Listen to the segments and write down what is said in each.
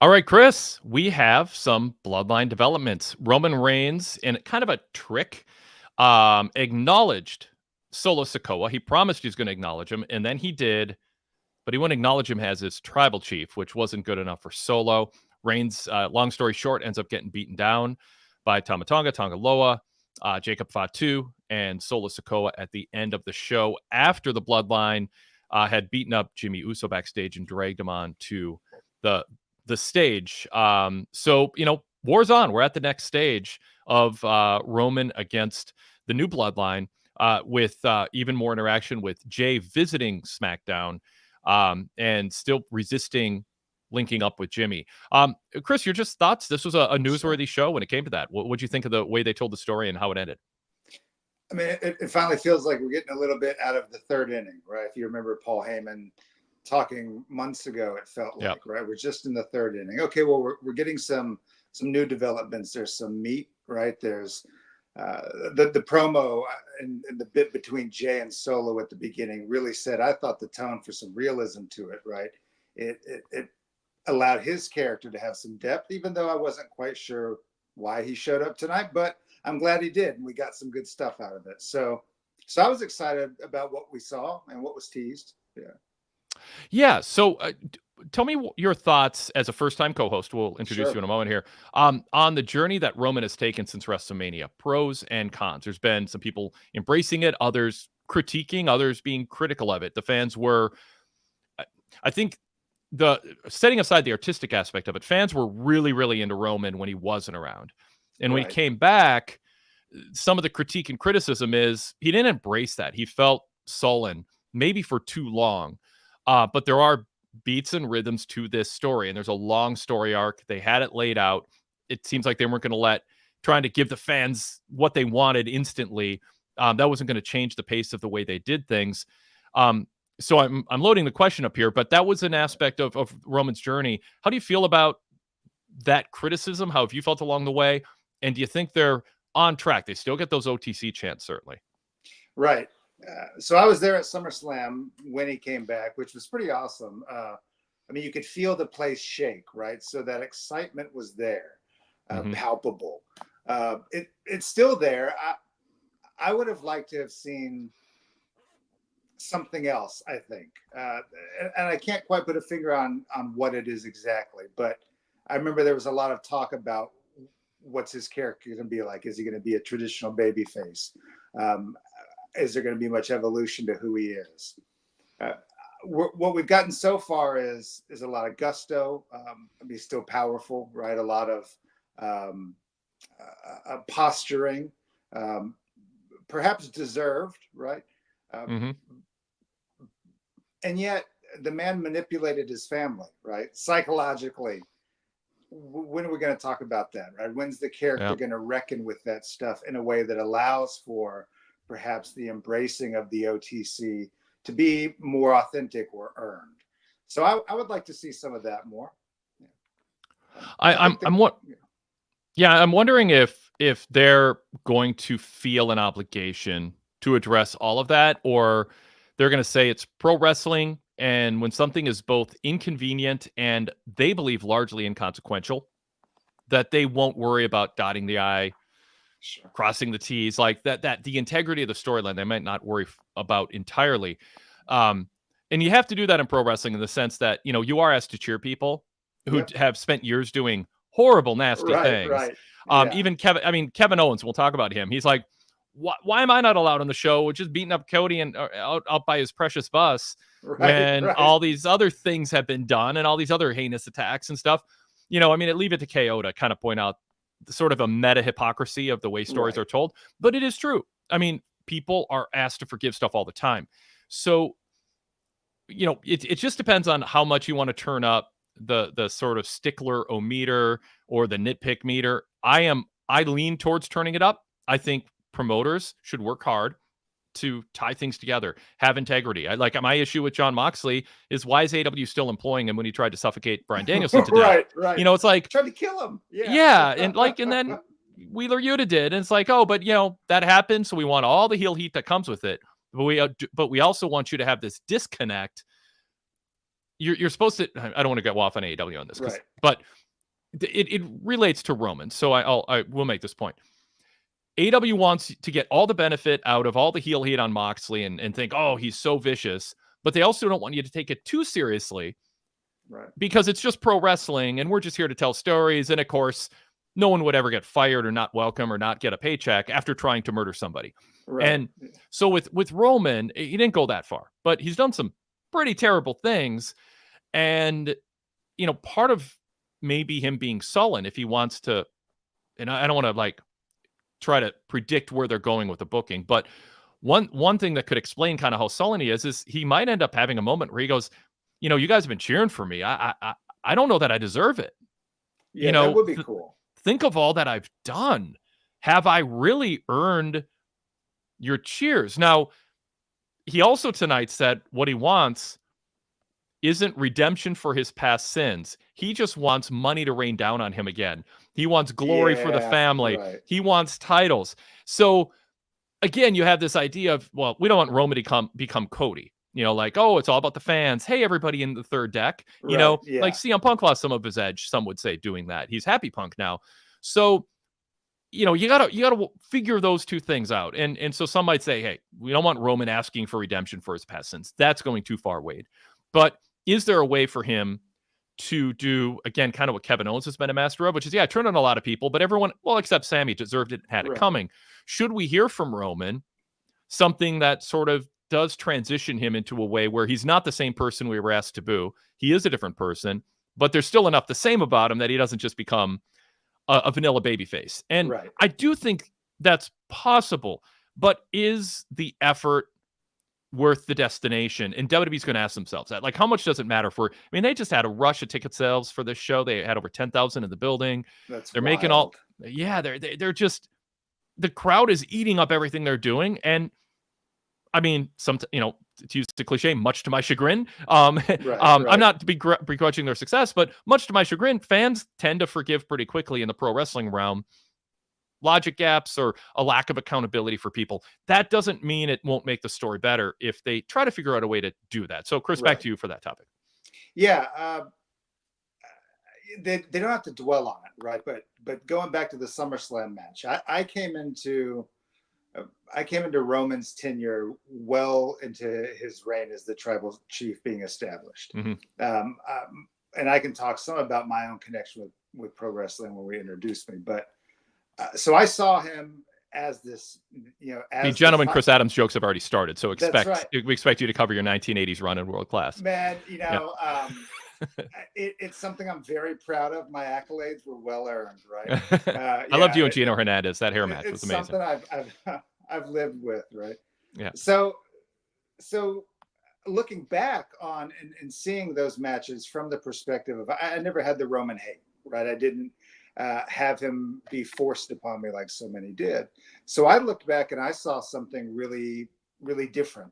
All right, Chris, we have some Bloodline developments. Roman Reigns, in kind of a trick, acknowledged Solo Sikoa. He promised he was going to acknowledge him, and then he did, but he wouldn't acknowledge him as his tribal chief, which wasn't good enough for Solo. Reigns, long story short, ends up getting beaten down by Tamatonga, Tongaloa, Jacob Fatu, and Solo Sikoa at the end of the show after the Bloodline had beaten up Jimmy Uso backstage and dragged him on to the stage. So, war's on. We're at the next stage of Roman against the new Bloodline with even more interaction with Jey visiting SmackDown and still resisting linking up with Jimmy. Chris, your just thoughts? This was a newsworthy show when it came to that. What'd you think of the way they told the story and how it ended? I mean, it finally feels like we're getting a little bit out of the third inning, right? If you remember Paul Heyman talking months ago, it felt like, yep. Right? We're just in the third inning. Okay, well, we're getting some new developments. There's some meat, right? There's the promo and the bit between Jey and Solo at the beginning really set, I thought, the tone for some realism to it, right? It allowed his character to have some depth, even though I wasn't quite sure why he showed up tonight, but I'm glad he did, and we got some good stuff out of it. So I was excited about what we saw and what was teased. Yeah. So tell me your thoughts as a first-time co-host. We'll introduce you in a moment here. On the journey that Roman has taken since WrestleMania, pros and cons. There's been some people embracing it, others critiquing, others being critical of it. The fans were, I think, setting aside the artistic aspect of it, fans were really, really into Roman when he wasn't around. And when he came back, some of the critique and criticism is he didn't embrace that. He felt sullen, maybe for too long. But there are beats and rhythms to this story, and there's a long story arc. They had it laid out. It seems like they weren't going to trying to give the fans what they wanted instantly. That wasn't going to change the pace of the way they did things. So I'm loading the question up here, but that was an aspect of Roman's journey. How do you feel about that criticism? How have you felt along the way? And do you think they're on track? They still get those OTC chants, certainly. Right. So I was there at SummerSlam when he came back, which was pretty awesome. I mean, you could feel the place shake, right? So that excitement was there, palpable. It's still there. I would have liked to have seen something else, I think. And I can't quite put a finger on what it is exactly, but I remember there was a lot of talk about what's his character going to be like. Is he going to be a traditional babyface? Is there going to be much evolution to who he is? What we've gotten so far is a lot of gusto. He's still powerful, right? A lot of posturing, perhaps deserved, right? And yet the man manipulated his family, right? Psychologically. When are we going to talk about that, right? When's the character going to reckon with that stuff in a way that allows for perhaps the embracing of the OTC to be more authentic or earned? So I would like to see some of that more. I'm wondering if they're going to feel an obligation to address all of that, or they're going to say it's pro wrestling, and when something is both inconvenient and they believe largely inconsequential, that they won't worry about dotting the I, crossing the T's, like that the integrity of the storyline they might not worry about entirely. And you have to do that in pro wrestling in the sense that, you are asked to cheer people who have spent years doing horrible, nasty things. Right. Even Kevin Owens, we'll talk about him. He's like, why am I not allowed on the show? Which is beating up Cody and out by his precious bus when all these other things have been done and all these other heinous attacks and stuff. Leave it to KO to kind of point out sort of a meta hypocrisy of the way stories are told, but it is true. I mean, people are asked to forgive stuff all the time. So, it just depends on how much you want to turn up the sort of stickler-o-meter or the nitpick meter. I lean towards turning it up. I think promoters should work hard to tie things together, have integrity. My issue with Jon Moxley is, why is AEW still employing him when he tried to suffocate Bryan Danielson to death? Right. It's like tried to kill him. And then Wheeler Yuta did, and it's like, but that happened, so we want all the heel heat that comes with it. But we also want you to have this disconnect you're supposed to. I don't want to go off on AEW on this, Right. but it relates to Roman. So I will make this point. AEW wants to get all the benefit out of all the heel heat on Moxley and think, oh, he's so vicious, but they also don't want you to take it too seriously, right? Because it's just pro wrestling and we're just here to tell stories. And of course, no one would ever get fired or not welcome or not get a paycheck after trying to murder somebody. Right. And so with Roman, he didn't go that far, but he's done some pretty terrible things. And, part of maybe him being sullen if he wants to, and I don't want to like try to predict where they're going with the booking, but one thing that could explain kind of how sullen he is he might end up having a moment where he goes, you guys have been cheering for me. I don't know that I deserve it. Yeah, that would be cool. Think of all that I've done. Have I really earned your cheers? Now, he also tonight said what he wants isn't redemption for his past sins. He just wants money to rain down on him again. He wants glory for the family. Right. He wants titles. So again, you have this idea of, well, we don't want Roman to become Cody. Like, oh, it's all about the fans. Hey, everybody in the third deck. Like CM Punk lost some of his edge, some would say, doing that. He's happy Punk now. So, you gotta figure those two things out. And so some might say, hey, we don't want Roman asking for redemption for his past sins. That's going too far, Wade. But is there a way for him to do, again, kind of what Kevin Owens has been a master of, which is, turn on a lot of people, but everyone, well, except Sammy, deserved it, had it coming. Should we hear from Roman something that sort of does transition him into a way where he's not the same person we were asked to boo? He is a different person, but there's still enough the same about him that he doesn't just become a vanilla babyface. And I do think that's possible, but is the effort worth the destination? And WWE's going to ask themselves that. Like, how much does it matter they just had a rush of ticket sales for this show. They had over 10,000 in the building. They're making all, they're just, the crowd is eating up everything they're doing. And to use the cliche, much to my chagrin, I'm not begrudging their success, but much to my chagrin, fans tend to forgive pretty quickly in the pro wrestling realm. Logic gaps or a lack of accountability for people. That doesn't mean it won't make the story better if they try to figure out a way to do that. So, Chris, back to you for that topic. Yeah, they don't have to dwell on it, right? But going back to the SummerSlam match, I came into Roman's tenure well into his reign as the tribal chief being established. Mm-hmm. And I can talk some about my own connection with pro wrestling when we introduced me, but. So I saw him as this, as gentlemen, Chris Adams jokes have already started. So we expect you to cover your 1980s run in World Class. Man, it's something I'm very proud of. My accolades were well earned, right? I loved you and Gino Hernandez. That hair match was amazing. Something I've lived with, right? Yeah. So looking back on and seeing those matches from the perspective of, I never had the Roman hate, right? I didn't have him be forced upon me like so many did. So I looked back and I saw something really, really different,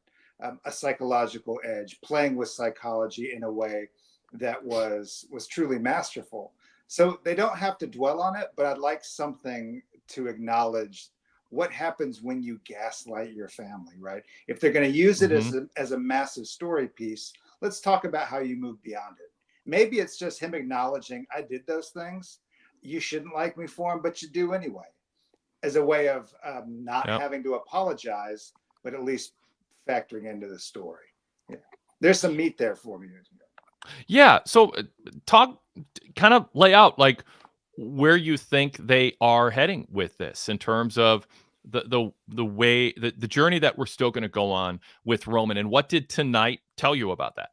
a psychological edge, playing with psychology in a way that was truly masterful. So they don't have to dwell on it, but I'd like something to acknowledge what happens when you gaslight your family, right? If they're going to use it as a massive story piece, let's talk about how you move beyond it. Maybe it's just him acknowledging, I did those things. You shouldn't like me for them, but you do anyway, as a way of not having to apologize, but at least factoring into the story. Yeah. There's some meat there for me. Yeah. So kind of lay out like where you think they are heading with this in terms of the way, the journey that we're still going to go on with Roman. And what did tonight tell you about that?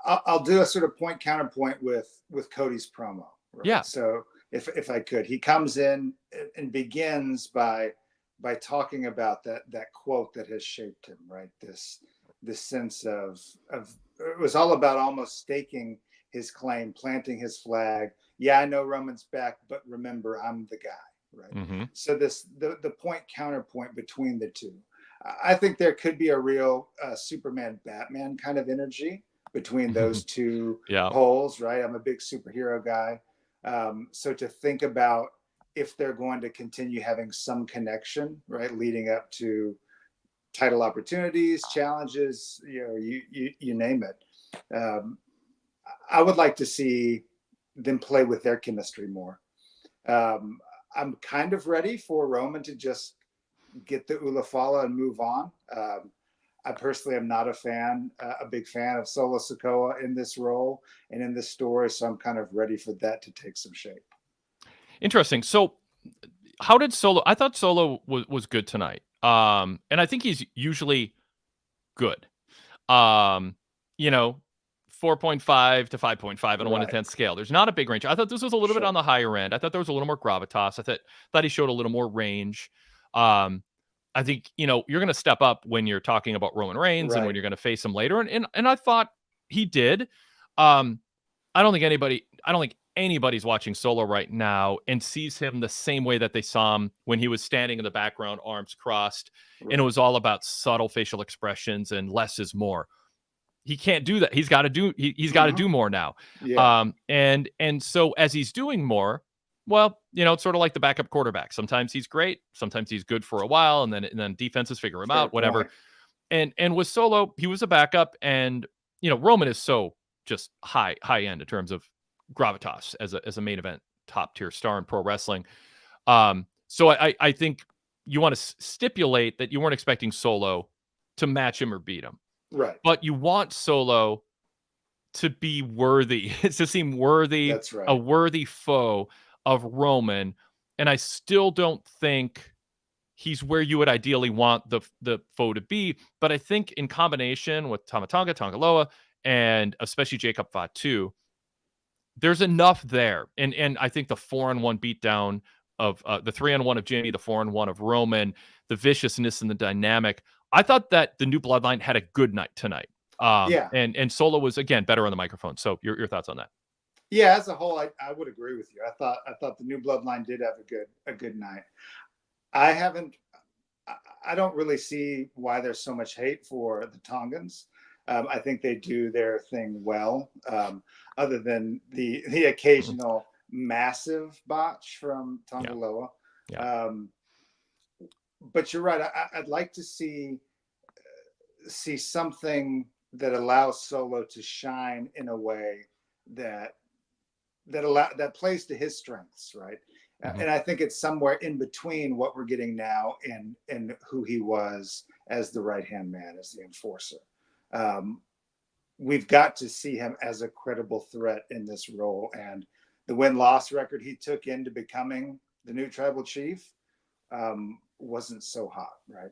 I'll do a sort of point counterpoint with Cody's promo. Right? Yeah. So if I could, he comes in and begins by talking about that quote that has shaped him, right? This sense of it was all about almost staking his claim, planting his flag. Yeah, I know Roman's back, but remember, I'm the guy, right? Mm-hmm. So the point counterpoint between the two. I think there could be a real Superman Batman kind of energy between those two poles, right? I'm a big superhero guy. So to think about if they're going to continue having some connection, right, leading up to title opportunities, challenges, you name it. I would like to see them play with their chemistry more. I'm kind of ready for Roman to just get the Ulafala and move on. I personally am not a big fan of Solo Sikoa in this role and in this story, so I'm kind of ready for that to take some shape. Interesting. So how did Solo? I thought Solo was good tonight. And I think he's usually good. 4.5 to 5.5 on a 1 to 10 scale. There's not a big range. I thought this was a little bit on the higher end. I thought there was a little more gravitas. I thought he showed a little more range. I think, you're going to step up when you're talking about Roman Reigns and when you're going to face him later. And I thought he did. I don't think anybody's watching Solo right now and sees him the same way that they saw him when he was standing in the background, arms crossed, and it was all about subtle facial expressions and less is more. He can't do that. He's got to do more now. Yeah. And so as he's doing more, well, it's sort of like the backup quarterback. Sometimes he's great, sometimes he's good for a while, and then defenses figure him out, whatever. And with Solo, he was a backup, and Roman is so just high end in terms of gravitas as a main event top tier star in pro wrestling. So I think you want to stipulate that you weren't expecting Solo to match him or beat him. Right. But you want Solo to be worthy, to seem worthy, That's right. a worthy foe of Roman. And I still don't think he's where you would ideally want the foe to be. But I think in combination with Tama Tonga, Tonga Loa, and especially Jacob Fatu, there's enough there. And I think the 4-on-1 beatdown of the 3-on-1 of Jimmy, the 4-on-1 of Roman, the viciousness and the dynamic. I thought that the new Bloodline had a good night tonight. And Solo was, again, better on the microphone. So your thoughts on that? Yeah, as a whole, I would agree with you. I thought the new Bloodline did have a good night. I don't really see why there's so much hate for the Tongans. I think they do their thing well, other than the occasional massive botch from Tonga Loa. Yeah. But you're right. I'd like to see something that allows Solo to shine in a way that plays to his strengths, right? Mm-hmm. And I think it's somewhere in between what we're getting now and who he was as the right-hand man, as the enforcer. We've got to see him as a credible threat in this role, and the win-loss record he took into becoming the new tribal chief wasn't so hot, right?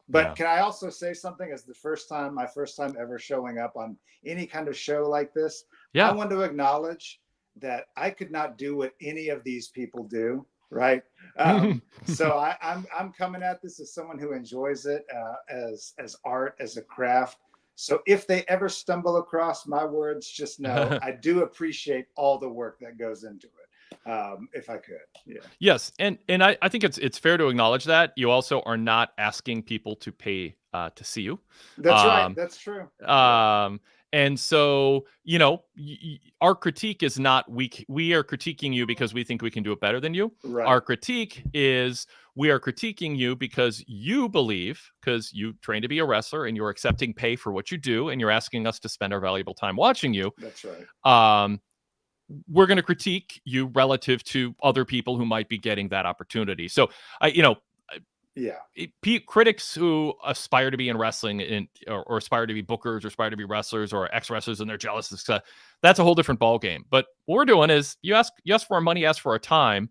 But can I also say something as my first time ever showing up on any kind of show like this? I want to acknowledge that I could not do what any of these people do, right? So I'm coming at this as someone who enjoys it as art, as a craft. So if they ever stumble across my words, just know I do appreciate all the work that goes into it. If I could. Yeah. Yes. And I think it's fair to acknowledge that you also are not asking people to pay to see you. That's right. That's true. And so, our critique is not we are critiquing you because we think we can do it better than you. Right. Our critique is we are critiquing you because you believe, because you train to be a wrestler and you're accepting pay for what you do, and you're asking us to spend our valuable time watching you. That's right. We're going to critique you relative to other people who might be getting that opportunity. So, critics who aspire to be in wrestling or aspire to be bookers or aspire to be wrestlers or ex-wrestlers and they're jealous, that's a whole different ballgame. But what we're doing is you ask for our money, ask for our time,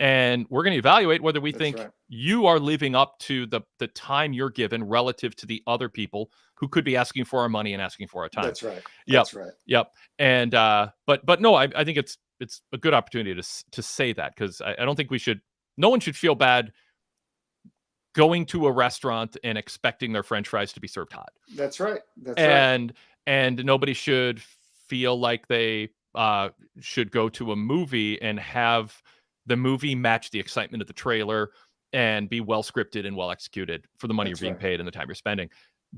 and we're going to evaluate whether we think you are living up to the time you're given relative to the other people who could be asking for our money and asking for our time. That's right. That's right. Yep. And but no, I think it's a good opportunity to say that, because I don't think no one should feel bad going to a restaurant and expecting their French fries to be served hot. That's right. And nobody should feel like they should go to a movie and have the movie match the excitement of the trailer and be well scripted and well executed for the money you're being paid and the time you're spending.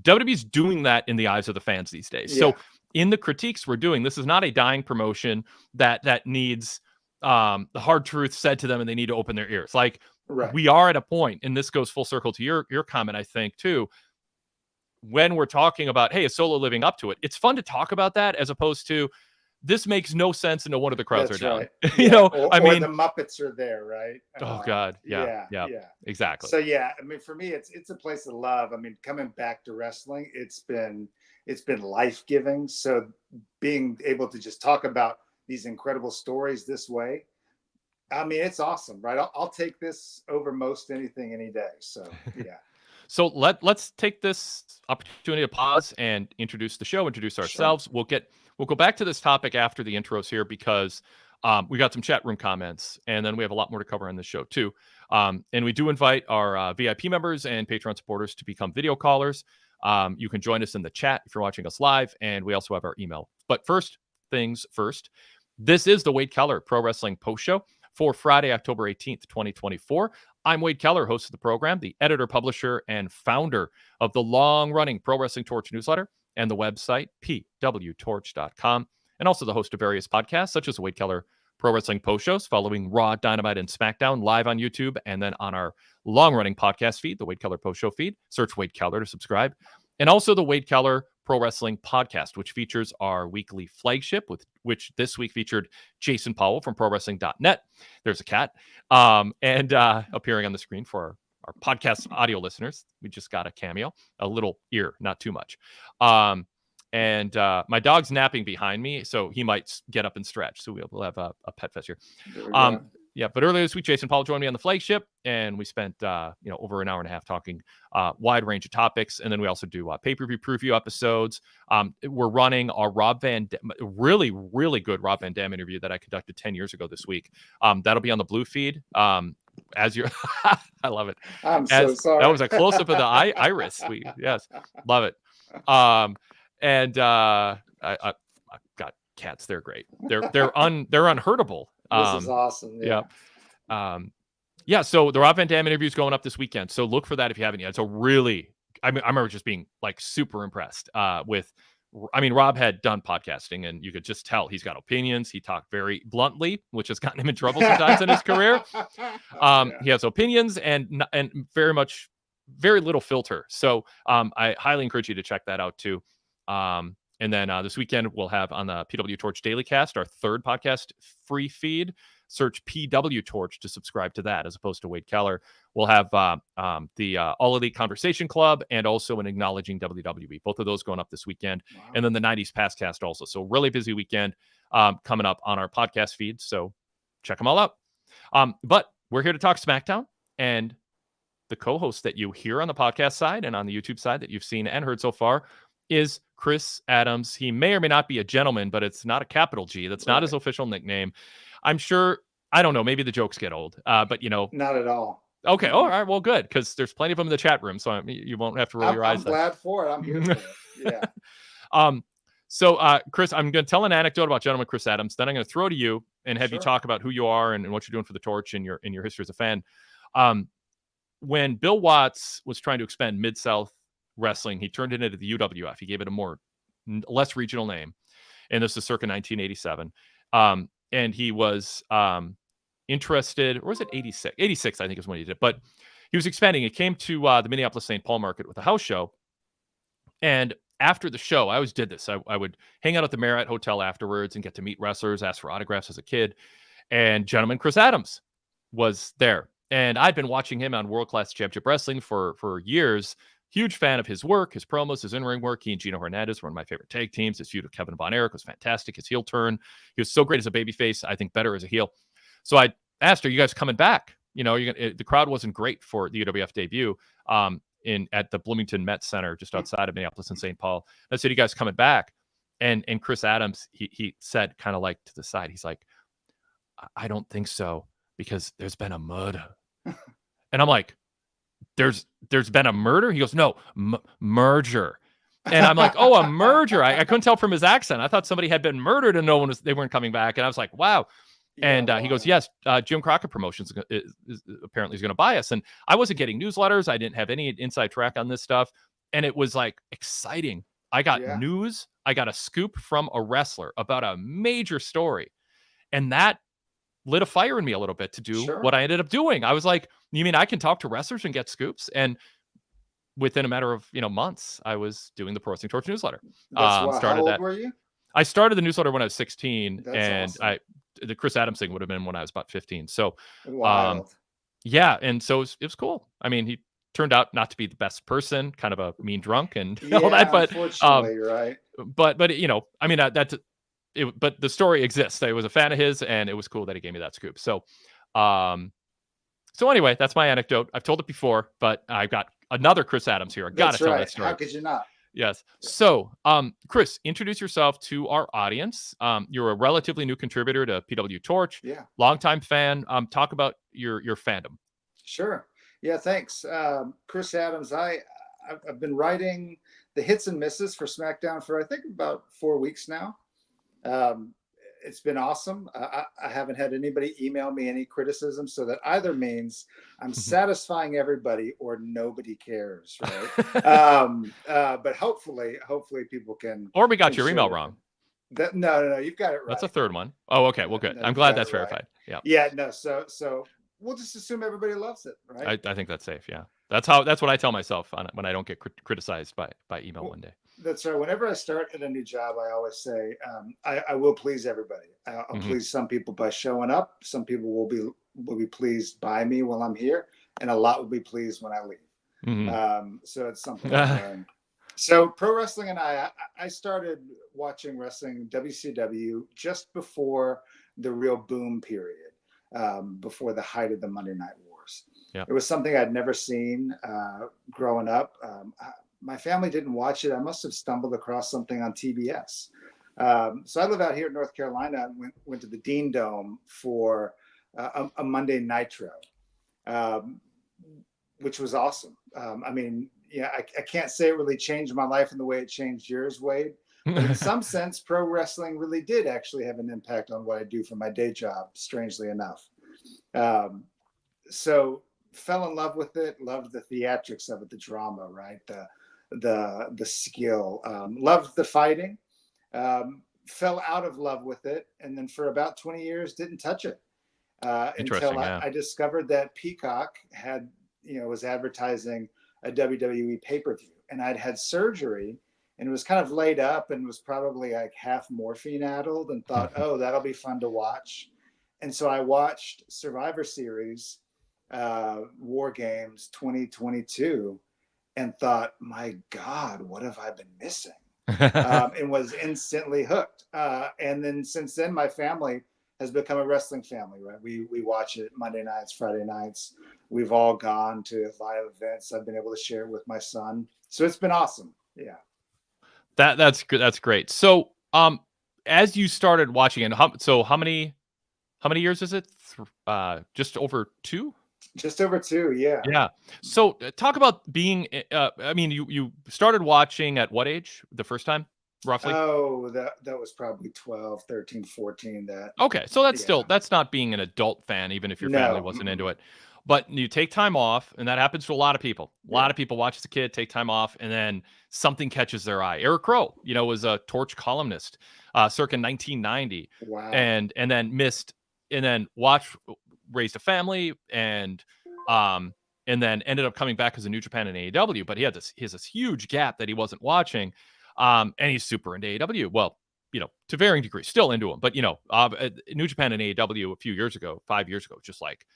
WWE's doing that in the eyes of the fans these days. So in the critiques we're doing, this is not a dying promotion that needs the hard truth said to them and they need to open their ears. Like, Right. we are at a point, and this goes full circle to your comment, I think, too, when we're talking about, hey, is Solo living up to it? It's fun to talk about that as opposed to, this makes no sense and no wonder the crowds That's are down. right. You know, I or mean, the Muppets are there, right? oh God, yeah, exactly. So yeah, I mean, for me, it's a place of love. I mean, coming back to wrestling, it's been life-giving. So being able to just talk about these incredible stories this way, I mean, it's awesome, right? I'll take this over most anything any day. So yeah. So let's take this opportunity to pause and introduce the show, introduce ourselves. Sure. We'll go back to this topic after the intros here because we got some chat room comments, and then we have a lot more to cover on this show too. And we do invite our VIP members and Patreon supporters to become video callers. You can join us in the chat if you're watching us live, and we also have our email. But first things first, this is the Wade Keller Pro Wrestling Post Show for Friday, October 18th, 2024. I'm Wade Keller, host of the program, the editor, publisher, and founder of the long-running Pro Wrestling Torch newsletter and the website, PWTorch.com, and also the host of various podcasts, such as the Wade Keller Pro Wrestling Post Shows, following Raw, Dynamite, and SmackDown live on YouTube, and then on our long-running podcast feed, the Wade Keller Post Show feed. Search Wade Keller to subscribe. And also the Wade Keller Pro Wrestling Podcast, which features our weekly flagship, which this week featured Jason Powell from ProWrestling.net. There's a cat. And appearing on the screen for our podcast audio listeners. We just got a cameo, a little ear, not too much. And my dog's napping behind me, so he might get up and stretch. So we'll have a pet fest here. Yeah, but earlier this week, Jason Paul joined me on the flagship, and we spent over an hour and a half talking wide range of topics. And then we also do pay-per-view preview episodes. We're running our really, really good Rob Van Dam interview that I conducted 10 years ago this week. That'll be on the blue feed. As you're, I love it. So sorry. That was a close-up of the iris. Yes, love it. And I've got cats. They're great. They're unhurtable. This is awesome. Yeah. So the Rob Van Dam interview is going up this weekend. So look for that if you haven't yet. It's I remember just being like super impressed with. I mean, Rob had done podcasting, and you could just tell he's got opinions. He talked very bluntly, which has gotten him in trouble sometimes in his career. He has opinions and very little filter. So I highly encourage you to check that out too. And then this weekend, we'll have on the PWTorch Daily Cast, our third podcast free feed. Search PWTorch to subscribe to that, as opposed to Wade Keller. We'll have the All Elite Conversation Club and also an Acknowledging WWE. Both of those going up this weekend. Wow. And then the 90s Pastcast also. So really busy weekend coming up on our podcast feed. So check them all out. But we're here to talk SmackDown. And the co-host that you hear on the podcast side and on the YouTube side that you've seen and heard so far is Chris Adams. He may or may not be a gentleman, but it's not a capital G. That's not his official nickname. I'm sure, I don't know, maybe the jokes get old, but Not at all. Okay, all right, well, good, because there's plenty of them in the chat room, so you won't have to roll your eyes. I'm glad for it. I'm here for it. Yeah. So, Chris, I'm going to tell an anecdote about gentleman Chris Adams. Then I'm going to throw to you and have you talk about who you are and what you're doing for the Torch and your history as a fan. When Bill Watts was trying to expand Mid-South Wrestling, he turned it into the UWF. He gave it a less regional name, and this is circa 1987. And he was interested, or was it 86? 86, I think is when he did it. But he was expanding. It came to the Minneapolis St. Paul market with a house show. And after the show, I always did this. I would hang out at the Marriott Hotel afterwards and get to meet wrestlers, ask for autographs as a kid. And gentleman Chris Adams was there. And I'd been watching him on World Class Championship Wrestling for years. Huge fan of his work, his promos, his in-ring work. He and Gino Hernandez were one of my favorite tag teams. His feud with Kevin Von Erich was fantastic. His heel turn, he was so great as a babyface. I think better as a heel. So I asked, "Are you guys coming back?" The crowd wasn't great for the UWF debut at the Bloomington Met Center just outside of Minneapolis and St. Paul. I said, "You guys coming back?" And Chris Adams, he said, kind of like to the side, he's like, "I don't think so, because there's been a murder." And I'm like, there's been a murder? He goes, "No, merger." And I'm like, "Oh, a merger." I couldn't tell from his accent. I thought somebody had been murdered and they weren't coming back. And I was like, wow. And he goes, "Yes, Jim Crockett Promotions apparently is going to buy us." And I wasn't getting newsletters. I didn't have any inside track on this stuff. And it was like exciting. I got news. I got a scoop from a wrestler about a major story. And that lit a fire in me a little bit to do Sure. what I ended up doing. I was like, you mean I can talk to wrestlers and get scoops? And within a matter of, months, I was doing the Pro Wrestling Torch newsletter. That's why. How Started old that. were you? I started the newsletter when I was 16, That's and awesome. the Chris Adams thing would have been when I was about 15. So, um, Wild. yeah, and so it was cool. I mean, he turned out not to be the best person, kind of a mean drunk and all that, Yeah, unfortunately, right. but I mean, that's it. But the story exists. I was a fan of his, and it was cool that he gave me that scoop. Um, so anyway, that's my anecdote. I've told it before, but I've got another Chris Adams here. I got to That's tell right. that story. How could you not? Yes. So, Chris, introduce yourself to our audience. You're a relatively new contributor to PWTorch, Yeah. longtime fan. Talk about your fandom. Sure. Yeah, thanks. Chris Adams, I've been writing the hits and misses for SmackDown for I think about 4 weeks now. It's been awesome. I haven't had anybody email me any criticism, so that either means I'm satisfying everybody or nobody cares, right? But hopefully people can. Or we got your email wrong. No, you've got it right. That's a third one. Oh, okay. Well, good. No, I'm glad that's verified. Right. Yeah. No. So we'll just assume everybody loves it, right? I think that's safe. Yeah. That's what I tell myself when I don't get criticized by email one day. That's right. Whenever I start at a new job, I always say I will please everybody. I'll please some people by showing up. Some people will be pleased by me while I'm here, and a lot will be pleased when I leave. So it's something I've learned. So pro wrestling and I started watching wrestling WCW just before the real boom period, before the height of the Monday Night Wars. Yeah. It was something I'd never seen growing up. My family didn't watch it. I must have stumbled across something on TBS. So I live out here in North Carolina and went to the Dean Dome for a Monday Nitro, which was awesome. I mean, yeah, I can't say it really changed my life in the way it changed yours, Wade. But in some sense, pro wrestling really did actually have an impact on what I do for my day job, strangely enough. So fell in love with it, loved the theatrics of it, the drama, right? The skill, loved the fighting, fell out of love with it. And then for about 20 years, didn't touch it until I discovered that Peacock was advertising a WWE pay-per-view, and I'd had surgery and was kind of laid up and was probably like half morphine addled and thought, oh, that'll be fun to watch. And so I watched Survivor Series, War Games 2022 and thought, my God, what have I been missing? And was instantly hooked. And then since then, my family has become a wrestling family, right? We watch it Monday nights, Friday nights. We've all gone to live events. I've been able to share it with my son. So it's been awesome. Yeah. That's good. That's great. So, as you started watching it, how many years is it? Just over 2? Just over 2, yeah. Yeah. So talk about being, I mean, you started watching at what age the first time, roughly? Oh, that was probably 12, 13, 14. Okay. So that's not being an adult fan, even if your family wasn't into it. But you take time off, and that happens to a lot of people. A lot of people watch as a kid, take time off, and then something catches their eye. Eric Crow, was a Torch columnist circa 1990. Wow. And then raised a family, and then ended up coming back as a New Japan and AEW. But he has this huge gap that he wasn't watching, and he's super into AEW. Well, to varying degrees, still into him. But New Japan and AEW a few years ago, 5 years ago, just like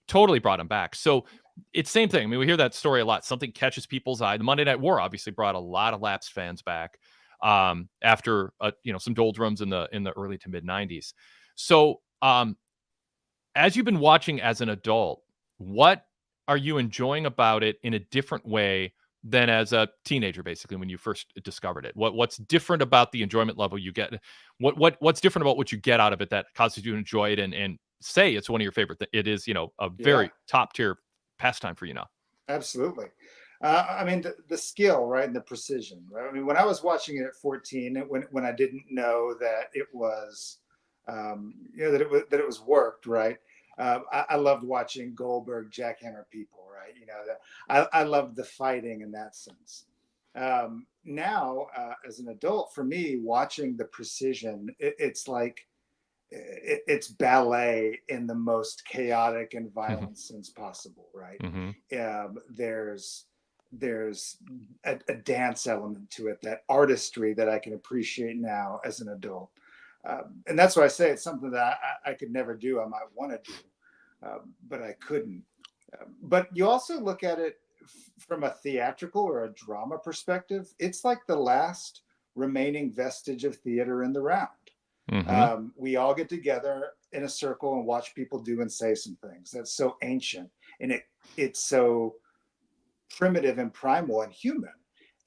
totally brought him back. So it's same thing. I mean, we hear that story a lot. Something catches people's eye. The Monday Night War obviously brought a lot of lapsed fans back after some doldrums in the early to mid 90s. So as you've been watching as an adult, what are you enjoying about it in a different way than as a teenager, basically, when you first discovered it? What's different about the enjoyment level you get? What's different about what you get out of it that causes you to enjoy it and say it's one of your favorite? It is, a very top tier pastime for you now. Absolutely. I mean, the skill, right, and the precision. Right? I mean, when I was watching it at 14, when I didn't know that it was, that it was worked, right? I loved watching Goldberg jackhammer people, right? I loved the fighting in that sense. Now, as an adult, for me, watching the precision, it's like it's ballet in the most chaotic and violent sense possible, right? There's a dance element to it, that artistry that I can appreciate now as an adult. And that's why I say it's something that I could never do. I might want to do, but I couldn't. But you also look at it from a theatrical or a drama perspective. It's like the last remaining vestige of theater in the round. We all get together in a circle and watch people do and say some things. That's so ancient, and it's so primitive and primal and human.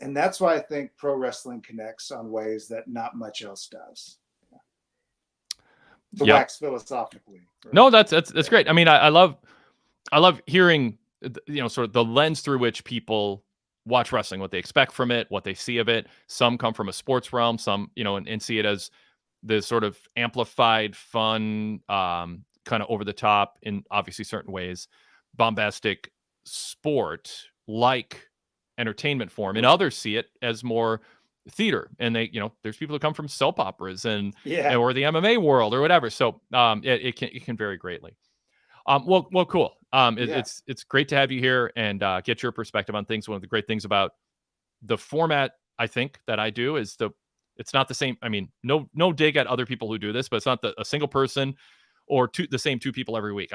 And that's why I think pro wrestling connects on ways that not much else does. To wax philosophically. Right? No, that's great. I mean, I love hearing, sort of the lens through which people watch wrestling, what they expect from it, what they see of it. Some come from a sports realm, some, and see it as the sort of amplified, fun, kind of over the top in obviously certain ways, bombastic sport like entertainment form, and others see it as more theater, and they, there's people who come from soap operas and or the MMA world or whatever. So it can vary greatly. Well, cool. It's great to have you here and get your perspective on things. One of the great things about the format, I think, that I do is it's not the same. I mean, no dig at other people who do this, but it's not a single person or the same two people every week.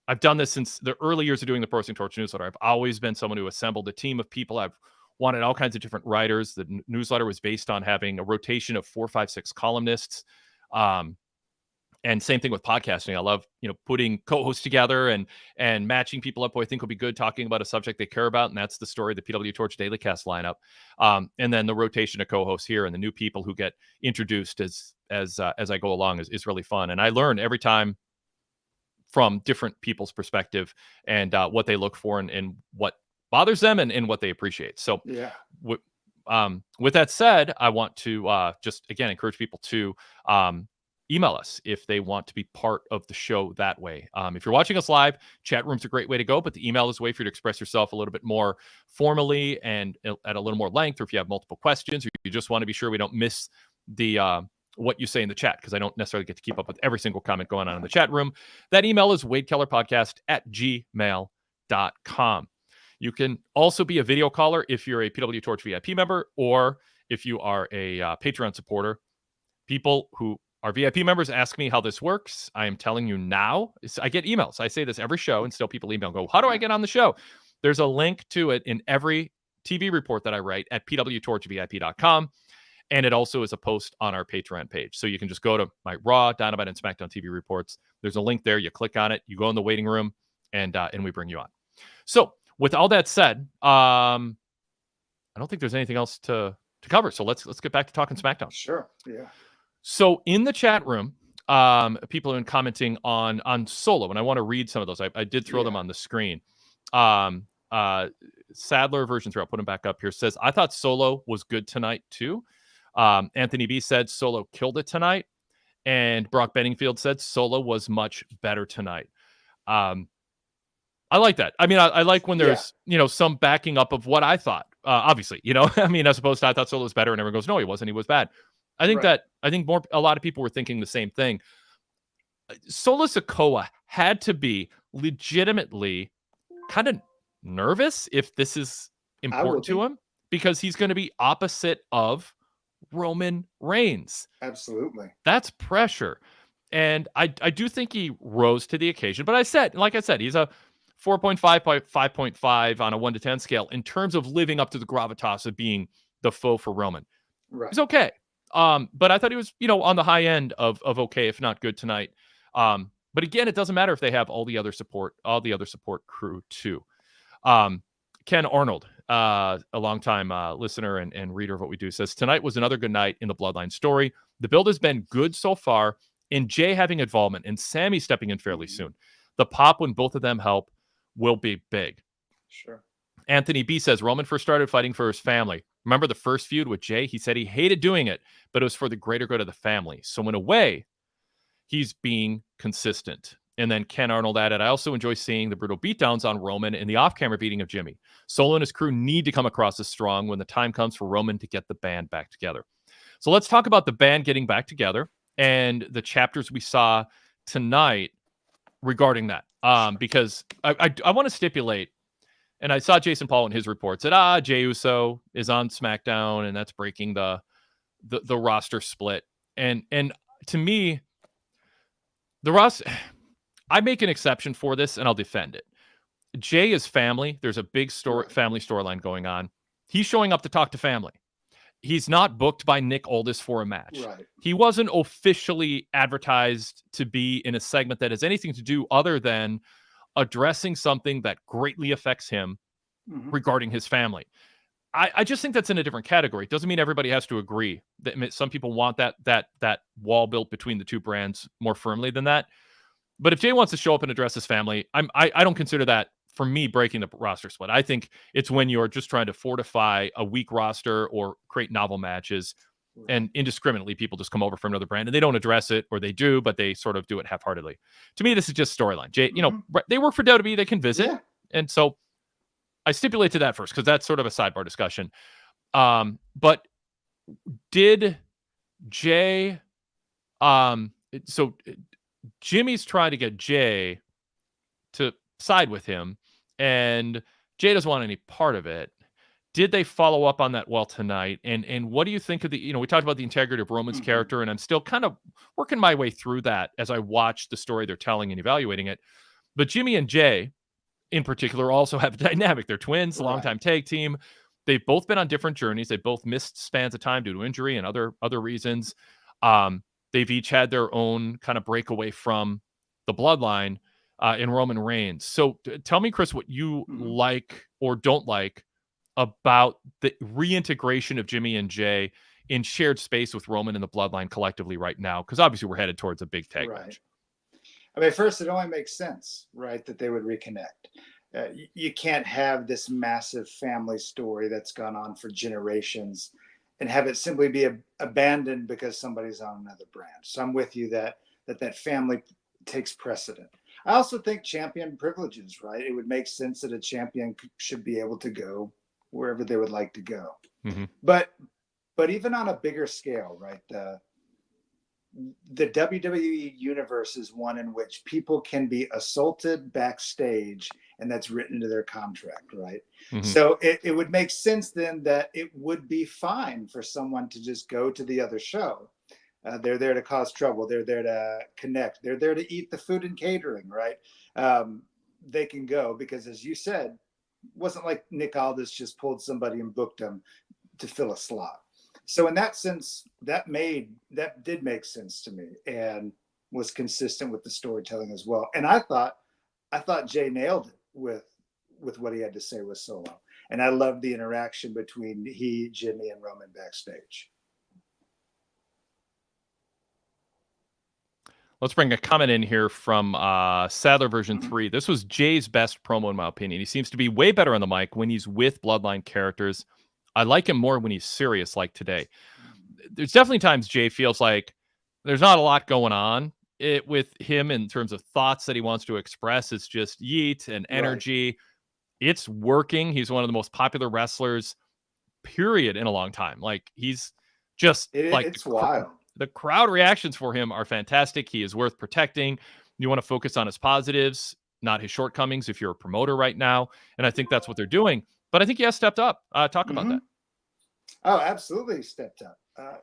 I've done this since the early years of doing the Pro Wrestling Torch newsletter. I've always been someone who assembled a team of people. I've wanted all kinds of different writers. The newsletter was based on having a rotation of 4, 5, 6 columnists. And same thing with podcasting. I love, putting co-hosts together and matching people up who I think will be good, talking about a subject they care about. And that's the story of the PWTorch Daily Cast lineup. And then the rotation of co-hosts here and the new people who get introduced as I go along is really fun. And I learn every time from different people's perspective and what they look for and what bothers them and what they appreciate. So with that said, I want to just, again, encourage people to email us if they want to be part of the show that way. If you're watching us live, chat room's a great way to go, but the email is a way for you to express yourself a little bit more formally and at a little more length, or if you have multiple questions, or you just want to be sure we don't miss the what you say in the chat, because I don't necessarily get to keep up with every single comment going on in the chat room. That email is wadekellerpodcast@gmail.com. You can also be a video caller if you're a PWTorch VIP member, or if you are a Patreon supporter. People who are VIP members ask me how this works. I am telling you now. I get emails. I say this every show, and still people email and go, how do I get on the show? There's a link to it in every TV report that I write at PWTorchVIP.com. And it also is a post on our Patreon page. So you can just go to my Raw, Dynamite, and SmackDown TV reports. There's a link there. You click on it. You go in the waiting room, and we bring you on. So with all that said, I don't think there's anything else to cover. So let's get back to talking SmackDown. Sure. Yeah. So in the chat room, people have been commenting on Solo, and I want to read some of those. I did throw them on the screen. Sadler version 3, I'll put him back up here, says, I thought Solo was good tonight too. Anthony B said Solo killed it tonight. And Brock Benningfield said Solo was much better tonight. I like that. I mean, I like when there's, some backing up of what I thought, obviously, I mean, as opposed to I thought Solo was better and everyone goes, no, he wasn't. He was bad. I think a lot of people were thinking the same thing. Solo Sikoa had to be legitimately kind of nervous if this is important to him, because he's going to be opposite of Roman Reigns. Absolutely. That's pressure. And I do think he rose to the occasion. But like I said, he's a 4.5 by 5.5 on a 1 to 10 scale in terms of living up to the gravitas of being the foe for Roman. Right. He's okay. But I thought he was, on the high end of okay, if not good tonight. But again, it doesn't matter if they have all the other support crew too. Ken Arnold, a longtime listener and reader of what we do, says, tonight was another good night in the Bloodline story. The build has been good so far, and Jey having involvement and Sammy stepping in fairly soon. The pop when both of them help will be big. Sure. Anthony B says, Roman first started fighting for his family. Remember the first feud with Jey? He said he hated doing it, but it was for the greater good of the family. So in a way, he's being consistent. And then Ken Arnold added, I also enjoy seeing the brutal beatdowns on Roman and the off-camera beating of Jimmy. Solo and his crew need to come across as strong when the time comes for Roman to get the band back together. So let's talk about the band getting back together. and the chapters we saw tonight regarding that. Because I want to stipulate, and I saw Jason Paul in his reports that Jey Uso is on SmackDown and that's breaking the roster split. And to me, the roster, I make an exception for this and I'll defend it. Jey is family. There's a big family storyline going on. He's showing up to talk to family. He's not booked by Nick Aldis for a match. Right. He wasn't officially advertised to be in a segment that has anything to do other than addressing something that greatly affects him regarding his family. I just think that's in a different category. It doesn't mean everybody has to agree. Some people want that wall built between the two brands more firmly than that. But if Jey wants to show up and address his family, I don't consider that, for me, breaking the roster split. I think it's when you're just trying to fortify a weak roster or create novel matches, and indiscriminately people just come over from another brand and they don't address it, or they do, but they sort of do it half-heartedly. To me, this is just storyline. Jey, they work for WWE, they can visit. Yeah. And so I stipulate to that first, because that's sort of a sidebar discussion. But did Jey, so Jimmy's trying to get Jey to side with him, and Jey doesn't want any part of it. Did they follow up on that well tonight? And what do you think of the, we talked about the integrity of Roman's character, and I'm still kind of working my way through that as I watch the story they're telling and evaluating it. But Jimmy and Jey, in particular, also have a dynamic. They're twins, longtime tag team. They've both been on different journeys. They both missed spans of time due to injury and other reasons. They've each had their own kind of breakaway from the bloodline in Roman Reigns. So tell me, Chris, what you like or don't like about the reintegration of Jimmy and Jey in shared space with Roman and the bloodline collectively right now, because obviously we're headed towards a big tag match. I mean, first, it only makes sense, right, that they would reconnect. You can't have this massive family story that's gone on for generations and have it simply be abandoned because somebody's on another brand. So I'm with you that family takes precedent. I also think champion privileges, right? It would make sense that a champion should be able to go wherever they would like to go. But even on a bigger scale, right? The WWE universe is one in which people can be assaulted backstage, and that's written into their contract, right? So it would make sense then that it would be fine for someone to just go to the other show. They're there to cause trouble. They're there to connect. They're there to eat the food and catering, right? They can go because, as you said, it wasn't like Nick Aldis just pulled somebody and booked them to fill a slot. So in that sense, that did make sense to me and was consistent with the storytelling as well. And I thought Jey nailed it with what he had to say with Solo. And I loved the interaction between he, Jimmy, and Roman backstage. Let's bring a comment in here from Sadler version 3. This was Jay's best promo, in my opinion. He seems to be way better on the mic when he's with Bloodline characters. I like him more when he's serious, like today. There's definitely times Jey feels like there's not a lot going on with him in terms of thoughts that he wants to express. It's just yeet and energy. Right. It's working. He's one of the most popular wrestlers, period, in a long time. Like, he's just it's wild. The crowd reactions for him are fantastic. He is worth protecting. You want to focus on his positives, not his shortcomings if you're a promoter right now. And I think that's what they're doing. But I think he has stepped up. Talk about that. Oh, absolutely stepped up.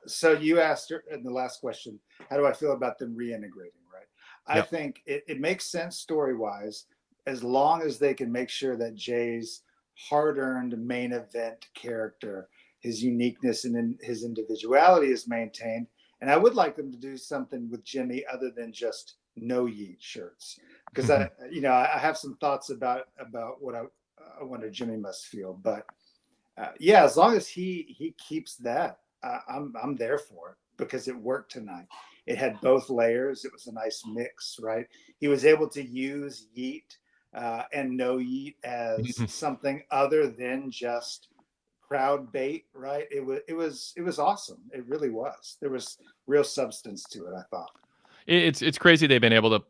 So you asked her in the last question, how do I feel about them reintegrating, right? I think it makes sense story-wise, as long as they can make sure that Jay's hard-earned main event character, his uniqueness and his individuality is maintained. And I would like them to do something with Jimmy other than just no yeet shirts, because I have some thoughts about what I wonder Jimmy must feel. But as long as he keeps that, I'm there for it, because it worked tonight. It had both layers. It was a nice mix, right? He was able to use yeet and no yeet as something other than just crowd bait, right? It was awesome. It really was. There was real substance to it, I thought. It's crazy they've been able to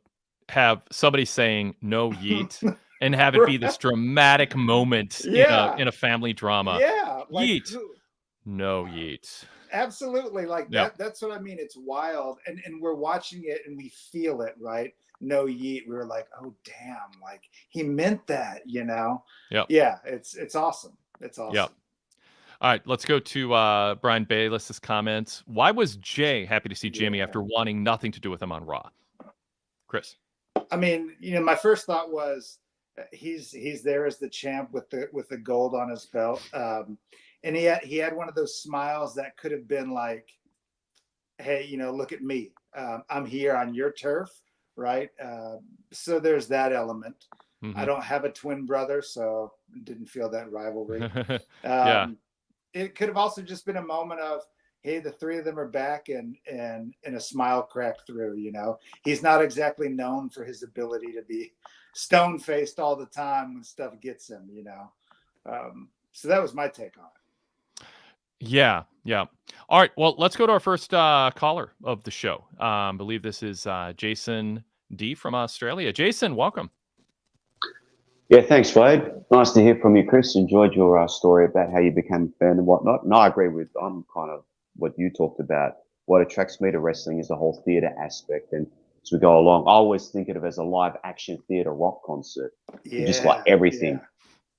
have somebody saying no yeet and have it be this dramatic moment in a family drama. Yeah. Yeet. No yeet. Absolutely. Like Yeah. that's what I mean. It's wild. And we're watching it and we feel it, right? No yeet. We were like, oh damn, like he meant that, you know? Yep. Yeah, it's awesome. It's awesome. Yep. All right, let's go to Brian Bayless's comments. Why was Jey happy to see Jimmy after wanting nothing to do with him on Raw? Chris. I mean, you know, my first thought was he's there as the champ with the gold on his belt. And he had one of those smiles that could have been like, hey, you know, look at me. I'm here on your turf, right? So there's that element. I don't have a twin brother, so didn't feel that rivalry. Yeah. It could have also just been a moment of, hey, the three of them are back, and a smile cracked through. You know, he's not exactly known for his ability to be stone faced all the time when stuff gets him. You know, so that was my take on it. Yeah. All right. Well, let's go to our first caller of the show. I believe this is Jason D from Australia. Jason, welcome. Yeah, thanks, Wade. Nice to hear from you, Chris. Enjoyed your story about how you became a fan and whatnot. And I agree with kind of what you talked about. What attracts me to wrestling is the whole theatre aspect. And as we go along, I always think of it as a live action theatre rock concert. You just like everything. Yeah.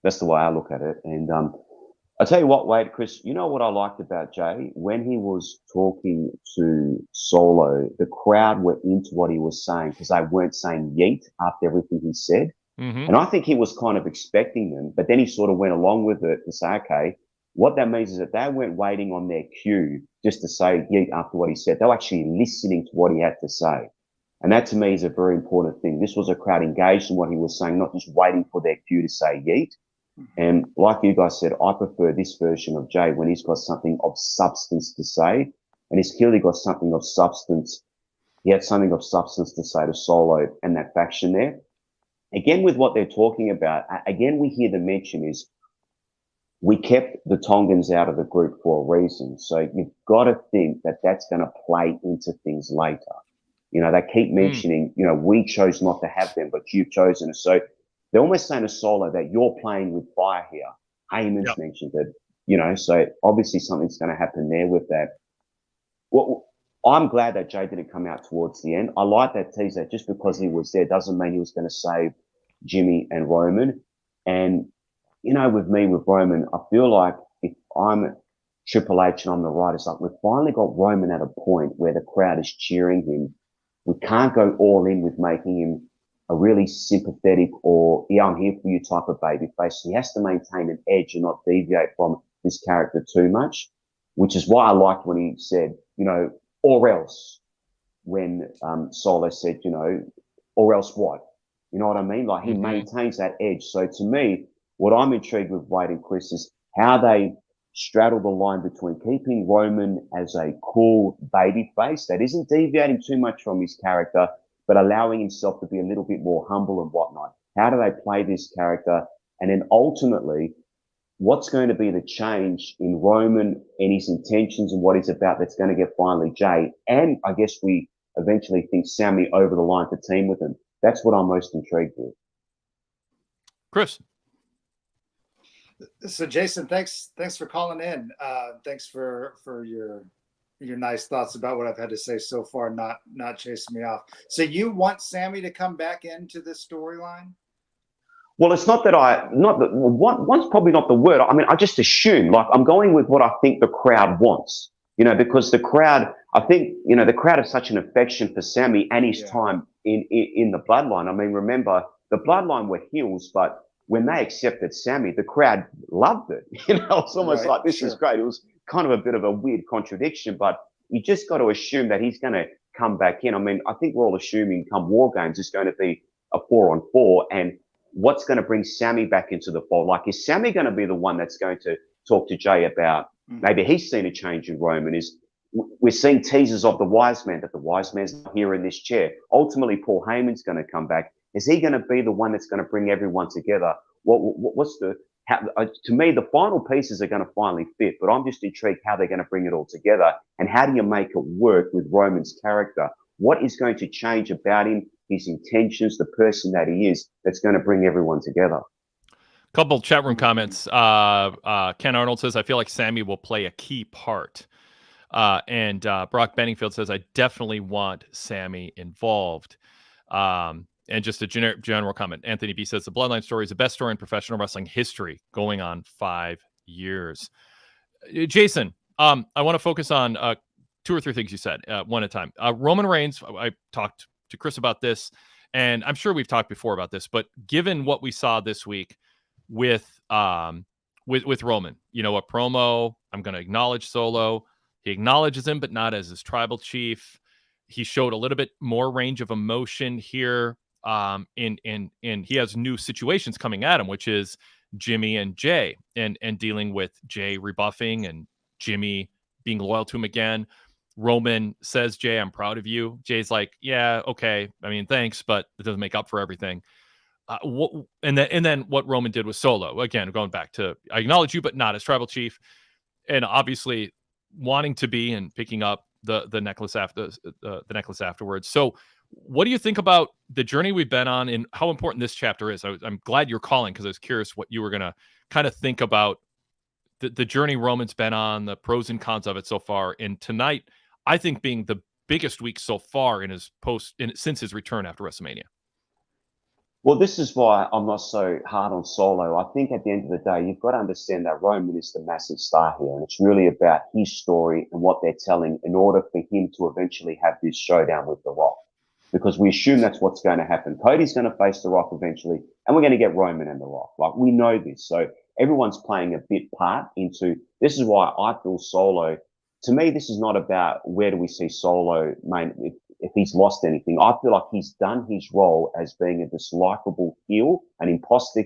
That's the way I look at it. And I'll tell you what, Wade, Chris, you know what I liked about Jey? When he was talking to Solo, the crowd were into what he was saying because they weren't saying yeet after everything he said. And I think he was kind of expecting them, but then he sort of went along with it to say, okay, what that means is that they weren't waiting on their cue just to say yeet after what he said. They were actually listening to what he had to say. And that to me is a very important thing. This was a crowd engaged in what he was saying, not just waiting for their cue to say yeet. And like you guys said, I prefer this version of Jey when he's got something of substance to say. And he's clearly got something of substance. He had something of substance to say to Solo and that faction there. Again, with what they're talking about, again, we hear the mention is we kept the Tongans out of the group for a reason. So you've got to think that that's going to play into things later. You know, they keep mentioning, you know, we chose not to have them, but you've chosen us. So they're almost saying to Solo that you're playing with fire here. Heyman's mentioned it, you know, so obviously something's going to happen there with that. Well, I'm glad that Jey didn't come out towards the end. I like that teaser. Just because he was there doesn't mean he was going to save Jimmy and Roman. And, you know, with me, with Roman, I feel like if I'm Triple H and I'm the right, it's like we've finally got Roman at a point where the crowd is cheering him. We can't go all in with making him a really sympathetic or, yeah, I'm here for you type of babyface. He has to maintain an edge and not deviate from his character too much, which is why I liked when he said, you know, or else, when Solo said, you know, or else what? You know what I mean? Like he maintains that edge. So to me, what I'm intrigued with Wade and Chris is how they straddle the line between keeping Roman as a cool baby face that isn't deviating too much from his character, but allowing himself to be a little bit more humble and whatnot. How do they play this character? And then ultimately, what's going to be the change in Roman and his intentions and what he's about that's going to get finally Jey? And I guess we eventually think Sammy over the line to team with him. That's what I'm most intrigued with. Chris. So Jason, thanks for calling in. Thanks for your nice thoughts about what I've had to say so far, not chasing me off. So you want Sammy to come back into this storyline? Well, it's not that one's probably not the word. I mean, I just assume, like, I'm going with what I think the crowd wants, you know, because the crowd, I think, you know, the crowd has such an affection for Sammy and his time in the Bloodline. I mean, remember, the Bloodline were heels, but when they accepted Sammy, the crowd loved it. You know, it's almost like, this is great. It was kind of a bit of a weird contradiction, but you just got to assume that he's going to come back in. I mean, I think we're all assuming come War Games is going to be a 4-on-4, and what's going to bring Sammy back into the fold? Like, is Sammy going to be the one that's going to talk to Jey about maybe he's seen a change in Roman? We're seeing teasers of the wise man, that the wise man's not here in this chair. Ultimately, Paul Heyman's going to come back. Is he going to be the one that's going to bring everyone together? To me, the final pieces are going to finally fit, but I'm just intrigued how they're going to bring it all together. And how do you make it work with Roman's character? What is going to change about him, his intentions, the person that he is, that's going to bring everyone together? Couple chat room comments. Ken Arnold says, I feel like Sammy will play a key part. And Brock Benningfield says, I definitely want Sammy involved. And just a general comment. Anthony B says the Bloodline story is the best story in professional wrestling history, going on 5 years. Jason, I want to focus on 2 or 3 things you said, one at a time. Roman Reigns, I talked to Chris about this, and I'm sure we've talked before about this, but given what we saw this week with Roman, a promo, I'm going to acknowledge Solo. He acknowledges him, but not as his tribal chief. He showed a little bit more range of emotion here. And he has new situations coming at him, which is Jimmy and Jey, and dealing with Jey rebuffing and Jimmy being loyal to him again. Roman says, Jey, I'm proud of you. Jay's like, yeah, okay. I mean, thanks, but it doesn't make up for everything. And then what Roman did with Solo, again, going back to, I acknowledge you, but not as tribal chief. And obviously wanting to be and picking up the necklace after the necklace afterwards. So what do you think about the journey we've been on and how important this chapter is? I'm glad you're calling, because I was curious what you were going to kind of think about the journey Roman's been on, the pros and cons of it so far. And tonight, I think being the biggest week so far since his return after WrestleMania. Well, this is why I'm not so hard on Solo. I think at the end of the day, you've got to understand that Roman is the massive star here, and it's really about his story and what they're telling in order for him to eventually have this showdown with The Rock. Because we assume that's what's going to happen. Cody's going to face The Rock eventually, and we're going to get Roman and The Rock. Like, we know this. So everyone's playing a bit part into, this is why I feel Solo, to me, this is not about where do we see Solo, if he's lost anything. I feel like he's done his role as being a dislikable heel, an imposter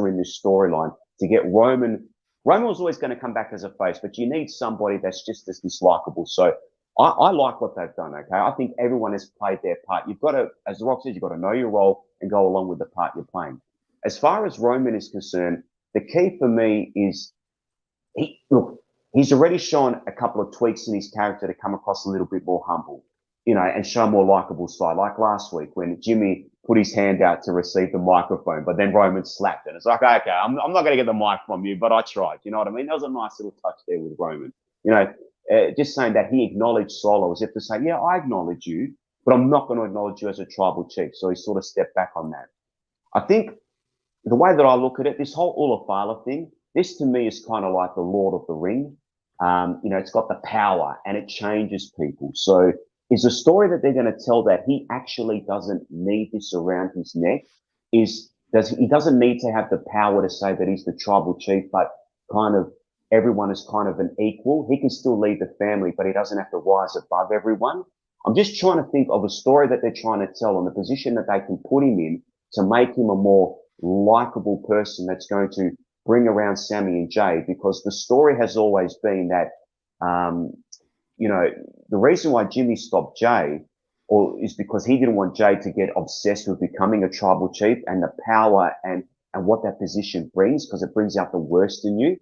in this storyline to get Roman. Roman was always going to come back as a face, but you need somebody that's just as dislikable. So I like what they've done, okay? I think everyone has played their part. You've got to, as The Rock says, you've got to know your role and go along with the part you're playing. As far as Roman is concerned, the key for me is, he's already shown a couple of tweaks in his character to come across a little bit more humble, and show a more likable side. Like last week when Jimmy put his hand out to receive the microphone, but then Roman slapped it. It's like, okay, I'm not going to get the mic from you, but I tried. You know what I mean? That was a nice little touch there with Roman. Just saying that he acknowledged Solo as if to say, yeah, I acknowledge you, but I'm not going to acknowledge you as a tribal chief. So he sort of stepped back on that. I think the way that I look at it, this whole Ulafala thing, this to me is kind of like the Lord of the Ring. It's got the power and it changes people. So is the story that they're going to tell that he actually doesn't need this around his neck? He doesn't need to have the power to say that he's the tribal chief, but kind of everyone is kind of an equal. He can still lead the family, but he doesn't have to rise above everyone. I'm just trying to think of a story that they're trying to tell and the position that they can put him in to make him a more likable person that's going to bring around Sammy and Jey, because the story has always been that, the reason why Jimmy stopped Jey is because he didn't want Jey to get obsessed with becoming a tribal chief and the power and what that position brings, because it brings out the worst in you.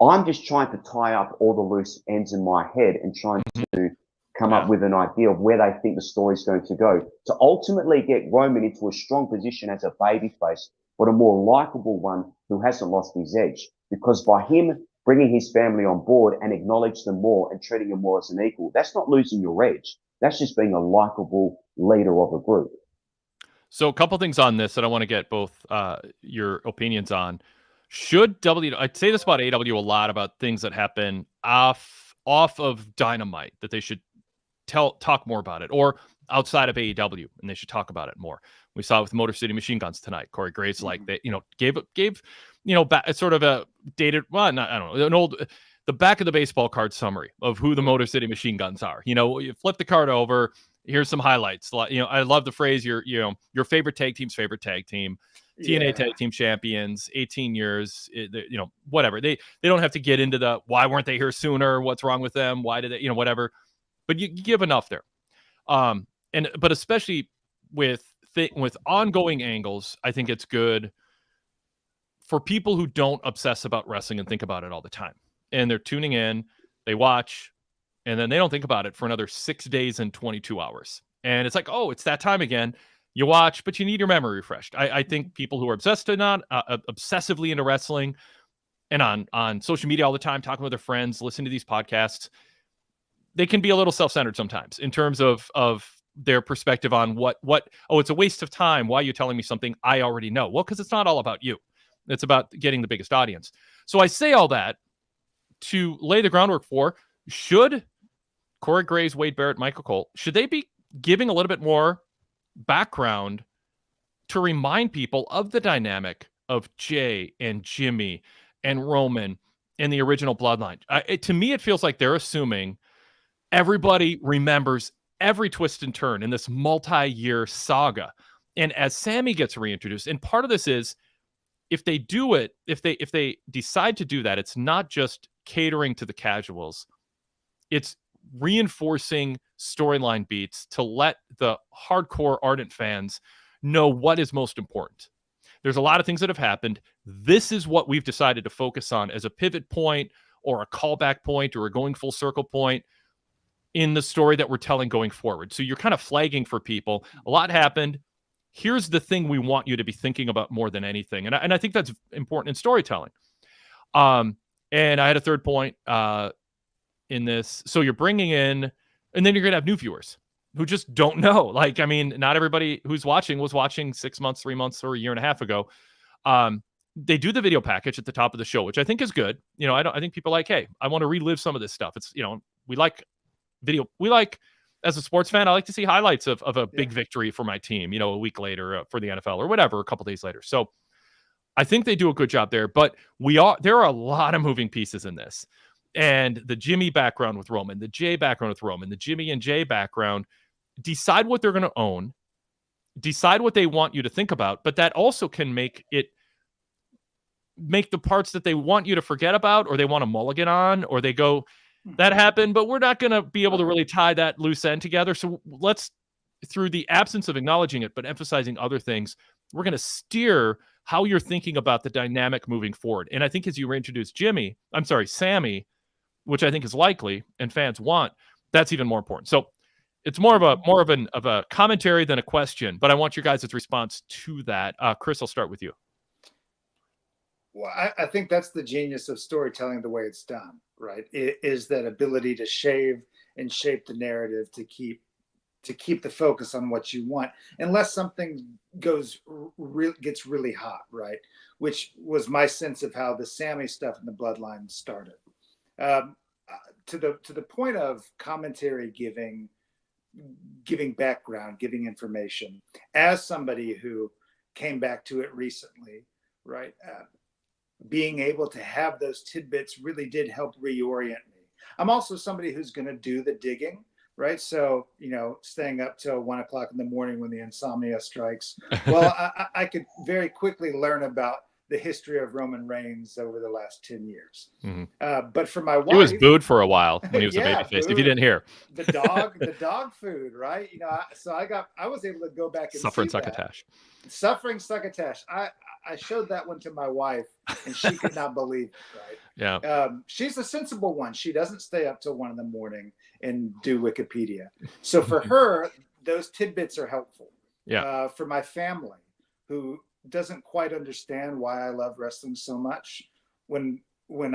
I'm just trying to tie up all the loose ends in my head and trying to come up with an idea of where they think the story is going to go to ultimately get Roman into a strong position as a babyface, but a more likable one who hasn't lost his edge. Because by him bringing his family on board and acknowledge them more and treating them more as an equal, that's not losing your edge. That's just being a likable leader of a group. So a couple things on this that I want to get both your opinions on. I say this about AEW a lot, about things that happen off of Dynamite, that they should talk more about it, or outside of AEW, and they should talk about it more. We saw it with Motor City Machine Guns tonight. Corey Graves, like, they, gave sort of a dated, the back of the baseball card summary of who the Motor City Machine Guns are. You flip the card over. Here's some highlights. I love the phrase, your favorite tag team's favorite tag team, TNA tag team champions, 18 years, whatever. They don't have to get into the, why weren't they here sooner? What's wrong with them? Why did they, whatever. But you give enough there. But especially with ongoing angles, I think it's good for people who don't obsess about wrestling and think about it all the time. And they're tuning in, they watch, and then they don't think about it for another 6 days and 22 hours. And it's like, oh, it's that time again. You watch, but you need your memory refreshed. I think people who are obsessively into wrestling and on social media all the time, talking with their friends, listening to these podcasts, they can be a little self-centered sometimes in terms of their perspective on what it's a waste of time. Why are you telling me something I already know? Well, because it's not all about you. It's about getting the biggest audience. So I say all that to lay the groundwork for, should Corey Graves, Wade Barrett, Michael Cole, should they be giving a little bit more background to remind people of the dynamic of Jey and Jimmy and Roman and the original Bloodline? To me, it feels like they're assuming everybody remembers every twist and turn in this multi-year saga. And as Sami gets reintroduced, and part of this is, if they do it, if they decide to do that, it's not just catering to the casuals. It's reinforcing storyline beats to let the hardcore ardent fans know what is most important. There's a lot of things that have happened. This is what we've decided to focus on as a pivot point or a callback point or a going full circle point in the story that we're telling going forward. So you're kind of flagging for people. A lot happened. Here's the thing we want you to be thinking about more than anything. And I think that's important in storytelling. And I had a third point in this. So you're bringing in, and then you're going to have new viewers who just don't know. Like, I mean, not everybody who's watching was watching 6 months, 3 months, or a year and a half ago. They do the video package at the top of the show, which I think is good. You know, I think people are like, hey, I want to relive some of this stuff. It's, you know, we like video. We like, as a sports fan, I like to see highlights of a big victory for my team, you know, a week later for the NFL or whatever, a couple days later. So I think they do a good job there, but there are a lot of moving pieces in this. And the Jimmy background with Roman, the Jey background with Roman, the Jimmy and Jey background, decide what they're going to own, decide what they want you to think about, but that also can make the parts that they want you to forget about, or they want to mulligan on, or they go, that happened, but we're not going to be able to really tie that loose end together. So let's, through the absence of acknowledging it, but emphasizing other things, we're going to steer how you're thinking about the dynamic moving forward. And I think as you reintroduce Sami, which I think is likely and fans want, that's even more important. So it's more of a commentary than a question, but I want your guys' response to that. Chris, I'll start with you. Well, I think that's the genius of storytelling the way it's done, right? It is that ability to shave and shape the narrative to keep the focus on what you want, unless something gets really hot, right? Which was my sense of how the Sami stuff in the Bloodline started. To the point of commentary, giving background, giving information. As somebody who came back to it recently, right? Being able to have those tidbits really did help reorient me. I'm also somebody who's going to do the digging, right? So, you know, staying up till 1 o'clock in the morning when the insomnia strikes. Well, I could very quickly learn about the history of Roman Reigns over the last 10 years. Mm-hmm. But for my wife, he was booed for a while when he was a babyface. If you didn't hear, the dog food, right? You know, I was able to go back and suffering see succotash. Suffering succotash. I showed that one to my wife, and she could not believe it. Right? Yeah. She's a sensible one. She doesn't stay up till 1 in the morning and do Wikipedia. So for her, those tidbits are helpful. Yeah. For my family, who doesn't quite understand why I love wrestling so much, when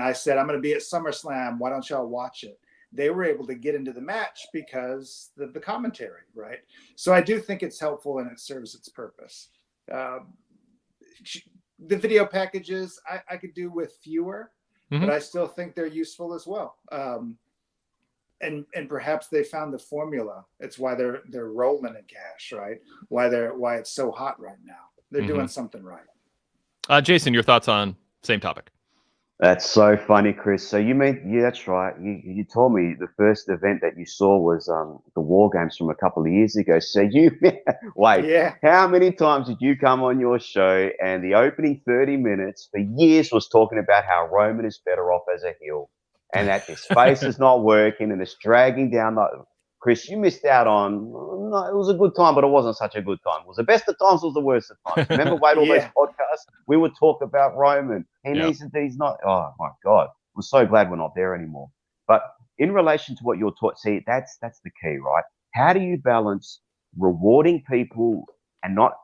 I said I'm going to be at SummerSlam, why don't y'all watch it? They were able to get into the match because the commentary, right? So I do think it's helpful and it serves its purpose. The video packages I could do with fewer, but I still think they're useful as well. And perhaps they found the formula. It's why they're rolling in cash, right? Why it's so hot right now. They're doing something right. Jason, your thoughts on same topic? That's so funny, Chris. So that's right. You told me the first event that you saw was the War Games from a couple of years ago. So how many times did you come on your show and the opening 30 minutes for years was talking about how Roman is better off as a heel and that his face is not working and it's dragging down the... Chris, you missed out on, it was a good time, but it wasn't such a good time. It was the best of times, it was the worst of times. Remember, Wade, all those podcasts? We would talk about Roman. He's not, oh my God. I'm so glad we're not there anymore. But in relation to what you're taught, see, that's the key, right? How do you balance rewarding people and not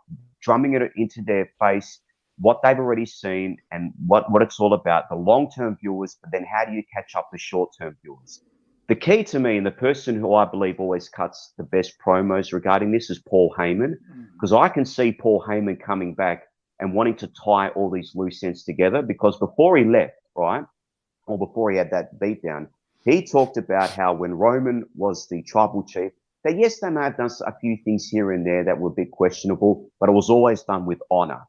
drumming it into their face, what they've already seen and what it's all about, the long-term viewers, but then how do you catch up the short-term viewers? the key to me, and the person who I believe always cuts the best promos regarding this, is Paul Heyman, because I can see Paul Heyman coming back and wanting to tie all these loose ends together, because before he left, right, or before he had that beatdown, he talked about how when Roman was the tribal chief, that yes, they may have done a few things here and there that were a bit questionable, but it was always done with honor.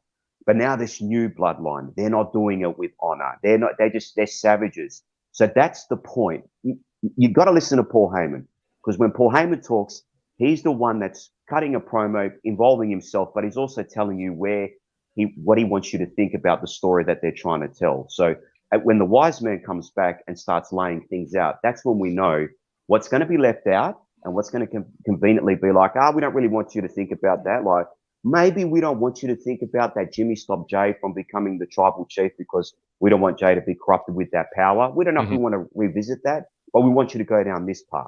But now this new bloodline, they're not doing it with honor. They're savages. So that's the point. You've got to listen to Paul Heyman, because when Paul Heyman talks, he's the one that's cutting a promo, involving himself, but he's also telling you what he wants you to think about the story that they're trying to tell. So when the wise man comes back and starts laying things out, that's when we know what's going to be left out and what's going to conveniently be like, we don't really want you to think about that. Like, maybe we don't want you to think about that Jimmy stopped Jey from becoming the tribal chief because we don't want Jey to be corrupted with that power. We don't know if we want to revisit that, but we want you to go down this path.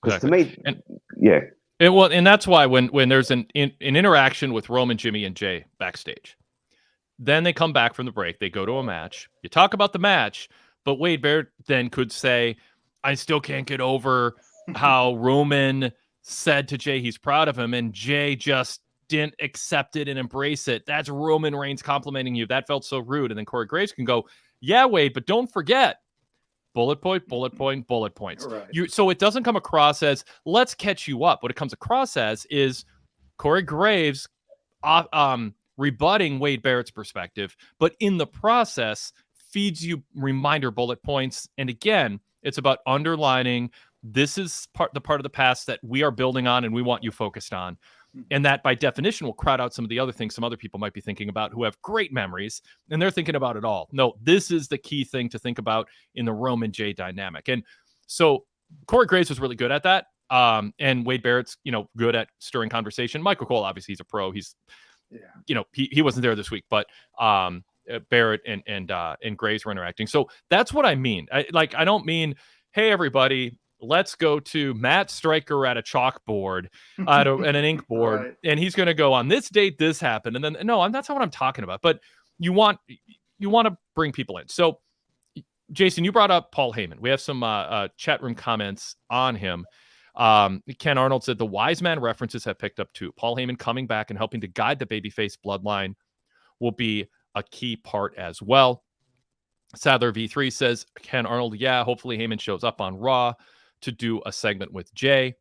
Because to me, and that's why when there's an interaction with Roman, Jimmy, and Jey backstage, then they come back from the break, they go to a match. You talk about the match, but Wade Barrett then could say, I still can't get over how Roman said to Jey he's proud of him, and Jey just didn't accept it and embrace it. That's Roman Reigns complimenting you. That felt so rude. And then Corey Graves can go, yeah, Wade, but don't forget, bullet point, bullet point, bullet points. Right. So it doesn't come across as, let's catch you up. What it comes across as is Corey Graves rebutting Wade Barrett's perspective, but in the process feeds you reminder bullet points. And again, it's about underlining this is the part of the past that we are building on and we want you focused on. And that by definition will crowd out some of the other things some other people might be thinking about who have great memories and they're thinking about it all. No, this is the key thing to think about in the Roman Jey dynamic. And so Corey Graves was really good at that. And Wade Barrett's, good at stirring conversation. Michael Cole, obviously he's a pro. He's, he wasn't there this week, but Barrett and Graves were interacting. So that's what I mean. I don't mean, hey, everybody, let's go to Matt Stryker at a chalkboard and an ink board, right, and he's going to go on this date, this happened. And then, no, that's not what I'm talking about. But you want to bring people in. So, Jason, you brought up Paul Heyman. We have some chat room comments on him. Ken Arnold said the wise man references have picked up too. Paul Heyman coming back and helping to guide the babyface bloodline will be a key part as well. Sadler V3 says, Ken Arnold, yeah, hopefully Heyman shows up on Raw to do a segment with Jey.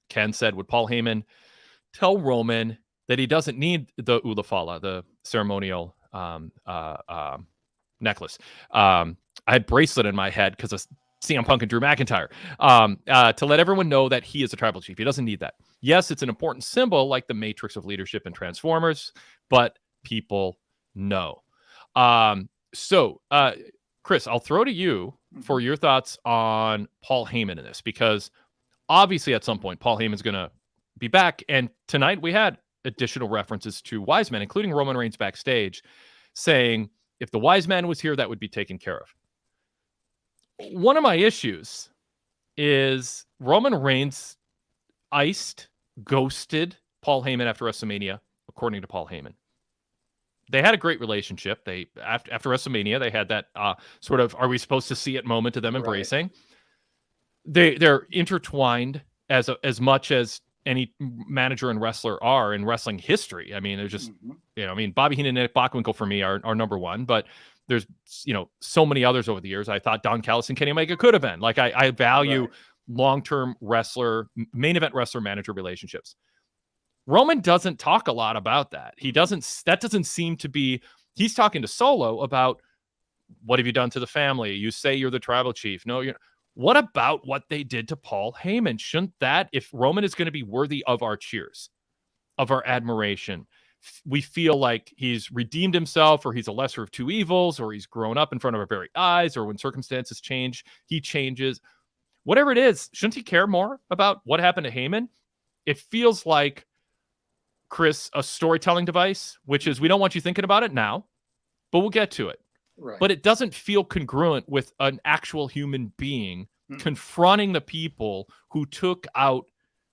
Ken said, would Paul Heyman tell Roman that he doesn't need the Ulafala, the ceremonial necklace? I had bracelet in my head because of CM Punk and Drew McIntyre, to let everyone know that he is a tribal chief. He doesn't need that. Yes, it's an important symbol like the matrix of leadership in Transformers, but people know. So Chris, I'll throw to you for your thoughts on Paul Heyman in this, because obviously at some point Paul Heyman's going to be back. And tonight we had additional references to wise men, including Roman Reigns backstage, saying if the wise man was here, that would be taken care of. One of my issues is Roman Reigns ghosted Paul Heyman after WrestleMania, according to Paul Heyman. They had a great relationship. They after WrestleMania, they had that sort of "are we supposed to see it" moment to them embracing. Right. They're intertwined as much as any manager and wrestler are in wrestling history. I mean, they're just Bobby Heenan and Nick Bockwinkel for me are number one, but there's so many others over the years. I thought Don Callis and Kenny Omega could have been. Like I value long-term wrestler, main event wrestler manager relationships. Roman doesn't talk a lot about that. That doesn't seem to be, he's talking to Solo about what have you done to the family? You say you're the tribal chief. No, what about what they did to Paul Heyman? Shouldn't that, if Roman is going to be worthy of our cheers, of our admiration, we feel like he's redeemed himself, or he's a lesser of two evils, or he's grown up in front of our very eyes, or when circumstances change, he changes. Whatever it is, shouldn't he care more about what happened to Heyman? It feels like, Chris, a storytelling device, which is we don't want you thinking about it now, but we'll get to it. Right. But it doesn't feel congruent with an actual human being confronting the people who took out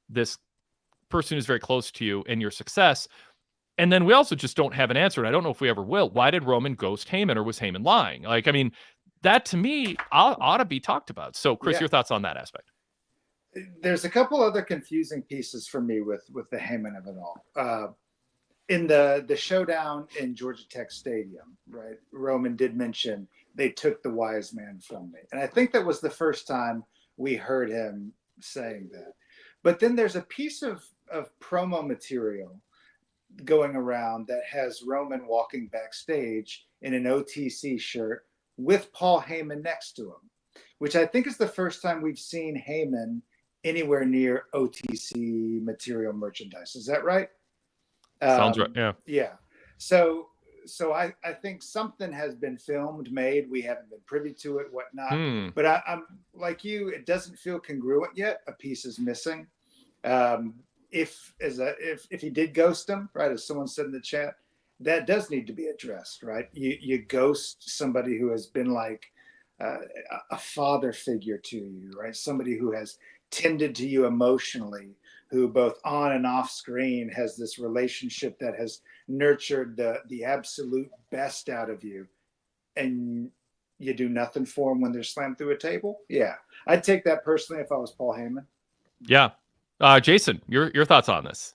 this person who's very close to you and your success. And then we also just don't have an answer, and I don't know if we ever will. Why did Roman ghost Heyman, or was Heyman lying? That to me ought to be talked about. So, Chris, your thoughts on that aspect? There's a couple other confusing pieces for me with the Heyman of it all. In the showdown in Georgia Tech Stadium, right? Roman did mention they took the wise man from me, and I think that was the first time we heard him saying that. But then there's a piece of promo material going around that has Roman walking backstage in an OTC shirt with Paul Heyman next to him, which I think is the first time we've seen Heyman anywhere near OTC material merchandise. Is that right? Sounds right. Yeah. Yeah. So I think something has been filmed, made. We haven't been privy to it, whatnot. But I'm like you, it doesn't feel congruent yet. A piece is missing. If he did ghost him, right, as someone said in the chat, that does need to be addressed, right? You ghost somebody who has been like a father figure to you, right? Somebody who has tended to you emotionally, who both on and off screen has this relationship that has nurtured the absolute best out of you, and you do nothing for them when they're slammed through a table. Yeah, I'd take that personally if I was Paul Heyman. Yeah. Jason, your thoughts on this?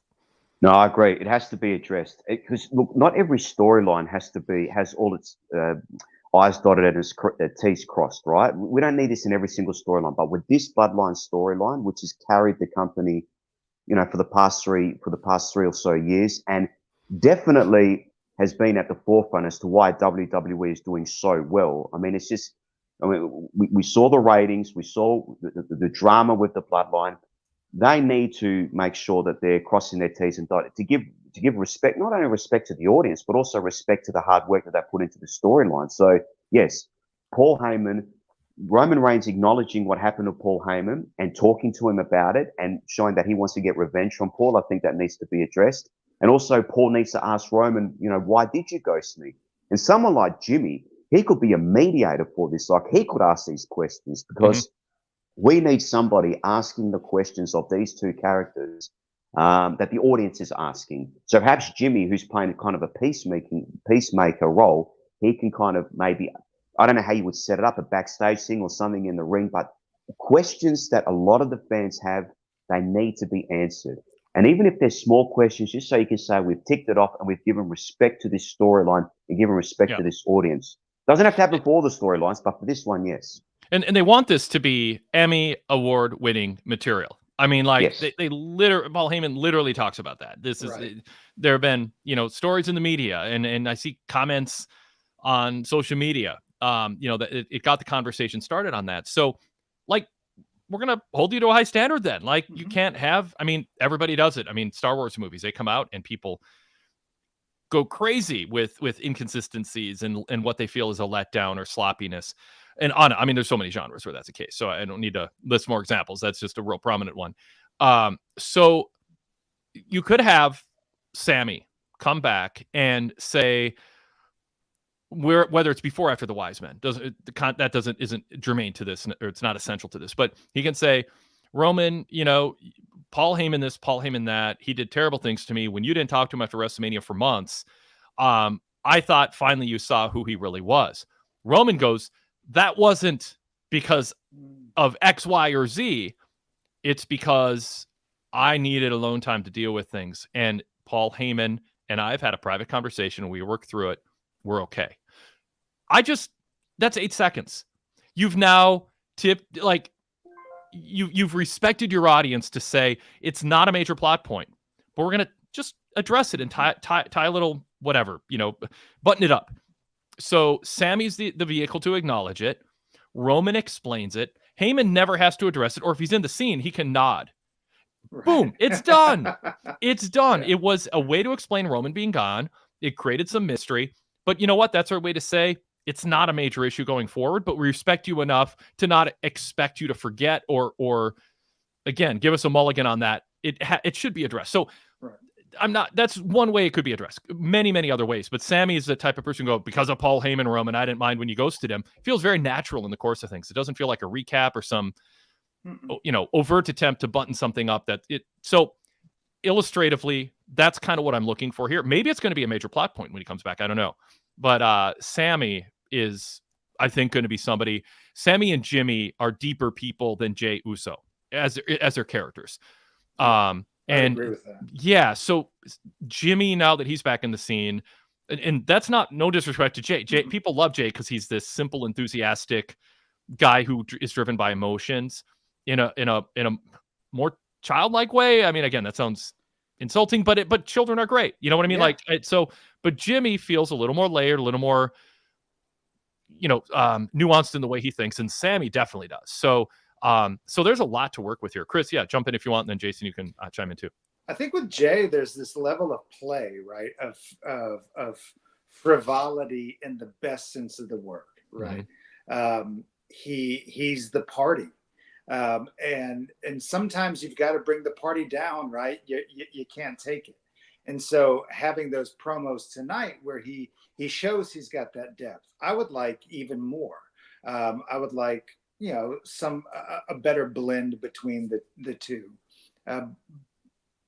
No, I agree. It has to be addressed because look, not every storyline has all its I's dotted and its T's crossed, right? We don't need this in every single storyline, but with this Bloodline storyline, which has carried the company, for the past three or so years, and definitely has been at the forefront as to why WWE is doing so well. I mean, it's just, we saw the ratings, we saw the drama with the Bloodline. They need to make sure that they're crossing their T's and dotted to give respect, not only respect to the audience, but also respect to the hard work that they put into the storyline. So yes, Paul Heyman, Roman Reigns acknowledging what happened to Paul Heyman and talking to him about it and showing that he wants to get revenge from Paul. I think that needs to be addressed. And also Paul needs to ask Roman, why did you ghost me? And someone like Jimmy, he could be a mediator for this. Like he could ask these questions because we need somebody asking the questions of these two characters that the audience is asking. So perhaps Jimmy, who's playing kind of a peacemaker role, he can kind of maybe, I don't know how you would set it up, a backstage thing or something in the ring, but questions that a lot of the fans have, they need to be answered. And even if they're small questions, just so you can say we've ticked it off and we've given respect to this storyline and given respect to this audience. Doesn't have to happen for all the storylines, but for this one, yes. And they want this to be Emmy award winning material. I mean, like they literally, Paul Heyman literally talks about that. This is there have been stories in the media, and I see comments on social media. That it got the conversation started on that. So, like, we're gonna hold you to a high standard then. Like, you can't have. I mean, everybody does it. I mean, Star Wars movies, they come out and people go crazy with inconsistencies and what they feel is a letdown or sloppiness. And I mean, there's so many genres where that's the case. So I don't need to list more examples. That's just a real prominent one. So you could have Sammy come back and say, whether it's before or after the Wise Men, isn't germane to this, or it's not essential to this, but he can say, Roman, Paul Heyman this, Paul Heyman that, he did terrible things to me. When you didn't talk to him after WrestleMania for months, I thought finally you saw who he really was. Roman goes, that wasn't because of X, Y, or Z. It's because I needed alone time to deal with things. And Paul Heyman and I have had a private conversation and we worked through it. We're okay. That's 8 seconds. You've now tipped, like, you've respected your audience to say it's not a major plot point, but we're going to just address it and tie a little whatever, button it up. So Sammy's the vehicle to acknowledge it. Roman explains it. Heyman never has to address it, or if he's in the scene, he can nod. Right. Boom, it's done. It's done. Yeah. It was a way to explain Roman being gone. It created some mystery. But you know what? That's our way to say it's not a major issue going forward, but we respect you enough to not expect you to forget or again, give us a mulligan on that. It should be addressed. So that's one way it could be addressed. Many, many other ways. But Sammy is the type of person who go, because of Paul Heyman, Roman, I didn't mind when you ghosted him. It feels very natural in the course of things. It doesn't feel like a recap or some, overt attempt to button something up so illustratively, that's kind of what I'm looking for here. Maybe it's going to be a major plot point when he comes back. I don't know. But Sammy is, I think, going to be somebody. Sammy and Jimmy are deeper people than Jey Uso. as their characters. I And agree with that. yeah, so Jimmy, now that he's back in the scene, and that's no disrespect to Jey. People love Jey because he's this simple, enthusiastic guy who is driven by emotions in a more childlike way. I mean, again, that sounds insulting, but children are great. You know what I mean? Yeah. But Jimmy feels a little more layered, a little more, nuanced in the way he thinks, and Sammy definitely does. So there's a lot to work with here. Chris, yeah, jump in if you want, and then Jason, you can chime in too. I think with Jey, there's this level of play, right? Of frivolity in the best sense of the word, right? Mm-hmm. He's the party. And sometimes you've got to bring the party down, right? You can't take it. And so having those promos tonight where he shows he's got that depth, I would like even more. I would like, a better blend between the two.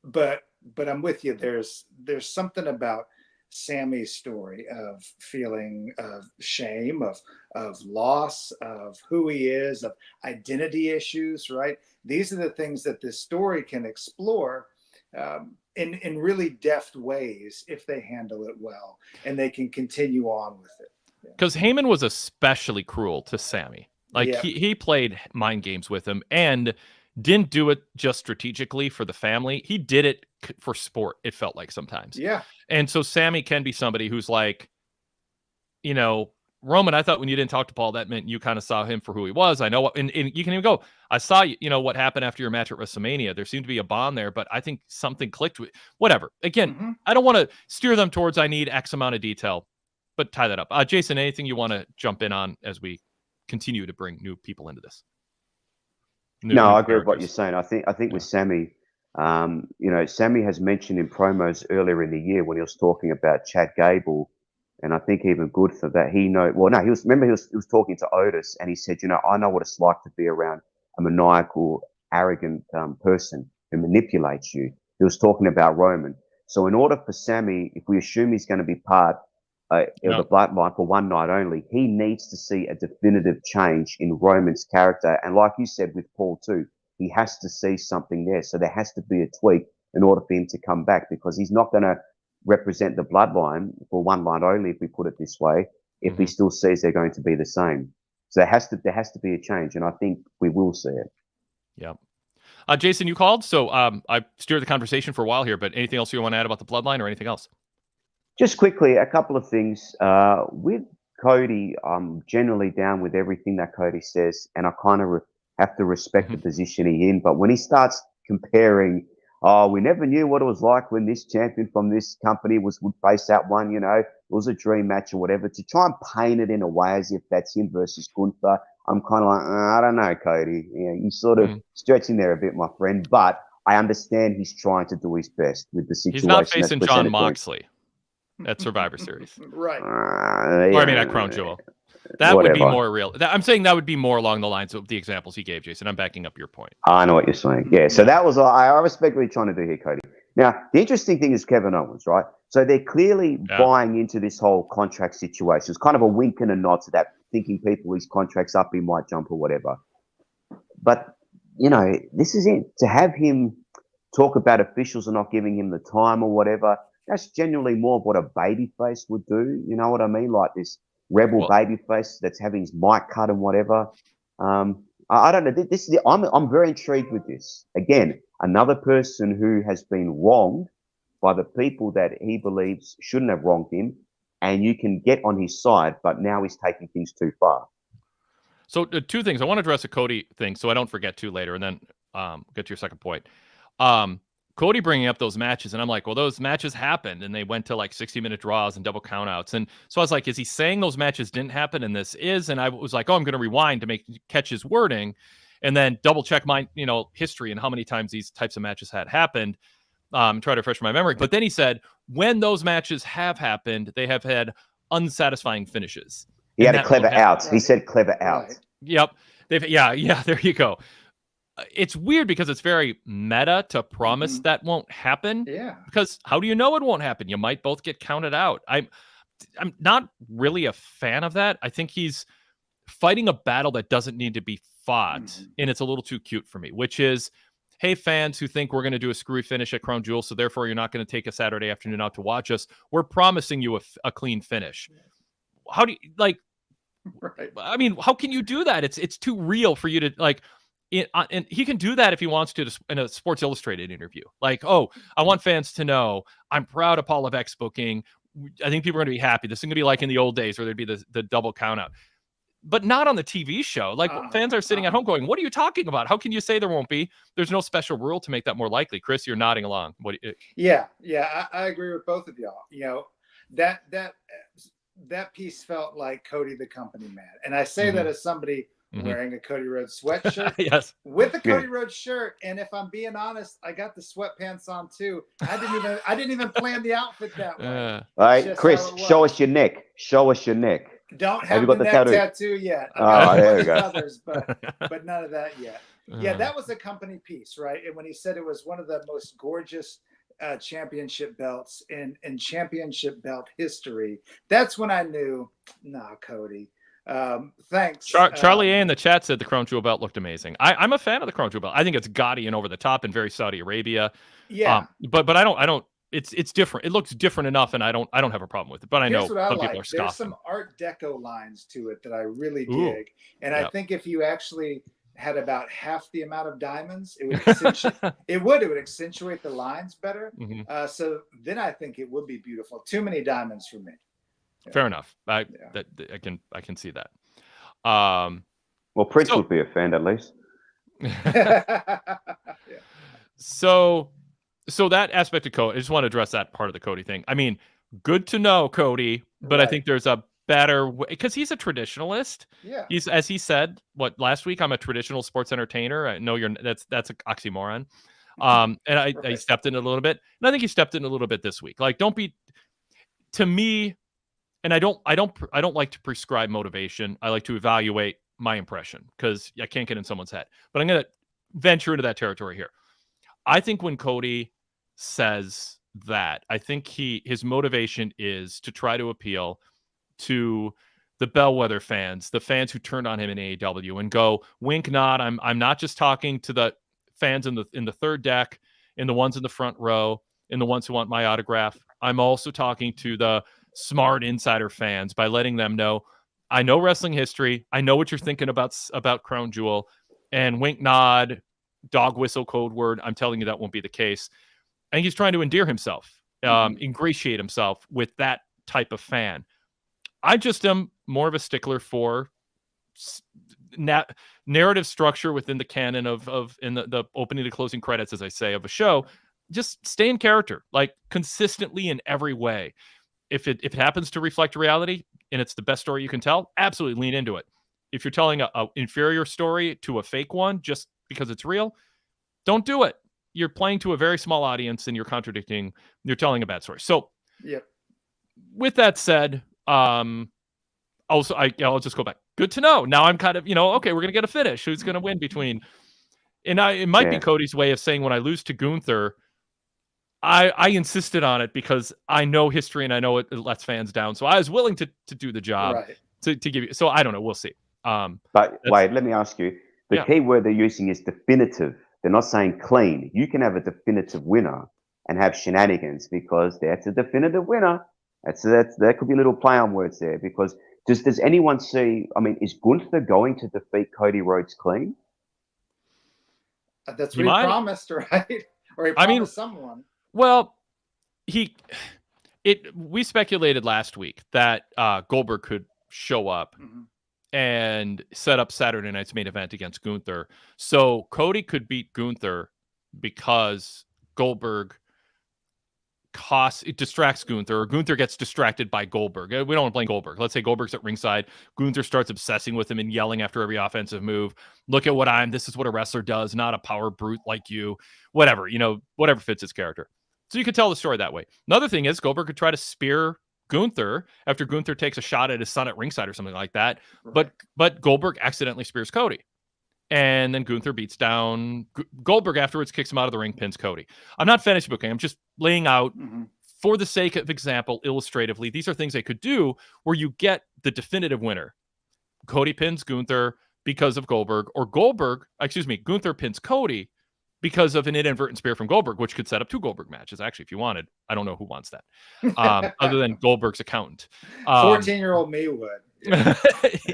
But I'm with you. There's something about Sammy's story of feeling of shame, of loss, of who he is, of identity issues, right? These are the things that this story can explore in really deft ways if they handle it well, and they can continue on with it. Because Heyman was especially cruel to Sammy. Like, he played mind games with him and didn't do it just strategically for the family. He did it for sport, it felt like sometimes. Yeah. And so Sammy can be somebody who's like, Roman, I thought when you didn't talk to Paul, that meant you kind of saw him for who he was. I know, and you can even go, I saw, what happened after your match at WrestleMania. There seemed to be a bond there, but I think something clicked with whatever. Again, I don't want to steer them towards I need X amount of detail, but tie that up. Jason, anything you want to jump in on as we continue to bring new people into this? No, I agree with what you're saying. I think with Sammy, Sammy has mentioned in promos earlier in the year when he was talking about Chad Gable, and I think even good for that. He was talking to Otis, and he said, I know what it's like to be around a maniacal, arrogant person who manipulates you. He was talking about Roman. So in order for Sammy, if we assume he's going to be part of the Bloodline for one night only, he needs to see a definitive change in Roman's character. And like you said with Paul too, he has to see something there. So there has to be a tweak in order for him to come back, because he's not going to represent the Bloodline for one night only, if we put it this way, if he still sees they're going to be the same. So there has to be a change, and I think we will see it. Yeah. Jason, you called, so I steered the conversation for a while here, but anything else you want to add about the Bloodline or anything else? Just quickly, a couple of things. With Cody, I'm generally down with everything that Cody says, and I kind of have to respect the position he's in. But when he starts comparing, we never knew what it was like when this champion from this company would face that one, it was a dream match or whatever, to try and paint it in a way as if that's him versus Gunther, I'm kind of like, I don't know, Cody. You're sort of stretching there a bit, my friend. But I understand he's trying to do his best with the situation. He's not facing Jon Moxley at Survivor Series. Right. Or I mean, at Crown Jewel. That would be more real. I'm saying that would be more along the lines of the examples he gave, Jason. I'm backing up your point. I know what you're saying. Yeah, so that was, I respect what you're trying to do here, Cody. Now, the interesting thing is Kevin Owens, right? So they're clearly buying into this whole contract situation. It's kind of a wink and a nod to that, thinking people, his contract's up, he might jump or whatever. But, this is it. To have him talk about officials and not giving him the time or whatever, that's generally more of what a babyface would do. You know what I mean? Like this rebel babyface that's having his mic cut and whatever. I don't know. I'm very intrigued with this. Again, another person who has been wronged by the people that he believes shouldn't have wronged him, and you can get on his side, but now he's taking things too far. So two things. I want to address a Cody thing so I don't forget to later, and then get to your second point. Cody bringing up those matches, and I'm like, well, those matches happened, and they went to like 60-minute draws and double countouts. And so I was like, is he saying those matches didn't happen and this is? And I was like, oh, I'm going to rewind to catch his wording and then double check my, history and how many times these types of matches had happened, try to refresh my memory. But then he said, when those matches have happened, they have had unsatisfying finishes. He had a clever out. He said clever out. Right. Yep. Yeah, there you go. It's weird because it's very meta to promise that won't happen. Yeah. Because how do you know it won't happen? You might both get counted out. I'm not really a fan of that. I think he's fighting a battle that doesn't need to be fought, and it's a little too cute for me, which is, hey, fans who think we're going to do a screwy finish at Crown Jewel, so therefore you're not going to take a Saturday afternoon out to watch us. We're promising you a clean finish. How do you, like, Right. I mean, how can you do that? It's too real for you to, like, and he can do that if he wants to in a Sports Illustrated interview. Like, oh, I want fans to know I'm proud of Paul Levesque's booking. I think people are going to be happy. This is going to be like in the old days where there'd be the double count out. But not on the TV show. Like, fans are sitting at home going, what are you talking about? How can you say there won't be? There's no special rule to make that more likely. Chris, you're nodding along. Yeah, I agree with both of y'all. You know, that piece felt like Cody the company man. And I say that as somebody wearing a Cody Rhodes sweatshirt. Yes. With a Cody Rhodes shirt. And if I'm being honest, I got the sweatpants on too. I didn't even plan the outfit that way. All right, Chris, show us your neck. Show us your neck. Don't have the neck tattoo yet. There you go. Others, but none of that yet. Yeah, that was a company piece, right? And when he said it was one of the most gorgeous championship belts in championship belt history, that's when I knew, nah, Cody. Thanks. Charlie A in the chat said the Crown Jewel belt looked amazing. I'm a fan of the Crown Jewel belt. I think it's gaudy and over the top and very Saudi Arabia. Yeah. But I don't. It's different. It looks different enough, and I don't have a problem with it. But I know some people are scoffing. There's some Art Deco lines to it that I really dig, and I think if you actually had about half the amount of diamonds, it would accentuate the lines better. So then I think it would be beautiful. Too many diamonds for me. Yeah. Fair enough. I can see that. Well, Prince would be a fan at least. So that aspect of Cody, I just want to address that part of the Cody thing. I mean, good to know Cody, but I think there's a better way, because he's a traditionalist. Yeah. He's, as he said, last week, I'm a traditional sports entertainer. I know that's an oxymoron. And I stepped in a little bit, and I think he stepped in a little bit this week. Like, don't be, to me, and I don't like to prescribe motivation. I like to evaluate my impression, because I can't get in someone's head. But I'm going to venture into that territory here. I think when Cody says that, I think his motivation is to try to appeal to the bellwether fans, the fans who turned on him in AEW, and go, wink, nod. I'm not just talking to the fans in the third deck, and the ones in the front row, and the ones who want my autograph. I'm also talking to the smart insider fans by letting them know, I know wrestling history. I know what you're thinking about Crown Jewel, and wink, nod, dog whistle, code word. I'm telling you that won't be the case. And he's trying to endear himself, ingratiate himself with that type of fan. I just am more of a stickler for narrative structure within the canon of in the opening to closing credits, as I say, of a show. Just stay in character, like consistently in every way. If it happens to reflect reality and it's the best story you can tell, absolutely lean into it. If you're telling a inferior story to a fake one just because it's real, don't do it. You're playing to a very small audience, and you're telling a bad story. So, with that said, also I'll just go back. Good to know. Now I'm kind of, okay, we're gonna get a finish. Who's gonna win between? And it might be Cody's way of saying, when I lose to Gunther, I insisted on it because I know history and I know it lets fans down. So I was willing to do the job to give you. So I don't know. We'll see. But Wade, let me ask you. The key word they're using is definitive. They're not saying clean. You can have a definitive winner and have shenanigans, because that's a definitive winner. That could be a little play on words there, because does anyone see, I mean, is Gunther going to defeat Cody Rhodes clean? That's what he promised, right? Or he promised someone. Well, we speculated last week that Goldberg could show up and set up Saturday night's main event against Gunther. So Cody could beat Gunther because Goldberg distracts Gunther, or Gunther gets distracted by Goldberg. We don't want to blame Goldberg. Let's say Goldberg's at ringside. Gunther starts obsessing with him and yelling after every offensive move. Look at this is what a wrestler does, not a power brute like you. Whatever, whatever fits his character. So you could tell the story that way. Another thing is Goldberg could try to spear Gunther after Gunther takes a shot at his son at ringside or something like that. Right. But Goldberg accidentally spears Cody. And then Gunther beats down Goldberg afterwards, kicks him out of the ring, pins Cody. I'm not fantasy booking. I'm just laying out, for the sake of example, illustratively, these are things they could do where you get the definitive winner. Cody pins Gunther. because of Goldberg, or Gunther pins Cody because of an inadvertent spear from Goldberg, which could set up 2 Goldberg matches, actually, if you wanted. I don't know who wants that, other than Goldberg's accounnt. 14-year-old me would. Yeah.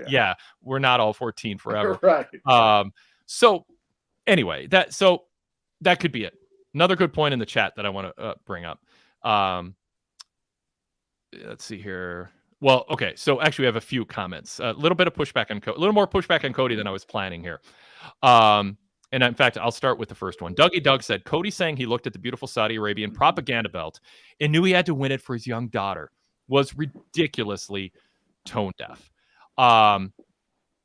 Yeah, we're not all 14 forever. Right. So anyway, that could be it. Another good point in the chat that I want to bring up. Let's see here. Well, okay. So actually, we have a few comments. A little bit of pushback on Cody. A little more pushback on Cody than I was planning here. And in fact, I'll start with the first one. Dougie Doug said, Cody saying he looked at the beautiful Saudi Arabian propaganda belt and knew he had to win it for his young daughter was ridiculously tone deaf.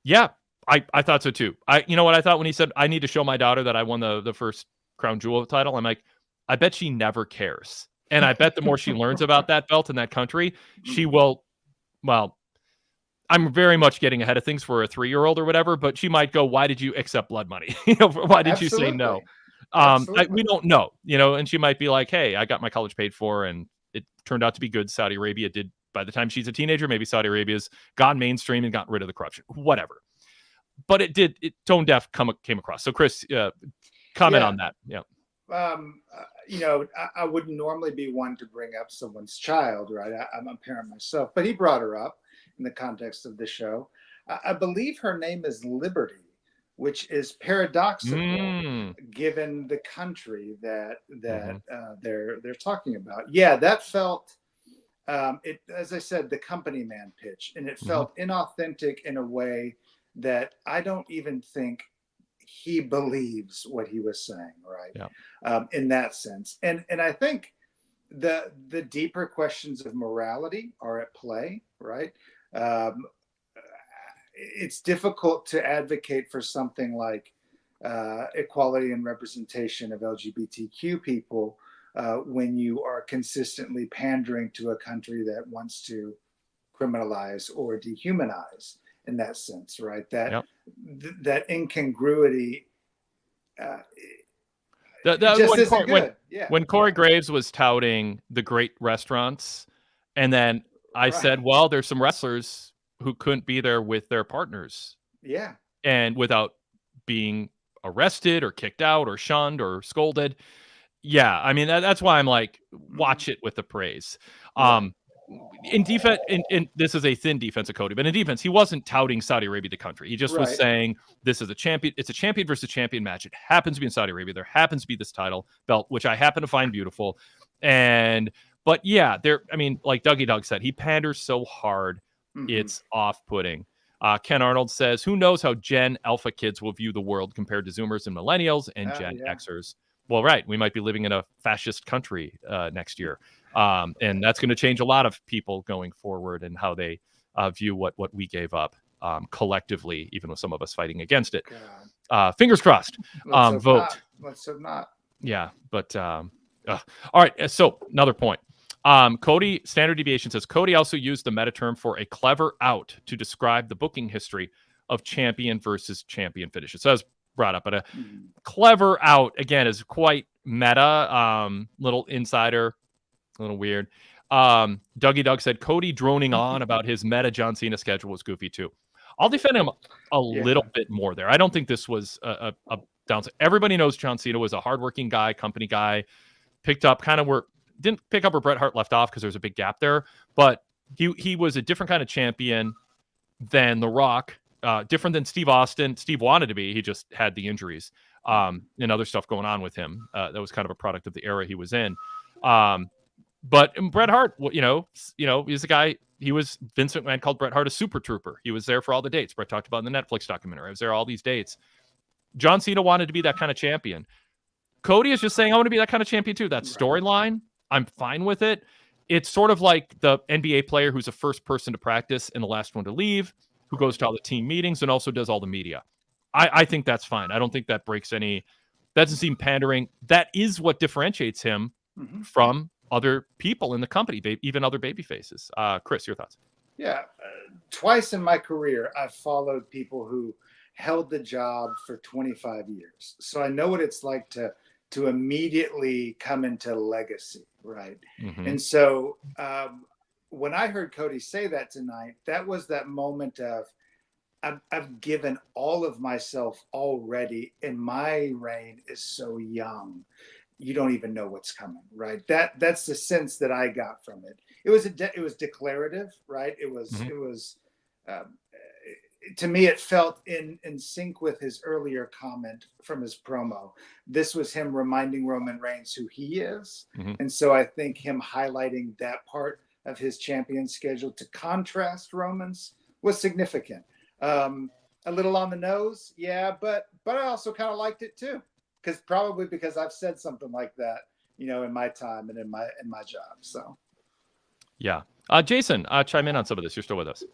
Yeah, I thought so too. You know what I thought when he said, I need to show my daughter that I won the first Crown Jewel title? I'm like, I bet she never cares. And I bet the more she learns about that belt in that country, she will, well, I'm very much getting ahead of things for a 3-year-old or whatever, but she might go, why did you accept blood money? Why did you say no? We don't know, and she might be like, hey, I got my college paid for and it turned out to be good. Saudi Arabia did. By the time she's a teenager, maybe Saudi Arabia's gone mainstream and gotten rid of the corruption, whatever. But it tone deaf came across. So Chris, comment on that. Yeah. I wouldn't normally be one to bring up someone's child, right? I'm a parent myself, but he brought her up in the context of the show. I believe her name is Liberty, which is paradoxical given the country that they're talking about. Yeah, that felt it, as I said, the company man pitch, and it felt inauthentic in a way that I don't even think he believes what he was saying, right? Yeah. In that sense. And I think the deeper questions of morality are at play, right? It's difficult to advocate for something like equality and representation of LGBTQ people when you are consistently pandering to a country that wants to criminalize or dehumanize in that sense, right? That that incongruity just isn't good. When Corey Graves was touting the great restaurants, and then I said, well, there's some wrestlers who couldn't be there with their partners. Yeah. And without being arrested or kicked out or shunned or scolded. Yeah. I mean, that's why I'm like, watch it with the praise. In defense, in this is a thin defense of Cody, but in defense, he wasn't touting Saudi Arabia, the country. He just was saying this is a champion. It's a champion versus champion match. It happens to be in Saudi Arabia. There happens to be this title belt, which I happen to find beautiful. But yeah, like Dougie Doug said, he panders so hard, it's off-putting. Ken Arnold says, who knows how Gen Alpha kids will view the world compared to Zoomers and Millennials and Gen Xers. Well, right. We might be living in a fascist country next year. And that's going to change a lot of people going forward and how they view what we gave up collectively, even with some of us fighting against it. Fingers crossed. Vote. Let's hope not. Yeah. But all right. So another point. Cody, Standard Deviation says, Cody also used the meta term for a clever out to describe the booking history of champion versus champion finishes. So that's brought up, but a clever out, again, is quite meta, little insider, a little weird. Dougie Doug said, Cody droning on about his meta John Cena schedule was goofy too. I'll defend him a little bit more there. I don't think this was a downside. Everybody knows John Cena was a hardworking guy, company guy, picked up didn't pick up where Bret Hart left off because there's a big gap there, but he was a different kind of champion than The Rock, different than Steve Austin. Steve wanted to be, he just had the injuries and other stuff going on with him. That was kind of a product of the era he was in. But Bret Hart, he's a guy, Vince McMahon called Bret Hart a super trooper. He was there for all the dates. Bret talked about in the Netflix documentary. I was there all these dates. John Cena wanted to be that kind of champion. Cody is just saying, I want to be that kind of champion too. That storyline, I'm fine with it. It's sort of like the NBA player who's the first person to practice and the last one to leave, who goes to all the team meetings and also does all the media. I think that's fine. I don't think that breaks that doesn't seem pandering. That is what differentiates him from other people in the company, even other baby faces. Chris, your thoughts? Yeah. Twice in my career, I've followed people who held the job for 25 years. So I know what it's like to immediately come into legacy, right? And so when I heard Cody say that tonight, that was that moment of, I've given all of myself already, and my reign is so young. You don't even know what's coming, right? That's the sense that I got from it. It was declarative, right? Um, to me, it felt in sync with his earlier comment from his promo. This was him reminding Roman Reigns who he is. And so I think him highlighting that part of his champion schedule to contrast Roman's was significant. A little on the nose, yeah, but I also kind of liked it too, because I've said something like that, in my time and in my job. So, yeah, Jason, chime in on some of this. You're still with us.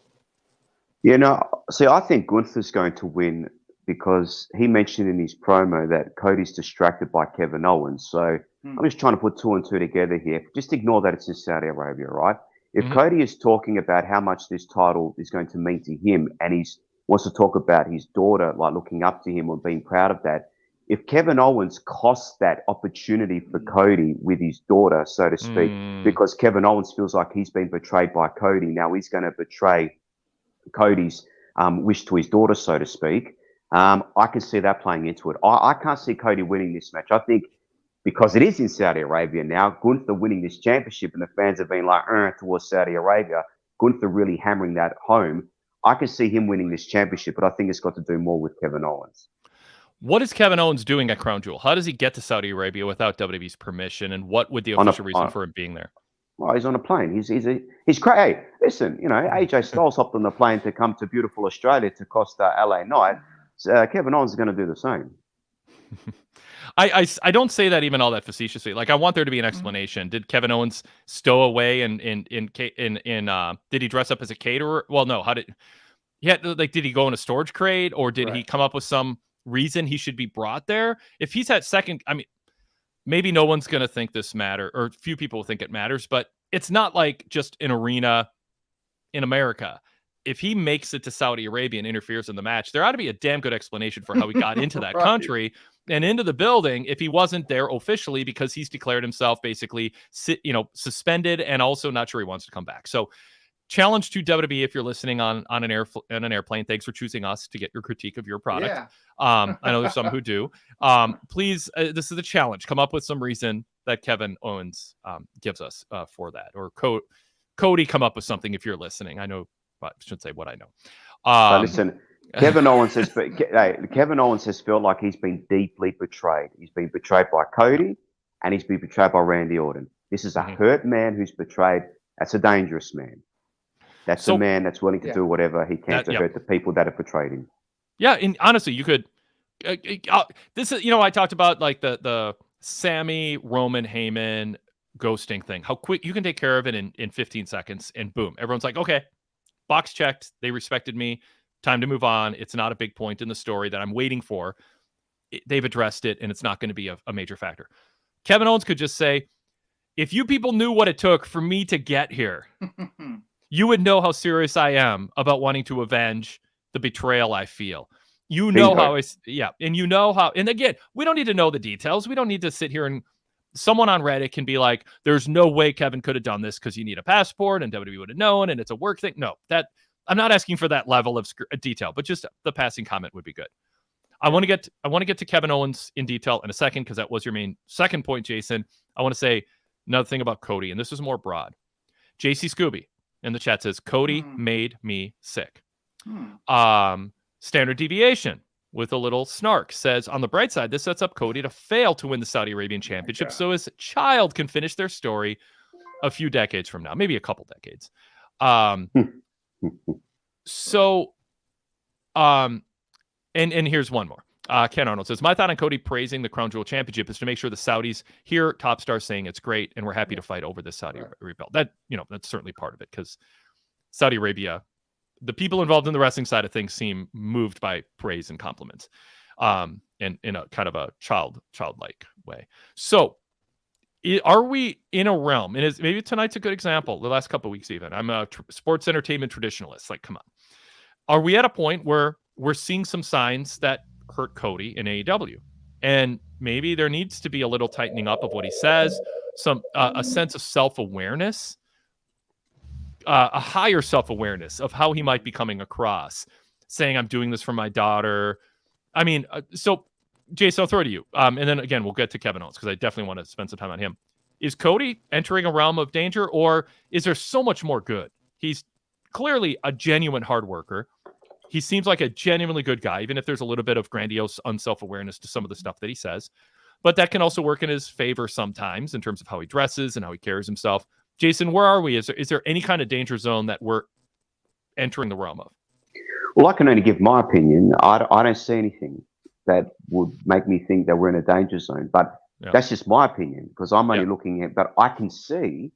See, I think Gunther's going to win because he mentioned in his promo that Cody's distracted by Kevin Owens. So I'm just trying to put two and two together here. Just ignore that it's in Saudi Arabia, right? If Cody is talking about how much this title is going to mean to him, and he wants to talk about his daughter, like looking up to him or being proud of that, if Kevin Owens costs that opportunity for Cody with his daughter, so to speak, because Kevin Owens feels like he's been betrayed by Cody, now he's going to betray Cody's wish to his daughter, so to speak. I can see that playing into it. I can't see Cody winning this match. I think because it is in Saudi Arabia now, Gunther winning this championship, and the fans have been like, towards Saudi Arabia, Gunther really hammering that home. I can see him winning this championship, but I think it's got to do more with Kevin Owens. What is Kevin Owens doing at Crown Jewel? How does he get to Saudi Arabia without WWE's permission? And what would the official reason for him being there? Well, he's on a plane. He's crazy. Hey, listen, AJ Styles hopped on the plane to come to beautiful Australia to Costa LA night. Kevin Owens is going to do the same. I don't say that even all that facetiously. Like, I want there to be an explanation. Did Kevin Owens stow away and did he dress up as a caterer? Well, no. Did he go in a storage crate, or did he come up with some reason he should be brought there? If he's at second, I mean, maybe no one's going to think this matter, or few people will think it matters, but it's not like just an arena in America. If he makes it to Saudi Arabia and interferes in the match, there ought to be a damn good explanation for how he got into that country and into the building if he wasn't there officially, because he's declared himself basically suspended and also not sure he wants to come back. So challenge to WWE, if you're listening on an airplane, thanks for choosing us to get your critique of your product. Yeah. I know there's some who do. Please, this is a challenge. Come up with some reason that Kevin Owens gives us for that, or Cody, come up with something if you're listening. I know, I shouldn't say what I know. Listen, Kevin Owens has felt like he's been deeply betrayed. He's been betrayed by Cody, and he's been betrayed by Randy Orton. This is a hurt man who's betrayed. That's a dangerous man. That's a man that's willing to do whatever he can to hurt the people that have betrayed him. Yeah, and honestly, you could. This is, I talked about like the Sammy, Roman, Heyman ghosting thing. How quick you can take care of it in 15 seconds, and boom, everyone's like, okay, box checked. They respected me. Time to move on. It's not a big point in the story that I'm waiting for. They've addressed it, and it's not going to be a major factor. Kevin Owens could just say, if you people knew what it took for me to get here, you would know how serious I am about wanting to avenge the betrayal I feel. You know how and you know how, and again, we don't need to know the details. We don't need to sit here and someone on Reddit can be like, there's no way Kevin could have done this because you need a passport and WWE would have known and it's a work thing. No, I'm not asking for that level of detail, but just the passing comment would be good. I want to get to Kevin Owens in detail in a second, because that was your main second point, Jason. I want to say another thing about Cody, and this is more broad. JC Scooby in the chat says, Cody made me sick. Standard Deviation with a little snark says, on the bright side, this sets up Cody to fail to win the Saudi Arabian Championship so his child can finish their story a few decades from now, maybe a couple decades. And here's one more. Ken Arnold says, my thought on Cody praising the Crown Jewel Championship is to make sure the Saudis hear top stars saying it's great and we're happy to fight over this Saudi Arabia belt. That's certainly part of it, because Saudi Arabia, the people involved in the wrestling side of things seem moved by praise and compliments, and in a kind of a childlike way. So are we in a realm, and maybe tonight's a good example, the last couple of weeks even, I'm a sports entertainment traditionalist, like, come on. Are we at a point where we're seeing some signs that hurt Cody in AEW? And maybe there needs to be a little tightening up of what he says, a sense of self-awareness, a higher self-awareness of how he might be coming across, saying I'm doing this for my daughter. I mean, so Jason, I'll throw it to you. And then again, we'll get to Kevin Owens because I definitely want to spend some time on him. Is Cody entering a realm of danger, or is there so much more good? He's clearly a genuine hard worker. He seems like a genuinely good guy, even if there's a little bit of grandiose unself-awareness to some of the stuff that he says. But that can also work in his favor sometimes in terms of how he dresses and how he carries himself. Jason, where are we? Is there any kind of danger zone that we're entering the realm of? Well, I can only give my opinion. I don't see anything that would make me think that we're in a danger zone. But that's just my opinion because I'm only looking at, but I can see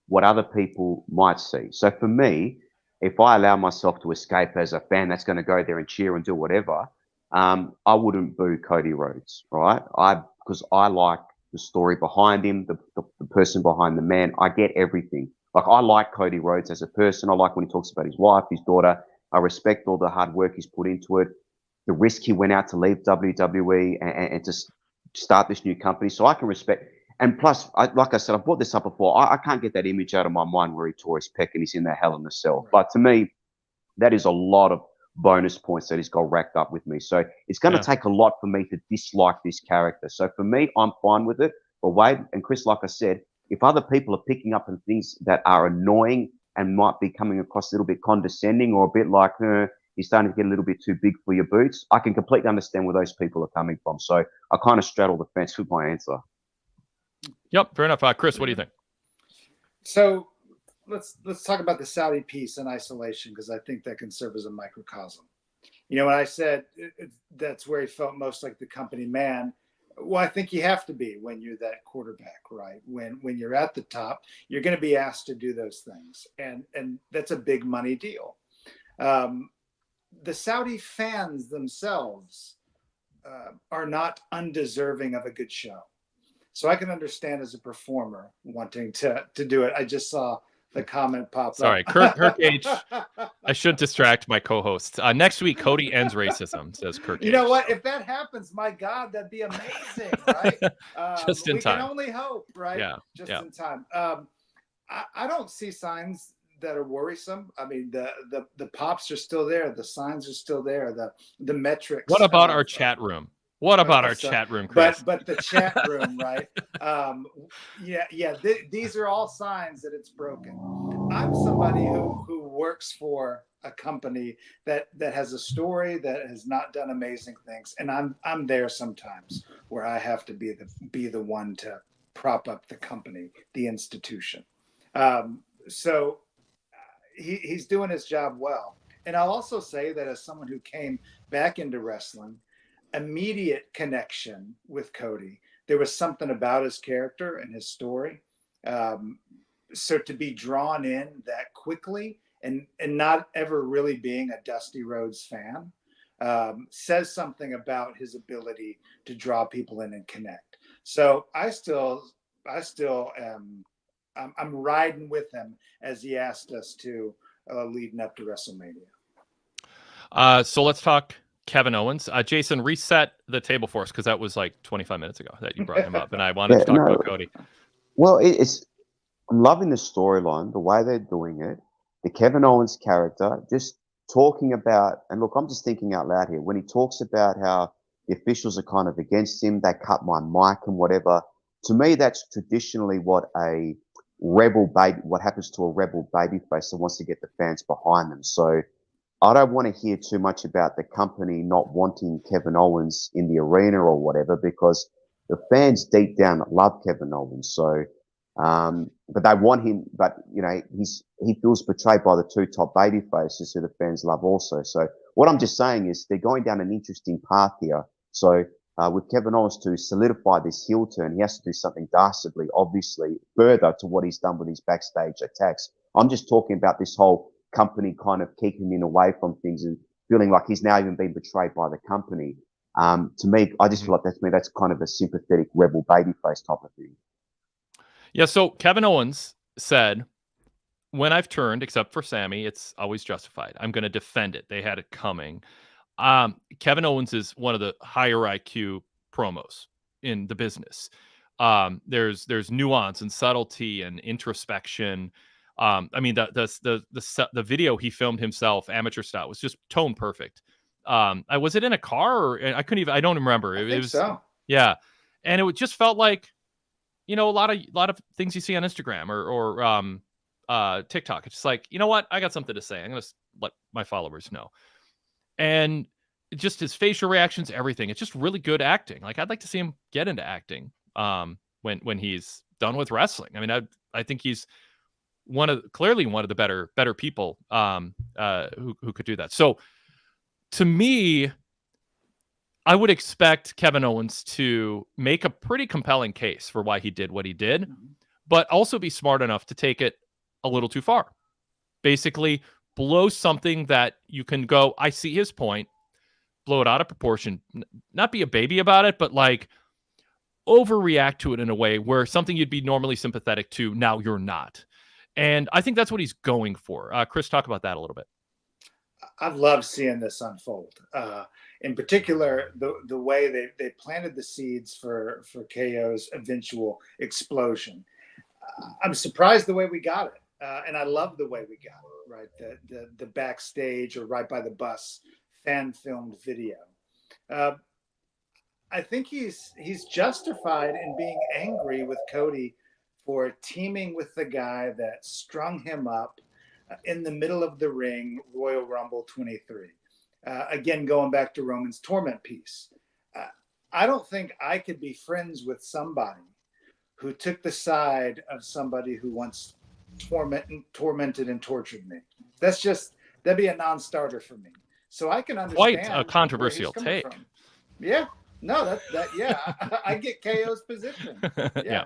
what other people might see. So for me, if I allow myself to escape as a fan that's going to go there and cheer and do whatever, I wouldn't boo Cody Rhodes, right? Because I like the story behind him, the person behind the man. I get everything. Like, I like Cody Rhodes as a person. I like when he talks about his wife, his daughter. I respect all the hard work he's put into it, the risk he went out to leave WWE and to start this new company. So I can respect. And plus, like I said, I've brought this up before. I can't get that image out of my mind where he tore his pec and he's in that Hell in a Cell. Right. But to me, that is a lot of bonus points that he's got racked up with me. So it's going to take a lot for me to dislike this character. So for me, I'm fine with it. But Wade and Chris, like I said, if other people are picking up on things that are annoying and might be coming across a little bit condescending or a bit like, you're starting to get a little bit too big for your boots, I can completely understand where those people are coming from. So I kind of straddle the fence with my answer. Yep, fair enough. Chris, what do you think? So let's talk about the Saudi piece in isolation, because I think that can serve as a microcosm. You know, when I said that's where he felt most like the company man, well, I think you have to be when you're that quarterback, right? When you're at the top, you're going to be asked to do those things, and that's a big money deal. The Saudi fans themselves are not undeserving of a good show. So I can understand as a performer wanting to do it. I just saw the comment pop up. Sorry, Kirk H. I should distract my co-host. Next week, Cody ends racism, says Kirk H. You know what? If that happens, my God, that'd be amazing, right? Just in time. We can only hope, right? Yeah. Just in time. I don't see signs that are worrisome. I mean, the pops are still there. The signs are still there. The metrics. What about our chat room? What about our chat room, Chris? But the chat room, right? These are all signs that it's broken. I'm somebody who works for a company that has a story that has not done amazing things, and I'm there sometimes where I have to be the one to prop up the company, the institution. So he's doing his job well. And I'll also say that as someone who came back into wrestling, immediate connection with Cody. There was something about his character and his story. So to be drawn in that quickly and not ever really being a Dusty Rhodes fan says something about his ability to draw people in and connect. So I still am. I'm riding with him as he asked us to leading up to WrestleMania. So let's talk Kevin Owens. Jason, reset the table for us, because that was like 25 minutes ago that you brought him up, and I wanted to talk about Cody. Well, I'm loving the storyline, the way they're doing it, the Kevin Owens character, just talking about, and look, I'm just thinking out loud here, when he talks about how the officials are kind of against him, they cut my mic and whatever. To me, that's traditionally what happens to a rebel babyface that wants to get the fans behind them. So I don't want to hear too much about the company not wanting Kevin Owens in the arena or whatever, because the fans deep down love Kevin Owens. So, but they want him, but you know, he feels betrayed by the two top baby faces who the fans love also. So what I'm just saying is they're going down an interesting path here. So with Kevin Owens to solidify this heel turn, he has to do something dastardly, obviously, further to what he's done with his backstage attacks. I'm just talking about this whole company kind of keeping him away from things and feeling like he's now even been betrayed by the company. To me, I just feel like that's kind of a sympathetic rebel babyface type of thing. Yeah, so Kevin Owens said, when I've turned, except for Sammy, it's always justified. I'm going to defend it. They had it coming. Kevin Owens is one of the higher IQ promos in the business. There's nuance and subtlety and introspection. I mean, the video he filmed himself, amateur style, was just tone perfect. I was it in a car, or I couldn't even. I don't remember. I think was so. Yeah, and it just felt like, a lot of things you see on Instagram or TikTok. It's just like, you know what, I got something to say. I'm gonna let my followers know, and just his facial reactions, everything. It's just really good acting. Like, I'd like to see him get into acting when he's done with wrestling. I mean, I think he's clearly one of the better people who could do that. So to me, I would expect Kevin Owens to make a pretty compelling case for why he did what he did, but also be smart enough to take it a little too far. Basically, blow something that you can go, I see his point, blow it out of proportion, not be a baby about it, but like overreact to it in a way where something you'd be normally sympathetic to, now you're not. And I think that's what he's going for. Chris, talk about that a little bit. I've loved seeing this unfold. In particular, the way they planted the seeds for KO's eventual explosion. I'm surprised the way we got it. And I love the way we got it, right? The backstage or right by the bus fan filmed video. I think he's justified in being angry with Cody for teaming with the guy that strung him up in the middle of the ring, Royal Rumble 23. Again, going back to Roman's torment piece. I don't think I could be friends with somebody who took the side of somebody who once tormented and tortured me. That'd be a non-starter for me. So I can understand. Quite a controversial take. From. Yeah. No, yeah. I get KO's position. Yeah.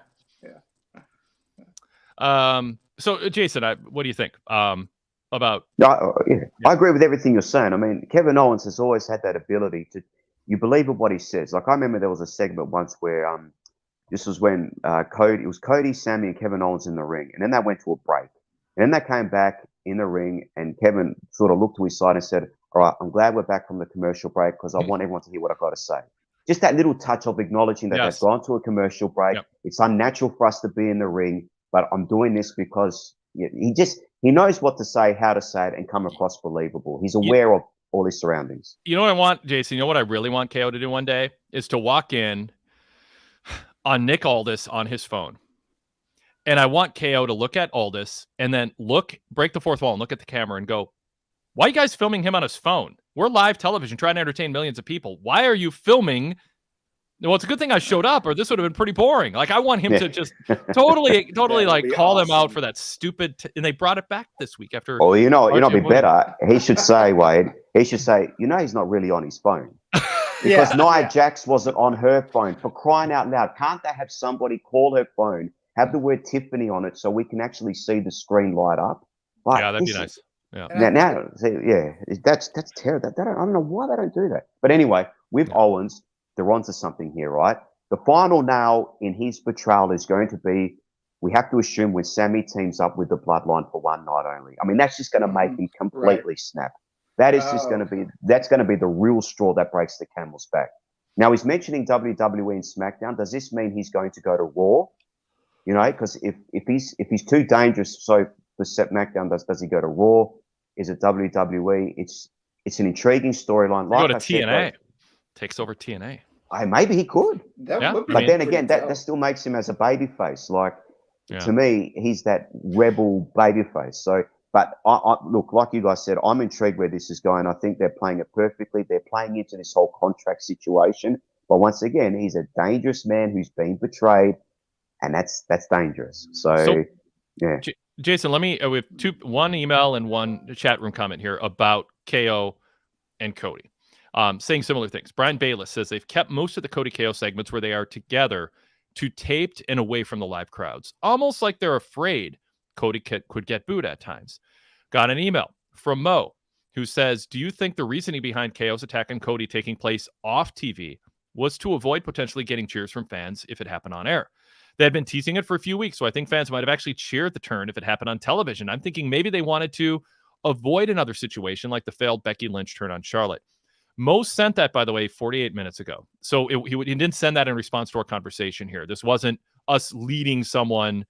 So Jason, what do you think about? I agree with everything you're saying. I mean, Kevin Owens has always had that ability to, you believe in what he says. Like, I remember there was a segment once where this was when Cody, Sammy, and Kevin Owens in the ring, and then they went to a break, and then they came back in the ring, and Kevin sort of looked to his side and said, "All right, I'm glad we're back from the commercial break because I want everyone to hear what I've got to say." Just that little touch of acknowledging that they've gone to a commercial break. Yep. It's unnatural for us to be in the ring, but I'm doing this because he knows what to say, how to say it, and come across believable. He's aware of all his surroundings. You know what I want, Jason? You know what I really want KO to do one day is to walk in on Nick Aldis on his phone. And I want KO to look at Aldis and then break the fourth wall and look at the camera and go, "Why are you guys filming him on his phone? We're live television trying to entertain millions of people. Why are you filming? Well, it's a good thing I showed up, or this would have been pretty boring." Like, I want him to just totally like call them out for that stupid. And they brought it back this week after. Oh, be better. He should say, Wade. He should say, he's not really on his phone because Nia Jax wasn't on her phone. For crying out loud, can't they have somebody call her phone, have the word Tiffany on it, so we can actually see the screen light up? Like, yeah, that'd be nice. Yeah. That's terrible. I don't know why they don't do that. But anyway, with Owens, they're onto something here, right? The final nail in his betrayal is going to be, we have to assume, when Sammy teams up with the Bloodline for one night only. I mean, that's just going to make him completely snap. That is just going to be, that's going to be the real straw that breaks the camel's back. Now, he's mentioning WWE and Smackdown. Does this mean he's going to go to Raw? Because if he's too dangerous, so for SmackDown, does he go to Raw? Is it WWE? It's an intriguing storyline. Like go to TNA. Takes over TNA. Maybe he could. But then again, that still makes him as a babyface. Like, to me, he's that rebel babyface. So, but I look, like you guys said, I'm intrigued where this is going. I think they're playing it perfectly. They're playing into this whole contract situation. But once again, he's a dangerous man who's been betrayed, and that's dangerous. So yeah. Jason, we have one email and one chat room comment here about KO and Cody. Saying similar things. Brian Bayless says they've kept most of the Cody KO segments where they are together to taped and away from the live crowds, almost like they're afraid Cody could get booed at times. Got an email from Mo who says, "Do you think the reasoning behind KO's attack on Cody taking place off TV was to avoid potentially getting cheers from fans if it happened on air? They had been teasing it for a few weeks, so I think fans might have actually cheered the turn if it happened on television. I'm thinking maybe they wanted to avoid another situation like the failed Becky Lynch turn on Charlotte." Mo sent that, by the way, 48 minutes ago. So he didn't send that in response to our conversation here. This wasn't us leading someone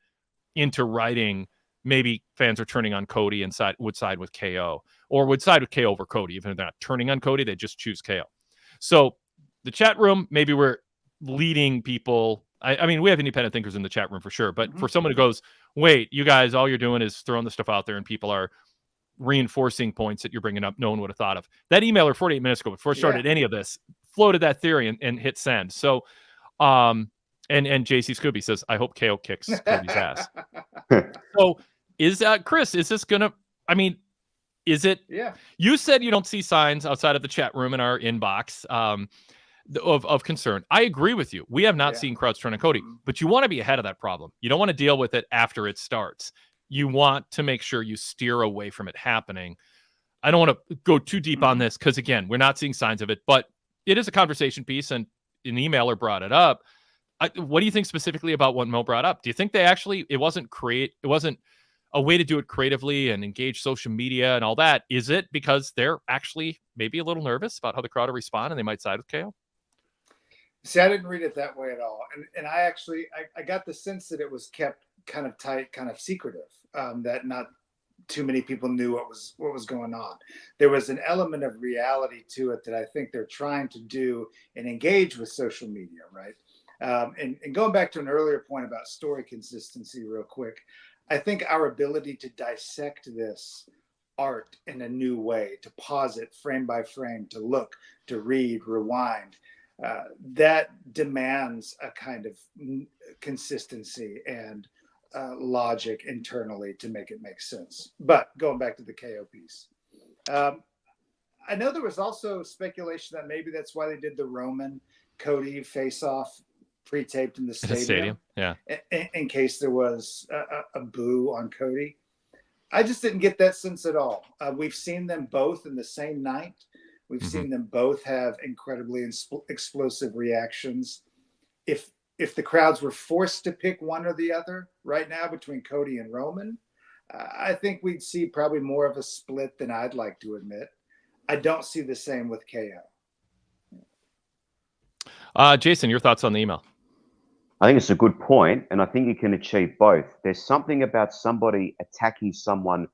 into writing maybe fans are turning on Cody and would side with KO, or would side with KO over Cody. Even if they're not turning on Cody, they just choose KO. So the chat room, maybe we're leading people. I mean, we have independent thinkers in the chat room for sure, but for someone who goes, wait, you guys, all you're doing is throwing the stuff out there and people are reinforcing points that you're bringing up no one would have thought of. That emailer 48 minutes ago, before I started any of this, floated that theory and hit send. So, and JC Scooby says, I hope KO kicks Cody's ass. So is Chris, is this going to, I mean, is it? Yeah. You said you don't see signs outside of the chat room in our inbox of concern. I agree with you. We have not seen crowds turn on Cody, but you want to be ahead of that problem. You don't want to deal with it after it starts. You want to make sure you steer away from it happening. I don't want to go too deep on this because, again, we're not seeing signs of it, but it is a conversation piece, and an emailer brought it up. What do you think specifically about what Mo brought up? Do you think they actually, it wasn't a way to do it creatively and engage social media and all that? Is it because they're actually maybe a little nervous about how the crowd will respond and they might side with KO? See, I didn't read it that way at all. And I actually, I got the sense that it was kept kind of tight, kind of secretive, that not too many people knew what was going on. There was an element of reality to it that I think they're trying to do and engage with social media, right? And going back to an earlier point about story consistency real quick, I think our ability to dissect this art in a new way, to pause it frame by frame, to look, to read, rewind, that demands a kind of consistency and logic internally to make it make sense. But going back to the KO piece, I know there was also speculation that maybe that's why they did the Roman Cody face-off pre-taped in the stadium. Yeah. In case there was a boo on Cody. I just didn't get that sense at all. We've seen them both in the same night. We've seen them both have incredibly explosive reactions. If the crowds were forced to pick one or the other right now between Cody and Roman, I think we'd see probably more of a split than I'd like to admit. I don't see the same with KO. Jason, your thoughts on the email? I think it's a good point, and I think you can achieve both. There's something about somebody attacking someone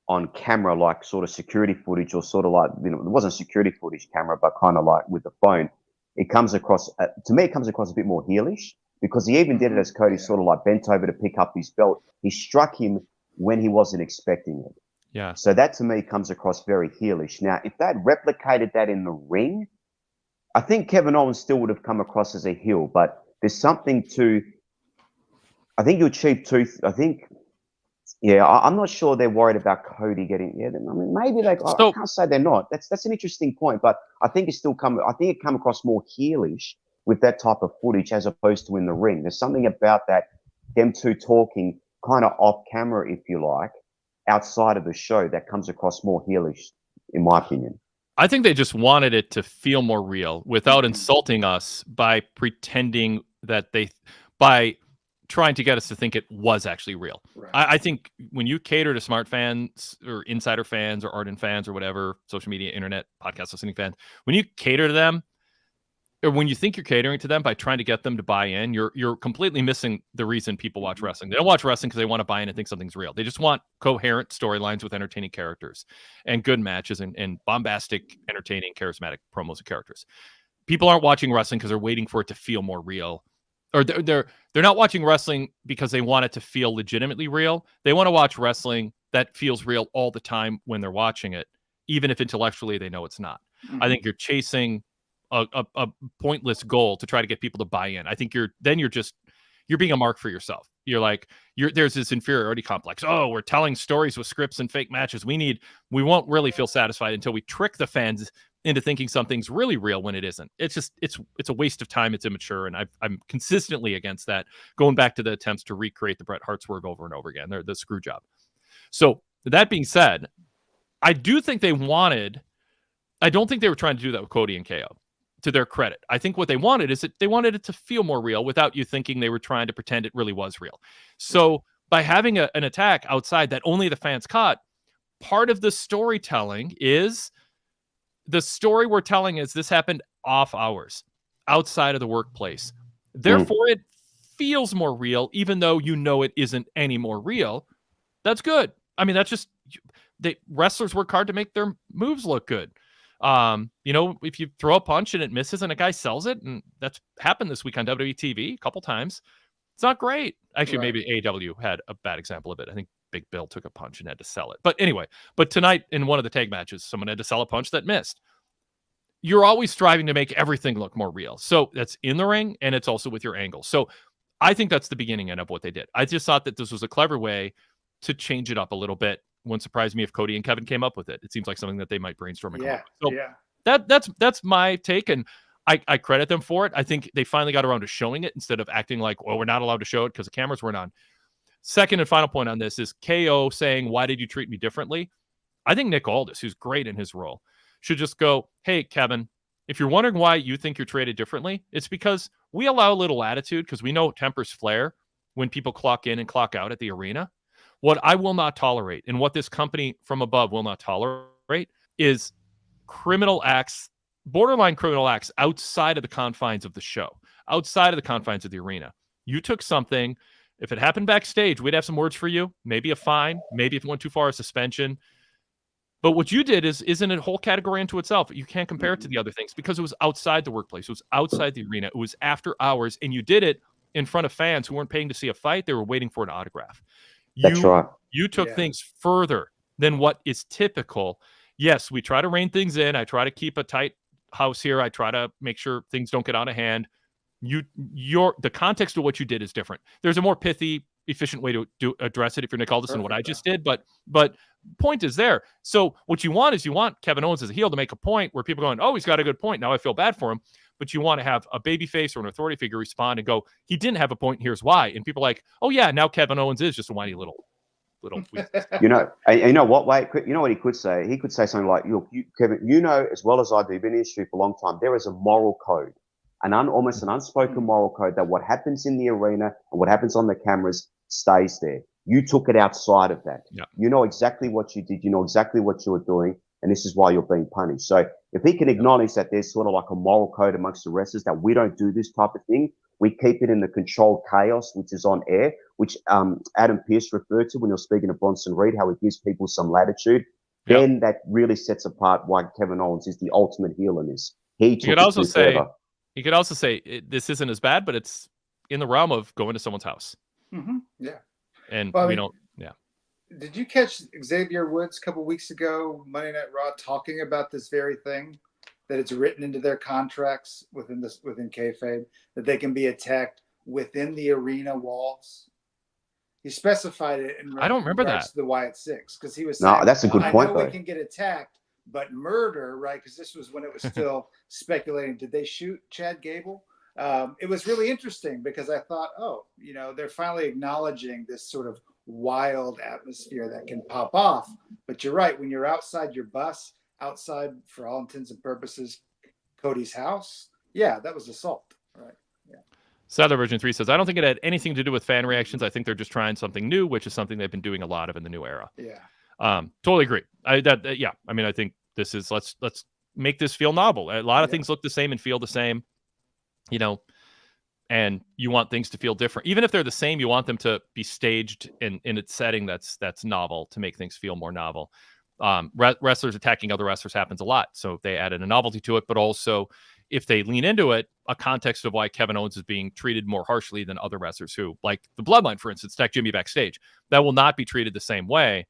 on camera, like sort of security footage, or sort of like, it wasn't security footage camera, but kind of like with the phone. It comes across, to me, it comes across a bit more heelish, because he even did it as Cody sort of like bent over to pick up his belt. He struck him when he wasn't expecting it. Yeah. So that to me comes across very heelish. Now, if they had replicated that in the ring, I think Kevin Owens still would have come across as a heel, but there's something to, I think you achieve two, I'm not sure they're worried about Cody getting, I mean, maybe I can't say they're not. That's an interesting point, but I think it come across more heelish with that type of footage as opposed to in the ring. There's something about that, them two talking kind of off camera, if you like, outside of the show, that comes across more heelish, in my opinion. I think they just wanted it to feel more real without insulting us by pretending that by trying to get us to think it was actually real. Right. I think when you cater to smart fans or insider fans or ardent fans or whatever, social media, internet, podcast listening fans, when you cater to them, or when you think you're catering to them by trying to get them to buy in, you're completely missing the reason people watch wrestling. They don't watch wrestling because they want to buy in and think something's real. They just want coherent storylines with entertaining characters and good matches and bombastic, entertaining, charismatic promos and characters. People aren't watching wrestling because they're waiting for it to feel more real. Or they're not watching wrestling because they want it to feel legitimately real. They want to watch wrestling that feels real all the time when they're watching it, even if intellectually they know it's not. I think you're chasing a pointless goal to try to get people to buy in. I think you're being a mark for yourself. You're like, there's this inferiority complex. Oh, we're telling stories with scripts and fake matches. We won't really feel satisfied until we trick the fans into thinking something's really real when it isn't. It's a waste of time. It's immature. And I'm consistently against that, going back to the attempts to recreate the Bret Hart swerve over and over again. They're the screw job. So that being said, I don't think they were trying to do that with Cody and KO. To their credit, I think what they wanted is that they wanted it to feel more real without you thinking they were trying to pretend it really was real. So by having an attack outside that only the fans caught, part of the storytelling is the story we're telling is this happened off hours, outside of the workplace. Therefore, it feels more real, even though it isn't any more real. That's good. I mean, that's just wrestlers work hard to make their moves look good. If you throw a punch and it misses and a guy sells it, and that's happened this week on WWE TV a couple times, it's not great. Actually, maybe AEW had a bad example of it. I think Big Bill took a punch and had to sell it. But anyway, tonight in one of the tag matches, someone had to sell a punch that missed. You're always striving to make everything look more real. So that's in the ring, and it's also with your angles. So I think that's the beginning end of what they did. I just thought that this was a clever way to change it up a little bit. Wouldn't surprise me if Cody and Kevin came up with it. It seems like something that they might brainstorm and come up with. So that's my take, and I credit them for it. I think they finally got around to showing it instead of acting like, well, we're not allowed to show it because the cameras weren't on. Second and final point on this is KO saying, why did you treat me differently? I think Nick Aldis, who's great in his role, should just go, hey, Kevin, if you're wondering why you think you're treated differently, it's because we allow a little attitude because we know tempers flare when people clock in and clock out at the arena. What I will not tolerate and what this company from above will not tolerate is criminal acts, borderline criminal acts outside of the confines of the show, outside of the confines of the arena. You took something. If it happened backstage, we'd have some words for you, maybe a fine, maybe if it went too far, a suspension. But what you did is in a whole category into itself. You can't compare it to the other things because it was outside the workplace. It was outside the arena. It was after hours, and you did it in front of fans who weren't paying to see a fight. They were waiting for an autograph. That's right. You took things further than what is typical. Yes, we try to rein things in. I try to keep a tight house here. I try to make sure things don't get out of hand. The context of what you did is different. There's a more pithy, efficient way to address it if you're Nick Aldis than what I just did, but point is there. So what you want is Kevin Owens as a heel to make a point where people are going, oh, he's got a good point. Now I feel bad for him. But you want to have a babyface or an authority figure respond and go, he didn't have a point. Here's why. And people are like, oh yeah, now Kevin Owens is just a whiny little. You know what, Wade? You know what he could say? He could say something like, Kevin, as well as I do, been in the industry for a long time, there is a moral code, almost an unspoken moral code that what happens in the arena and what happens on the cameras stays there. You took it outside of that. Yeah. You know exactly what you did. You know exactly what you were doing. And this is why you're being punished. So if he can acknowledge that there's sort of like a moral code amongst the wrestlers that we don't do this type of thing, we keep it in the controlled chaos, which is on air, which Adam Pearce referred to when he was speaking of Bronson Reed, how he gives people some latitude, then that really sets apart why Kevin Owens is the ultimate heel in this. He could also say this isn't as bad, but it's in the realm of going to someone's house. Mm-hmm. Yeah. And Did you catch Xavier Woods a couple weeks ago, Monday Night Raw, talking about this very thing, that it's written into their contracts within kayfabe that they can be attacked within the arena walls? He specified it in I don't remember that. The Wyatt Six, because he was saying, that's a good point. I know we can get attacked, but murder, right? Because this was when it was still speculating. Did they shoot Chad Gable? It was really interesting because I thought, they're finally acknowledging this sort of wild atmosphere that can pop off. But you're right, when you're outside your bus, outside for all intents and purposes, Cody's house, that was assault, right? Yeah. Sadler Version 3 says, I don't think it had anything to do with fan reactions. I think they're just trying something new, which is something they've been doing a lot of in the new era. Yeah. Totally agree. I think this is, let's make this feel novel. A lot of things look the same and feel the same, and you want things to feel different. Even if they're the same, you want them to be staged in its setting that's novel to make things feel more novel. Wrestlers attacking other wrestlers happens a lot. So they added a novelty to it, but also if they lean into it, a context of why Kevin Owens is being treated more harshly than other wrestlers who, like the Bloodline, for instance, attacked Jimmy backstage. That will not be treated the same way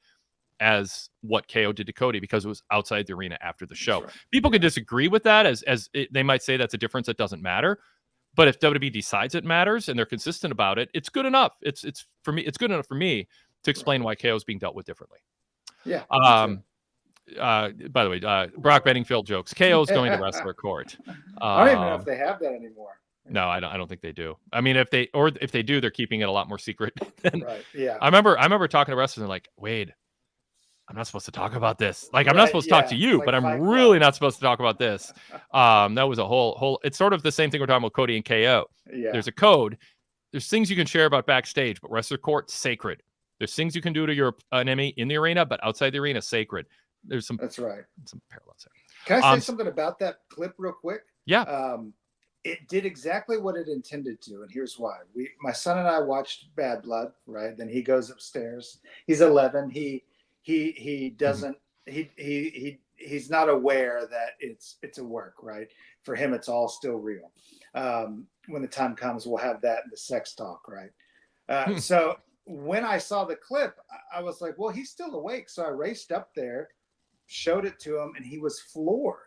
as what KO did to Cody because it was outside the arena after the show. Right. People can disagree with that they might say that's a difference that doesn't matter. But if WWE decides it matters and they're consistent about it, it's good enough. It's for me. It's good enough for me to explain why KO is being dealt with differently. Yeah. By the way, Brock Benningfield jokes. KO is going to wrestler court. I don't even know if they have that anymore. No, I don't think they do. I mean, if they do, they're keeping it a lot more secret. Right. Yeah. I remember talking to wrestlers and like, Wade, I'm not supposed to talk about this. Like, I'm not supposed to talk to you, but I'm really not supposed to talk about this. That was a whole. It's sort of the same thing we're talking about Cody and KO. Yeah. There's a code. There's things you can share about backstage, but wrestler court, sacred. There's things you can do to your enemy in the arena, but outside the arena, sacred. That's right. Some parallels there. Can I say something about that clip real quick? Yeah. it did exactly what it intended to, and here's why. My son and I watched Bad Blood, right? Then he goes upstairs. He's 11. He doesn't he's not aware that it's a work, right? For him, it's all still real. When the time comes, we'll have that in the sex talk, right? So when I saw the clip, I was like, well, he's still awake. So I raced up there, showed it to him, and he was floored.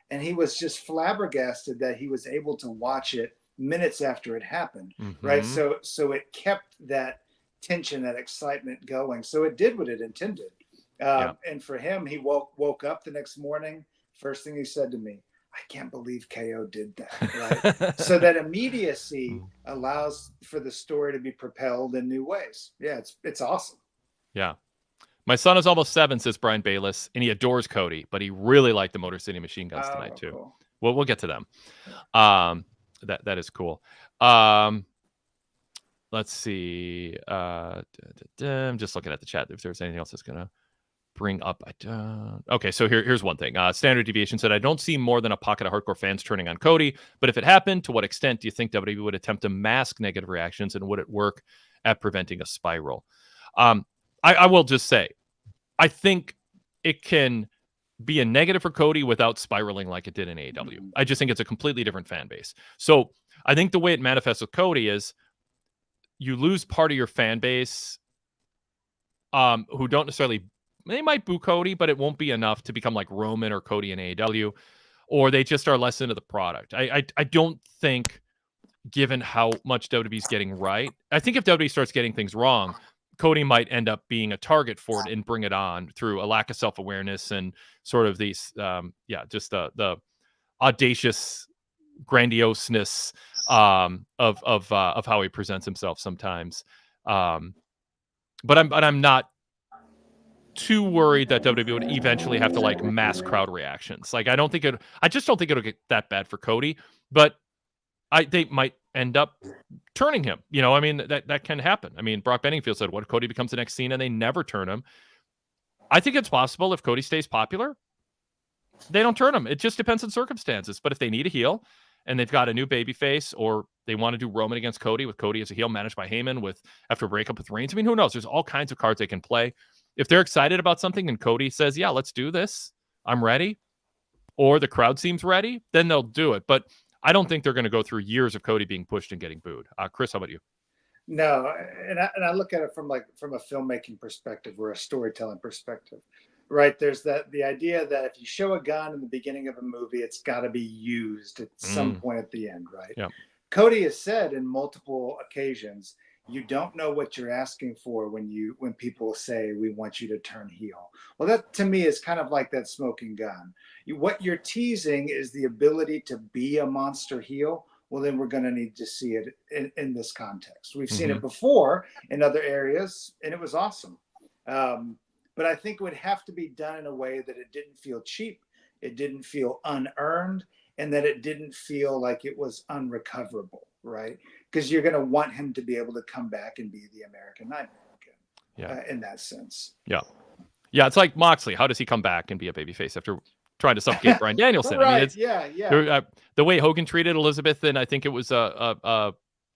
And he was just flabbergasted that he was able to watch it minutes after it happened, right? So it kept that tension, that excitement going. So it did what it intended. And for him, he woke up the next morning. First thing he said to me, I can't believe KO did that, right? So that immediacy allows for the story to be propelled in new ways. Yeah, it's awesome. Yeah. My son is almost 7, says Brian Bayless, and he adores Cody, but he really liked the Motor City Machine Guns tonight too. Cool. Well, we'll get to them. That is cool. Let's see. I'm just looking at the chat if there's anything else that's gonna bring up. Okay, so here's one thing. Standard Deviation said, I don't see more than a pocket of hardcore fans turning on Cody, but if it happened, to what extent do you think WWE would attempt to mask negative reactions, and would it work at preventing a spiral? I will just say, I think it can be a negative for Cody without spiraling like it did in AEW. I just think it's a completely different fan base. So I think the way it manifests with Cody is you lose part of your fan base who don't necessarily, they might boo Cody, but it won't be enough to become like Roman or Cody in AEW, or they just are less into the product. I don't think, given how much WWE's getting right, I think if WWE starts getting things wrong, Cody might end up being a target for it and bring it on through a lack of self-awareness and sort of these, just the audacious grandioseness of how he presents himself sometimes. But I'm not too worried that WWE would eventually have to like mass crowd reactions. Like I just don't think it'll get that bad for Cody, but they might end up turning him. I mean, that can happen. I mean, Brock Benningfield said, what if Cody becomes the next Cena and they never turn him? I think it's possible if Cody stays popular, they don't turn him. It just depends on circumstances. But if they need a heel and they've got a new babyface, or they want to do Roman against Cody with Cody as a heel managed by Heyman after a breakup with Reigns, I mean, who knows? There's all kinds of cards they can play. If they're excited about something and Cody says, yeah, let's do this, I'm ready, or the crowd seems ready, then they'll do it. But I don't think they're going to go through years of Cody being pushed and getting booed. Chris, how about you? No, and I look at it from a filmmaking perspective or a storytelling perspective, right? There's the idea that if you show a gun in the beginning of a movie, it's got to be used at some point at the end, right? Yeah. Cody has said in multiple occasions, you don't know what you're asking for when people say we want you to turn heel. Well, that to me is kind of like that smoking gun. What you're teasing is the ability to be a monster heel. Well, then we're going to need to see it in this context. We've seen it before in other areas, and it was awesome. But I think it would have to be done in a way that it didn't feel cheap, it didn't feel unearned, and that it didn't feel like it was unrecoverable, right? Because you're going to want him to be able to come back and be the American Nightmare again, in that sense. Yeah. Yeah, it's like Moxley. How does he come back and be a babyface after trying to suffocate Bryan Danielson? Right. I mean, it's, the way Hogan treated Elizabeth, and I think it was a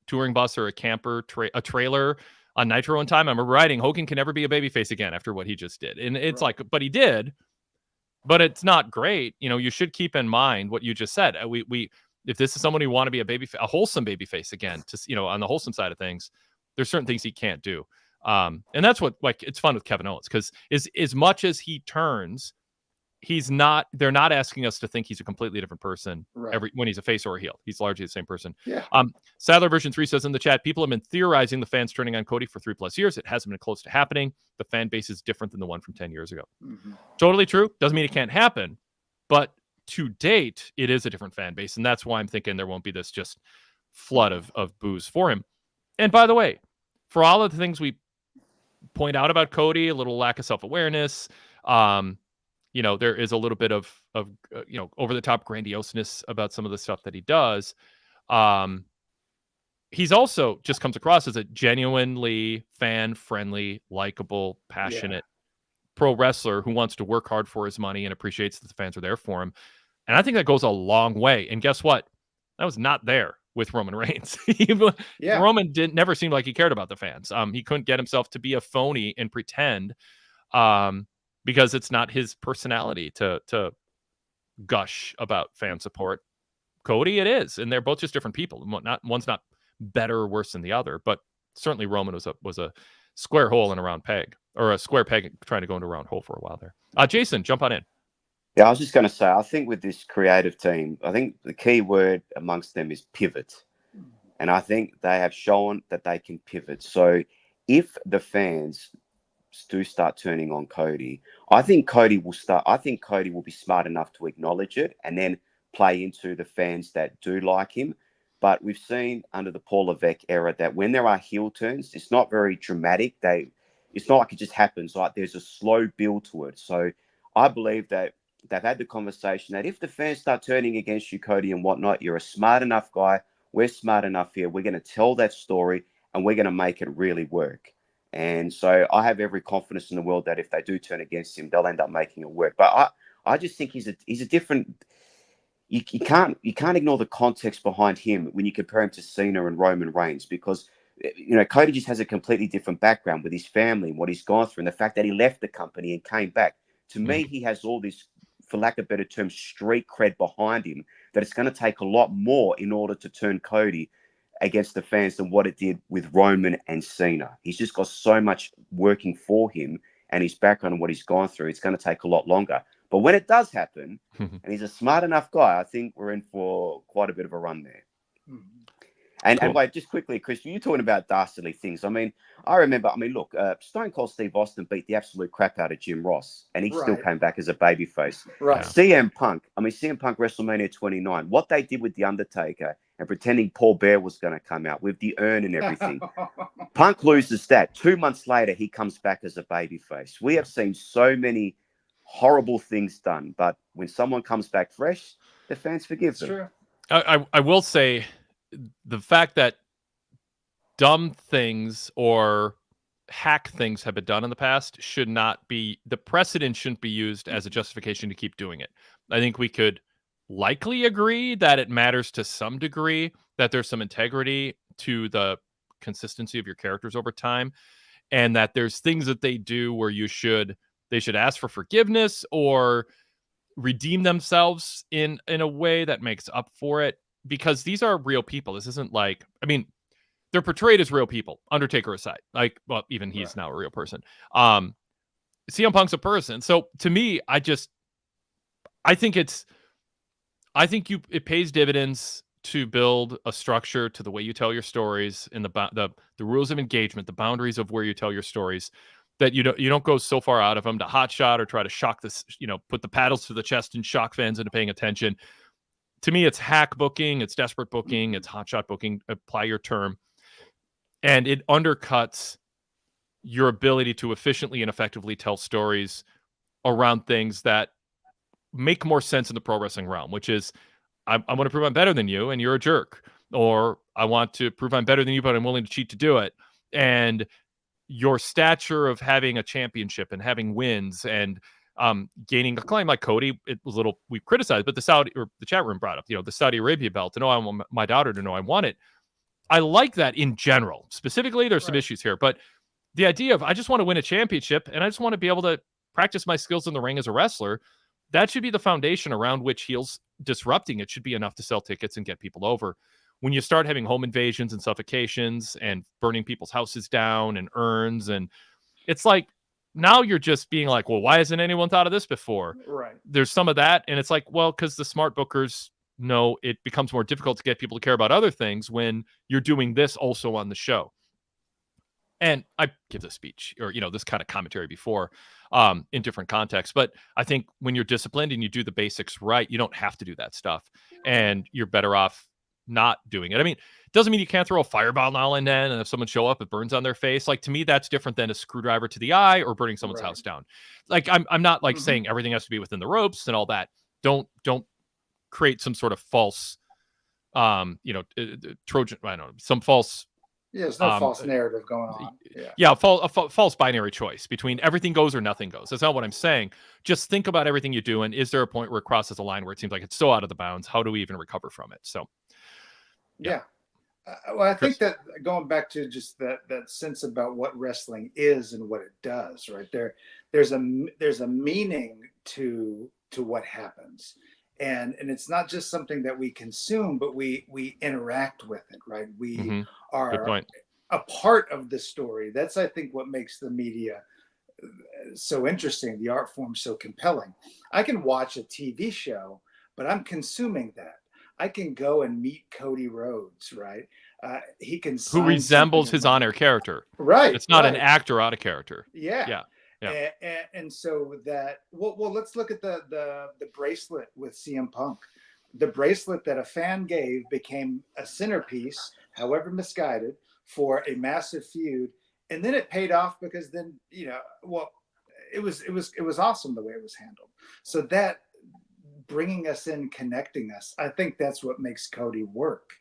touring bus or a camper, a trailer on Nitro in time. I'm writing, Hogan can never be a babyface again after what he just did. And it's like, but he did, but it's not great. You should keep in mind what you just said. If this is someone who want to be a wholesome babyface again, on the wholesome side of things, there's certain things he can't do. And that's what, like, it's fun with Kevin Owens, because as much as he turns, they're not asking us to think he's a completely different person when he's a face or a heel. He's largely the same person. Yeah. Sadler version 3 says in the chat, people have been theorizing the fans turning on Cody for 3+ years. It hasn't been close to happening. The fan base is different than the one from 10 years ago. Totally true. Doesn't mean it can't happen, but to date, it is a different fan base. And that's why I'm thinking there won't be this just flood of boos for him. And by the way, for all of the things we point out about Cody, a little lack of self-awareness, there is a little bit of over-the-top grandioseness about some of the stuff that he does. He's also just comes across as a genuinely fan-friendly, likable, passionate pro wrestler who wants to work hard for his money and appreciates that the fans are there for him. And I think that goes a long way. And guess what? That was not there with Roman Reigns. Yeah. Roman never seemed like he cared about the fans. He couldn't get himself to be a phony and pretend, because it's not his personality to gush about fan support. Cody, it is, and they're both just different people. One's not better or worse than the other, but certainly Roman was a square hole in a round peg, or a square peg trying to go into a round hole for a while there. Jason, jump on in. Yeah, I was just going to say, I think with this creative team, I think the key word amongst them is pivot. And I think they have shown that they can pivot. So if the fans do start turning on Cody, I think Cody will be smart enough to acknowledge it and then play into the fans that do like him. But we've seen under the Paul Levesque era that when there are heel turns, it's not very dramatic. It's not like it just happens. Like there's a slow build to it. So I believe that they've had the conversation that if the fans start turning against you, Cody, and whatnot, you're a smart enough guy. We're smart enough here. We're going to tell that story and we're going to make it really work. And so I have every confidence in the world that if they do turn against him, they'll end up making it work. But I just think he's a different. You can't ignore the context behind him when you compare him to Cena and Roman Reigns, because Cody just has a completely different background with his family and what he's gone through, and the fact that he left the company and came back. To me, he has all this, for lack of a better term, street cred behind him, that it's going to take a lot more in order to turn Cody against the fans than what it did with Roman and Cena. He's just got so much working for him, and his background and what he's gone through, it's going to take a lot longer. But when it does happen, and he's a smart enough guy, I think we're in for quite a bit of a run there. And wait, just quickly, Chris, you're talking about dastardly things. I mean, look, Stone Cold Steve Austin beat the absolute crap out of Jim Ross, and he still came back as a babyface. Right. CM Punk WrestleMania 29, what they did with The Undertaker and pretending Paul Bear was going to come out with the urn and everything. Punk loses that. 2 months later, he comes back as a babyface. We have seen so many horrible things done, but when someone comes back fresh, the fans forgive them. True. I will say, the fact that dumb things or hack things have been done in the past should not be, the precedent shouldn't be used as a justification to keep doing it. I think we could likely agree that it matters to some degree, that there's some integrity to the consistency of your characters over time, and that there's things that they do where they should ask for forgiveness or redeem themselves in a way that makes up for it. Because these are real people. This isn't like, I mean, they're portrayed as real people, Undertaker aside. Like, well, even he's now a real person. CM Punk's a person. So to me, I think it pays dividends to build a structure to the way you tell your stories and the rules of engagement, the boundaries of where you tell your stories, that you don't go so far out of them to hot shot or try to shock this, put the paddles to the chest and shock fans into paying attention. To me, it's hack booking, it's desperate booking, it's hotshot booking, apply your term. And it undercuts your ability to efficiently and effectively tell stories around things that make more sense in the pro wrestling realm, which is, I want to prove I'm better than you and you're a jerk. Or I want to prove I'm better than you, but I'm willing to cheat to do it. And your stature of having a championship and having wins and gaining acclaim, like Cody, it was a little, we criticized, but the chat room brought up, the Saudi Arabia belt, and I want my daughter to know I want it. I like that in general. Specifically, there's some issues here, but the idea of, I just want to win a championship and I just want to be able to practice my skills in the ring as a wrestler, that should be the foundation around which heels disrupting it should be enough to sell tickets and get people over. When you start having home invasions and suffocations and burning people's houses down and urns, and it's like, now you're just being like, well, why hasn't anyone thought of this before? Right. There's some of that. And it's like, well, because the smart bookers know it becomes more difficult to get people to care about other things when you're doing this also on the show. And I give this speech or, this kind of commentary before in different contexts. But I think when you're disciplined and you do the basics right, you don't have to do that stuff. And you're better off not doing it. I mean, it doesn't mean you can't throw a fireball now and then, and if someone show up, it burns on their face. Like, to me, that's different than a screwdriver to the eye or burning someone's house down. Like, I'm not like saying everything has to be within the ropes and all that. Don't create some sort of false, Trojan, I don't know, some false. Yeah, there's no false narrative going on. A false binary choice between everything goes or nothing goes. That's not what I'm saying. Just think about everything you do, and is there a point where it crosses a line where it seems like it's so out of the bounds? How do we even recover from it? So, Yeah. Well, I think that going back to just that sense about what wrestling is and what it does, right there's a meaning to what happens, and it's not just something that we consume, but we interact with it, right? We Good are point. a part of the story. That's, I think, what makes the media so interesting, the art form so compelling. I can watch a TV show, but I'm consuming that. I can go and meet Cody Rhodes, right? He can Who sign resembles something his in my on-air character. right, It's not an right, actor out of character. yeah. Yeah. Yeah. And so that well, let's look at the bracelet with CM Punk. The bracelet that a fan gave became a centerpiece, however misguided, for a massive feud, and then it paid off because then well, it was awesome the way it was handled. So that bringing us in, connecting us, I think that's what makes Cody work.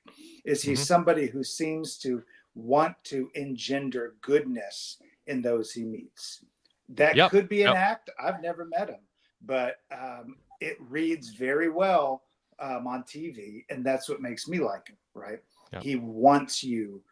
Is he's somebody who seems to want to engender goodness in those he meets. That could be an act. I've never met him, but it reads very well on TV, and that's what makes me like him, right? Yep. He wants you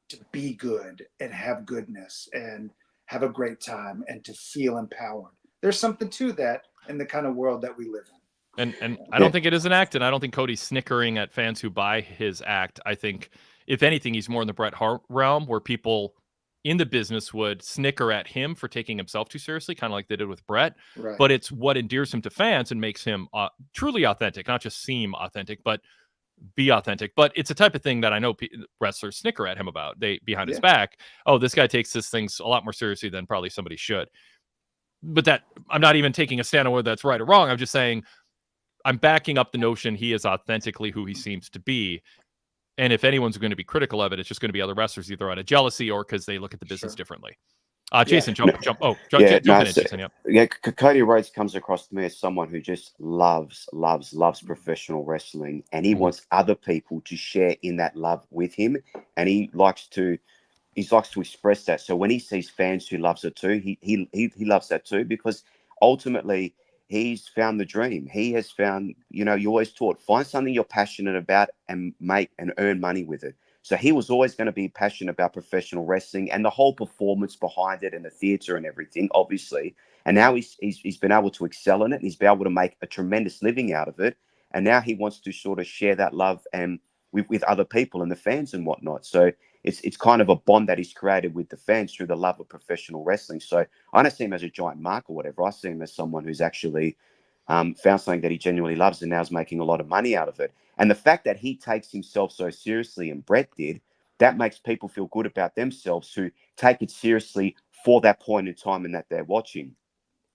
to be good and have goodness and have a great time and to feel empowered. There's something to that in the kind of world that we live in. And I don't think it is an act, and I don't think Cody's snickering at fans who buy his act. I think, if anything, he's more in the Bret Hart realm, where people in the business would snicker at him for taking himself too seriously, kind of like they did with Bret. Right. But it's what endears him to fans and makes him truly authentic, not just seem authentic, but be authentic. But it's a type of thing that I know wrestlers snicker at him about. They behind his back, oh, this guy takes this thing a lot more seriously than probably somebody should. But that, I'm not even taking a stand on whether that's right or wrong. I'm just saying, I'm backing up the notion he is authentically who he seems to be. And if anyone's going to be critical of it, it's just going to be other wrestlers, either out of jealousy or because they look at the business differently. Jason, jump in, Jason. Cody Rhodes comes across to me as someone who just loves professional wrestling, and he wants other people to share in that love with him, and he likes to express that. So when he sees fans who loves it too, he loves that too, because ultimately he's found the dream. He has found, you always taught, find something you're passionate about and make and earn money with it. So he was always going to be passionate about professional wrestling and the whole performance behind it and the theater and everything, obviously. And now he's been able to excel in it, and he's been able to make a tremendous living out of it. And now he wants to sort of share that love and with other people and the fans and whatnot. So it's kind of a bond that he's created with the fans through the love of professional wrestling. So I don't see him as a giant mark or whatever. I see him as someone who's actually found something that he genuinely loves and now is making a lot of money out of it. And the fact that he takes himself so seriously, and Bret did, that makes people feel good about themselves who take it seriously for that point in time and that they're watching.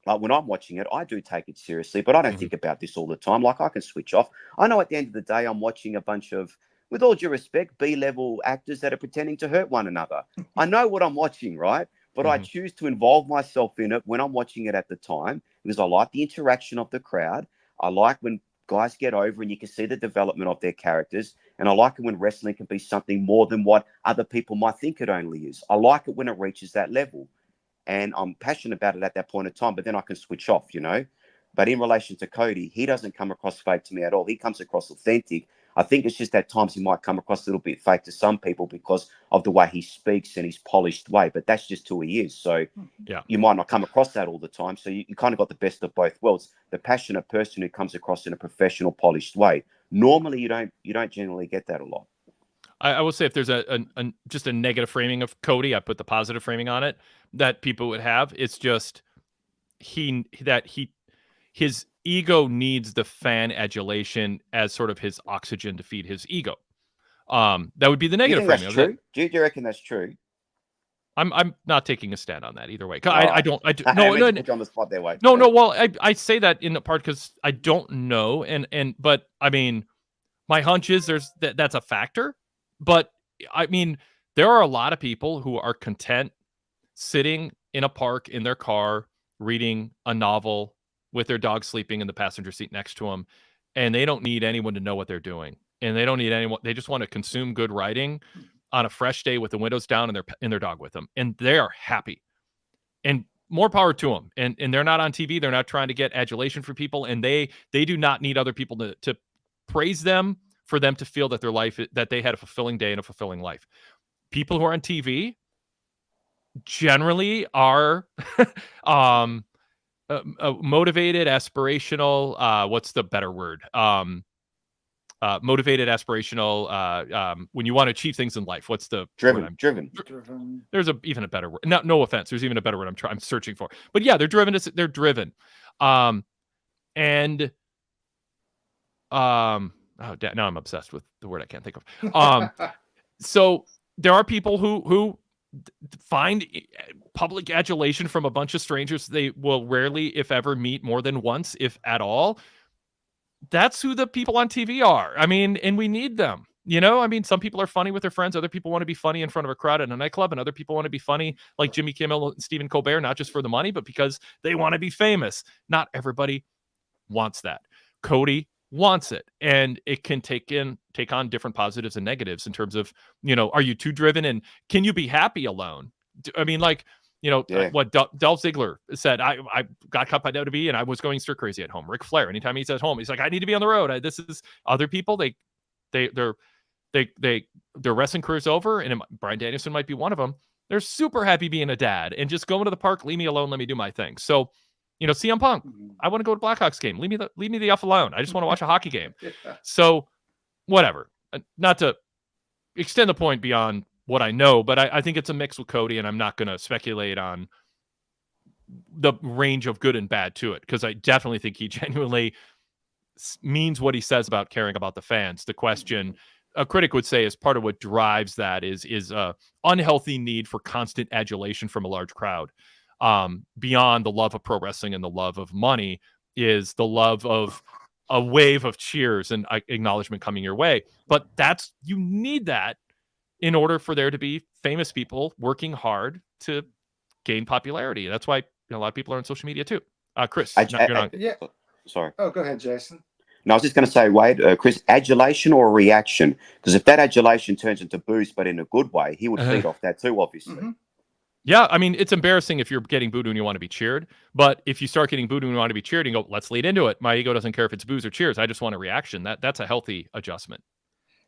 Like when I'm watching it, I do take it seriously, but I don't think about this all the time. Like, I can switch off. I know at the end of the day, I'm watching a bunch of, with all due respect, B-level actors that are pretending to hurt one another. I know what I'm watching, right? But I choose to involve myself in it when I'm watching it at the time, because I like the interaction of the crowd. I like when guys get over and you can see the development of their characters. And I like it when wrestling can be something more than what other people might think it only is. I like it when it reaches that level. And I'm passionate about it at that point in time, but then I can switch off, But in relation to Cody, he doesn't come across fake to me at all. He comes across authentic. I think it's just at times he might come across a little bit fake to some people because of the way he speaks and his polished way, but that's just who he is. So you might not come across that all the time. So you kind of got the best of both worlds. The passionate person who comes across in a professional, polished way. Normally, you don't generally get that a lot. I will say, if there's just a negative framing of Cody, I put the positive framing on it that people would have. It's just his ego needs the fan adulation as sort of his oxygen to feed his ego. That would be the negative framing. That's true? Do you reckon that's true? I'm not taking a stand on that either way. No, on the spot there, Wade. No. Well, I say that in the part because I don't know, but I mean, my hunch is that's a factor. But I mean, there are a lot of people who are content sitting in a park in their car reading a novel with their dog sleeping in the passenger seat next to them, and they don't need anyone to know what they're doing, and they don't need anyone. They just want to consume good writing on a fresh day with the windows down and their dog with them, and they are happy. And more power to them. And they're not on TV. They're not trying to get adulation for people, and they do not need other people to praise them for them to feel that their life, that they had a fulfilling day and a fulfilling life. People who are on TV generally are motivated, aspirational. What's the better word? Motivated, aspirational. When you want to achieve things in life, what's the driven? There's even a better word. No offense. There's even a better word I'm searching for. But yeah, they're driven. They're driven. Oh, now I'm obsessed with the word I can't think of. So there are people who find public adulation from a bunch of strangers they will rarely, if ever, meet more than once, if at all. That's who the people on TV are. I mean, and we need them. You know, I mean, some people are funny with their friends. Other people want to be funny in front of a crowd at a nightclub, and other people want to be funny like Jimmy Kimmel and Stephen Colbert, not just for the money, but because they want to be famous. Not everybody wants that. Cody wants it, and it can take on different positives and negatives in terms of, you know, are you too driven, and can you be happy alone? I mean, like, you know, what Dolph Ziggler said, I got cut by WWE and I was going stir crazy at home. Ric Flair, anytime he's at home, he's like, I need to be on the road. This is other people. Their wrestling career's over, and Bryan Danielson might be one of them. They're super happy being a dad and just going to the park. Leave me alone. Let me do my thing. So, you know, CM Punk, I want to go to Blackhawks game. Leave me the F alone. I just want to watch a hockey game. So, whatever. Not to extend the point beyond what I know, but I think it's a mix with Cody, and I'm not going to speculate on the range of good and bad to it, because I definitely think he genuinely means what he says about caring about the fans. The question a critic would say is part of what drives that is a unhealthy need for constant adulation from a large crowd. Beyond the love of pro wrestling and the love of money is the love of a wave of cheers and acknowledgement coming your way. But you need that in order for there to be famous people working hard to gain popularity. That's why a lot of people are on social media too. Chris, sorry. Oh, go ahead, Jason. No, I was just going to say, Wade, Chris, adulation or reaction? Because if that adulation turns into boost, but in a good way, he would feed off that too, obviously. Mm-hmm. Yeah, I mean, it's embarrassing if you're getting booed when you want to be cheered. But if you start getting booed when you want to be cheered and go, let's lead into it. My ego doesn't care if it's boos or cheers. I just want a reaction. That's a healthy adjustment.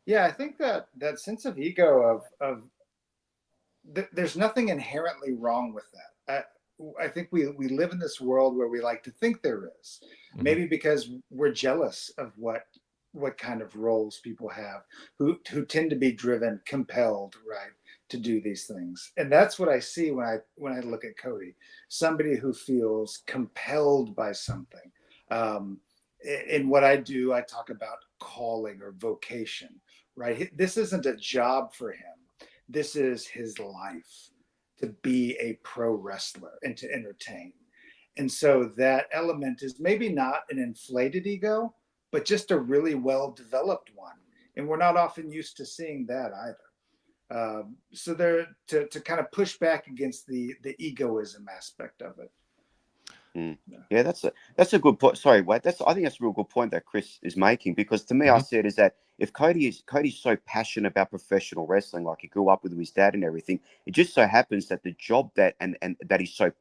Yeah, I think that sense of ego there's nothing inherently wrong with that. I think we live in this world where we like to think there is. Mm-hmm. Maybe because we're jealous of what kind of roles people have who tend to be driven, compelled, right, to do these things. And that's what I see when I look at Cody, somebody who feels compelled by something. In what I do, I talk about calling or vocation, right? This isn't a job for him. This is his life, to be a pro wrestler and to entertain. And so that element is maybe not an inflated ego, but just a really well-developed one. And we're not often used to seeing that either. So there to kind of push back against the egoism aspect of it. Yeah, that's a good point. Sorry, Wade. I think that's a real good point that Chris is making, because to me, I said is that if Cody's so passionate about professional wrestling, like he grew up with his dad and everything, it just so happens that the job that and that he's so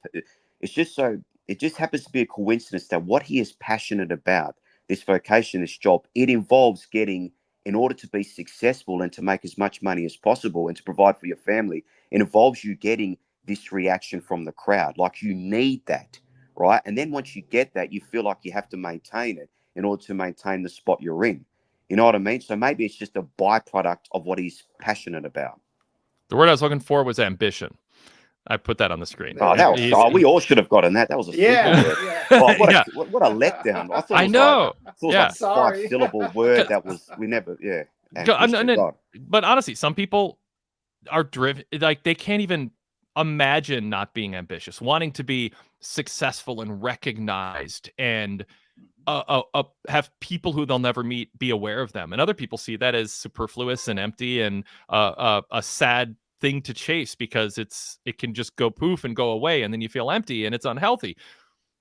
it just happens to be a coincidence that what he is passionate about, this vocation, this job, it involves getting, in order to be successful and to make as much money as possible and to provide for your family, it involves you getting this reaction from the crowd. Like, you need that. Right. And then once you get that, you feel like you have to maintain it in order to maintain the spot you're in. You know what I mean? So maybe it's just a byproduct of what he's passionate about. The word I was looking for was ambition. I put that on the screen. Oh, we all should have gotten that. That was a word. Oh, what a letdown. I thought it was like a 5-syllable word that was, we never, But honestly, some people are driven, like they can't even imagine not being ambitious, wanting to be successful and recognized and have people who they'll never meet be aware of them. And other people see that as superfluous and empty and a sad thing to chase, because it can just go poof and go away, and then you feel empty and it's unhealthy.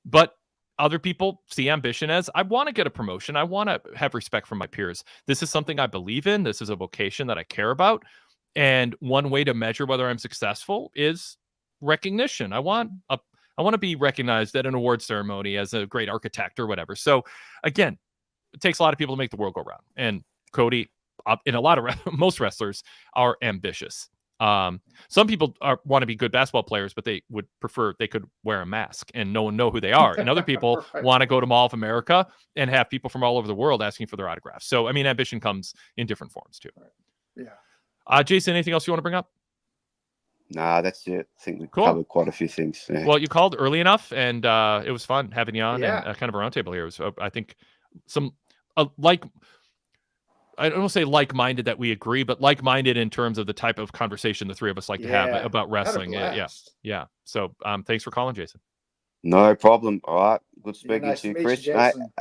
But other people see ambition as, I want to get a promotion. I want to have respect from my peers. This is something I believe in. This is a vocation that I care about. And one way to measure whether I'm successful is recognition. I want to be recognized at an award ceremony as a great architect or whatever. So again, it takes a lot of people to make the world go round. And Cody, in a lot of most wrestlers are ambitious. Some people want to be good basketball players, but they would prefer they could wear a mask and no one know who they are. And other people Right. want to go to Mall of America and have people from all over the world asking for their autographs. So, I mean, ambition comes in different forms too. Yeah. Jason, anything else you want to bring up? Nah, that's it. I think we covered quite a few things. Yeah. Well, you called early enough, and it was fun having you on Yeah. and kind of a roundtable here. It was, I think, some like. I don't say like-minded that we agree, but like-minded in terms of the type of conversation the three of us like to have about wrestling. Yeah. So, thanks for calling, Jason. No problem. All right. Good speaking nice to you, to meet Chris. you, Jason.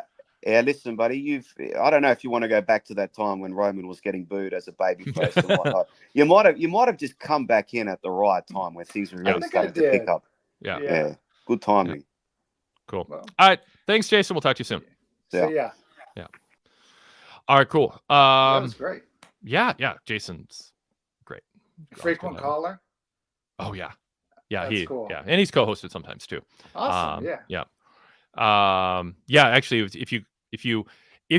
Yeah, listen, buddy. I don't know if you want to go back to that time when Roman was getting booed as a babyface and whatnot. You might have just come back in at the right time when things were really starting to pick up. Yeah. Good timing. Yeah. Cool. Well, all right. Thanks, Jason. We'll talk to you soon. Yeah. All right, cool. That was great. Yeah. Jason's great. Frequent caller. Oh yeah. That's cool. Yeah, and he's co-hosted sometimes too. Awesome. Yeah. Actually, if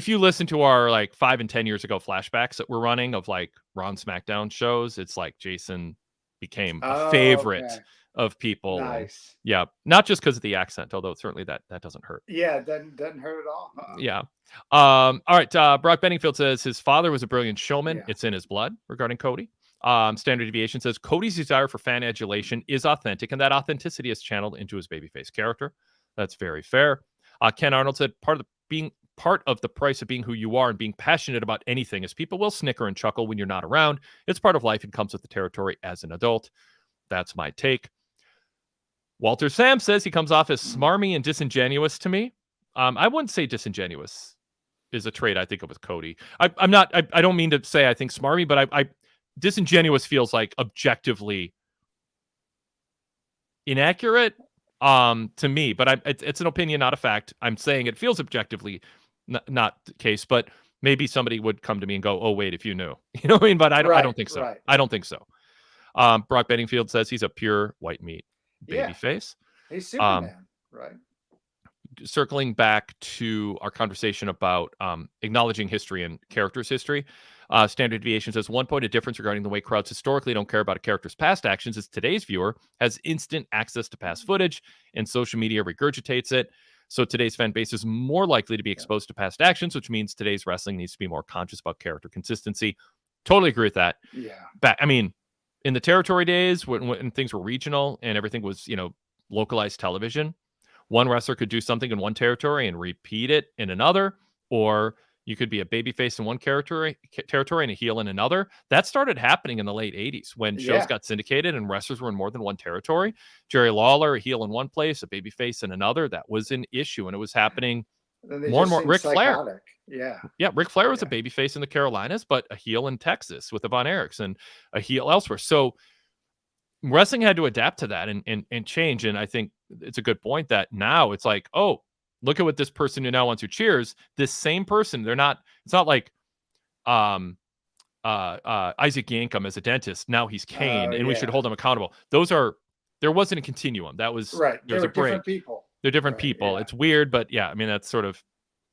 you listen to our like 5 and 10 years ago flashbacks that we're running of like Raw and SmackDown shows, it's like Jason became a favorite of people. Nice. And, not just because of the accent, although certainly that doesn't hurt. Yeah, it doesn't hurt at all. Yeah. All right. Brock Benningfield says his father was a brilliant showman. Yeah. It's in his blood regarding Cody. Standard Deviation says Cody's desire for fan adulation is authentic, and that authenticity is channeled into his babyface character. That's very fair. Ken Arnold said part of the price of being who you are and being passionate about anything is people will snicker and chuckle when you're not around. It's part of life and comes with the territory as an adult. That's my take. Walter Sam says he comes off as smarmy and disingenuous to me. I wouldn't say disingenuous is a trait I think of with Cody. I don't mean to say I think smarmy, but I disingenuous feels like objectively inaccurate to me, but it's an opinion, not a fact. I'm saying it feels objectively not the case, but maybe somebody would come to me and go, "Oh, wait, if you knew," you know what I mean? But I don't think so. Right. I don't think so. Brock Benningfield says he's a pure white meat baby face. He's Superman, right? Circling back to our conversation about acknowledging history and characters' history, Standard Deviation says one point of difference regarding the way crowds historically don't care about a character's past actions is today's viewer has instant access to past footage and social media regurgitates it. So today's fan base is more likely to be exposed to past actions, which means today's wrestling needs to be more conscious about character consistency. Totally agree with that. Yeah. In the territory days when things were regional and everything was, localized television, one wrestler could do something in one territory and repeat it in another, or you could be a babyface in one territory and a heel in another. That started happening in the late 80s when shows got syndicated and wrestlers were in more than one territory. Jerry Lawler, a heel in one place, a babyface in another. That was an issue, and it was happening more and more. Ric Flair. Yeah, Ric Flair was a babyface in the Carolinas, but a heel in Texas with the Von Erichs and a heel elsewhere. So wrestling had to adapt to that and change. And I think it's a good point that now it's like, oh, look at what this person who now wants who cheers. This same person, it's not like Isaac Yankem as a dentist. Now he's Kane, and we should hold him accountable. There wasn't a continuum. That was right. There's a break. Different people. They're different people. Yeah. It's weird, but yeah, I mean, that's sort of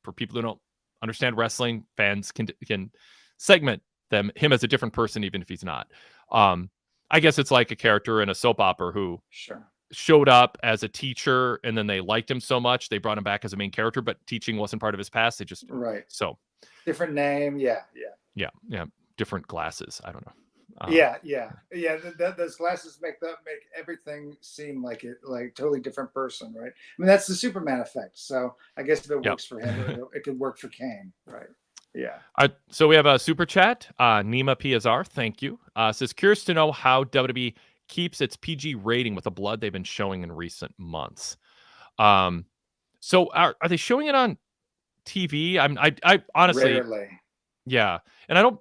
for people who don't understand wrestling. Fans can segment him as a different person, even if he's not. I guess it's like a character in a soap opera who showed up as a teacher, and then they liked him so much they brought him back as a main character, but teaching wasn't part of his past. They just so different name, yeah, different glasses. I don't know. Those glasses make everything seem like totally different person, right? I mean, that's the Superman effect. So I guess if it works for him, it could work for Kane, right? Yeah. So we have a super chat. Nima PSR, thank you. Says curious to know how WWE keeps its PG rating with the blood they've been showing in recent months. So are they showing it on TV? I honestly, rarely. Yeah, and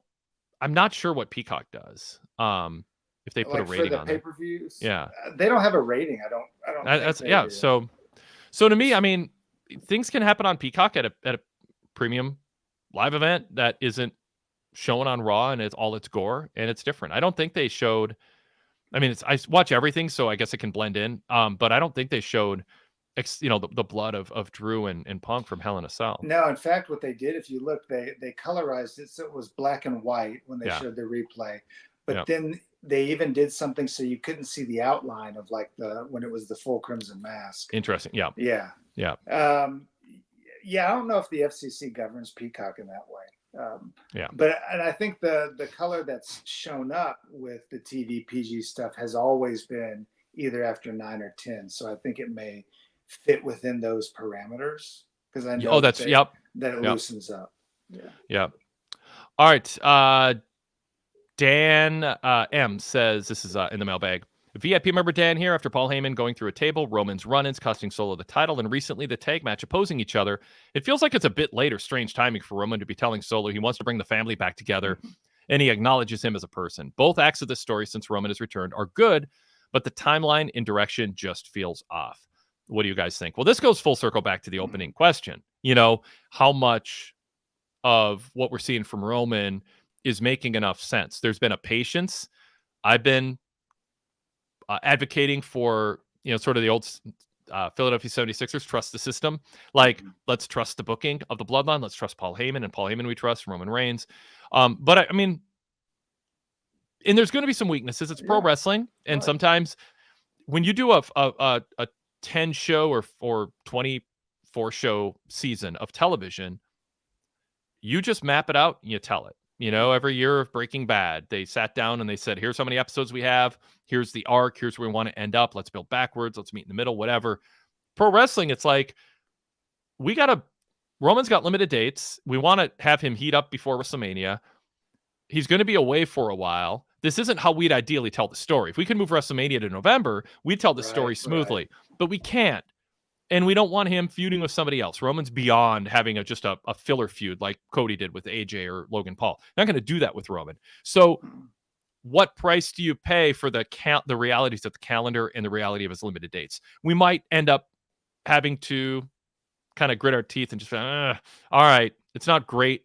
I'm not sure what Peacock does. If they put a rating on pay-per-views, yeah, they don't have a rating. I don't. So to me, I mean, things can happen on Peacock at a premium live event that isn't shown on Raw, and it's all its gore, and it's different. I don't think they showed. I mean, I watch everything, so I guess it can blend in. But I don't think they showed the blood of Drew and Punk from Hell in a Cell. No, in fact, what they did, if you look, they colorized it so it was black and white when they showed the replay. But then they even did something so you couldn't see the outline of like when it was the full crimson mask. Interesting. Yeah. Yeah. Yeah. I don't know if the FCC governs Peacock in that way. Yeah. But I think the color that's shown up with the TV PG stuff has always been either after 9 or 10. So I think it may fit within those parameters because I know that it loosens up. Yeah. Yeah. All right. Dan M says, this is in the mailbag. VIP member Dan here. After Paul Heyman going through a table, Roman's run-ins costing Solo the title, and recently the tag match opposing each other, it feels like it's a bit late or strange timing for Roman to be telling Solo he wants to bring the family back together, and he acknowledges him as a person. Both acts of this story since Roman has returned are good, but the timeline and direction just feels off. What do you guys think? Well, this goes full circle back to the opening question. How much of what we're seeing from Roman is making enough sense? There's been a patience. I've been advocating for, sort of the old Philadelphia 76ers, trust the system. Like, let's trust the booking of the Bloodline. Let's trust Paul Heyman, and Paul Heyman we trust, Roman Reigns. But I mean, and there's going to be some weaknesses. It's pro wrestling. And sometimes when you do a 10 show or 24 show season of television, you just map it out and you tell it. Every year of Breaking Bad, they sat down and they said, here's how many episodes we have. Here's the arc. Here's where we want to end up. Let's build backwards. Let's meet in the middle, whatever. Pro wrestling, it's like, Roman's got limited dates. We want to have him heat up before WrestleMania. He's going to be away for a while. This isn't how we'd ideally tell the story. If we could move WrestleMania to November, we'd tell the story smoothly, but we can't. And we don't want him feuding with somebody else. Roman's beyond having just a filler feud like Cody did with AJ or Logan Paul. Not going to do that with Roman. So what price do you pay for the realities of the calendar and the reality of his limited dates? We might end up having to kind of grit our teeth and just, all right, it's not great,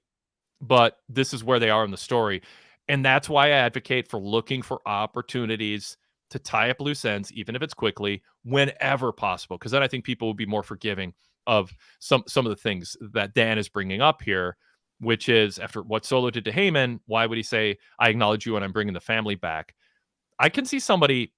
but this is where they are in the story. And that's why I advocate for looking for opportunities to tie up loose ends, even if it's quickly, whenever possible. Because then I think people will be more forgiving of some of the things that Dan is bringing up here, which is after what Solo did to Heyman, why would he say, I acknowledge you and I'm bringing the family back? I can see somebody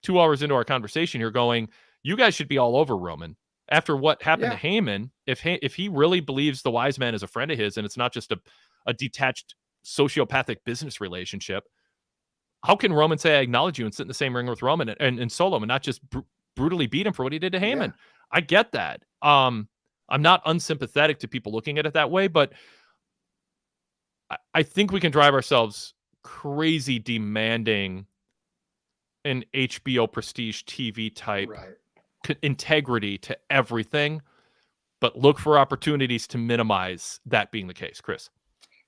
2 hours into our conversation here going, you guys should be all over Roman. After what happened to Heyman, if he really believes the wise man is a friend of his and it's not just a detached sociopathic business relationship, how can Roman say, I acknowledge you and sit in the same ring with Roman and Solo and not just brutally beat him for what he did to Heyman? Yeah. I get that. I'm not unsympathetic to people looking at it that way, but I think we can drive ourselves crazy demanding an HBO prestige TV type integrity to everything, but look for opportunities to minimize that being the case. Chris?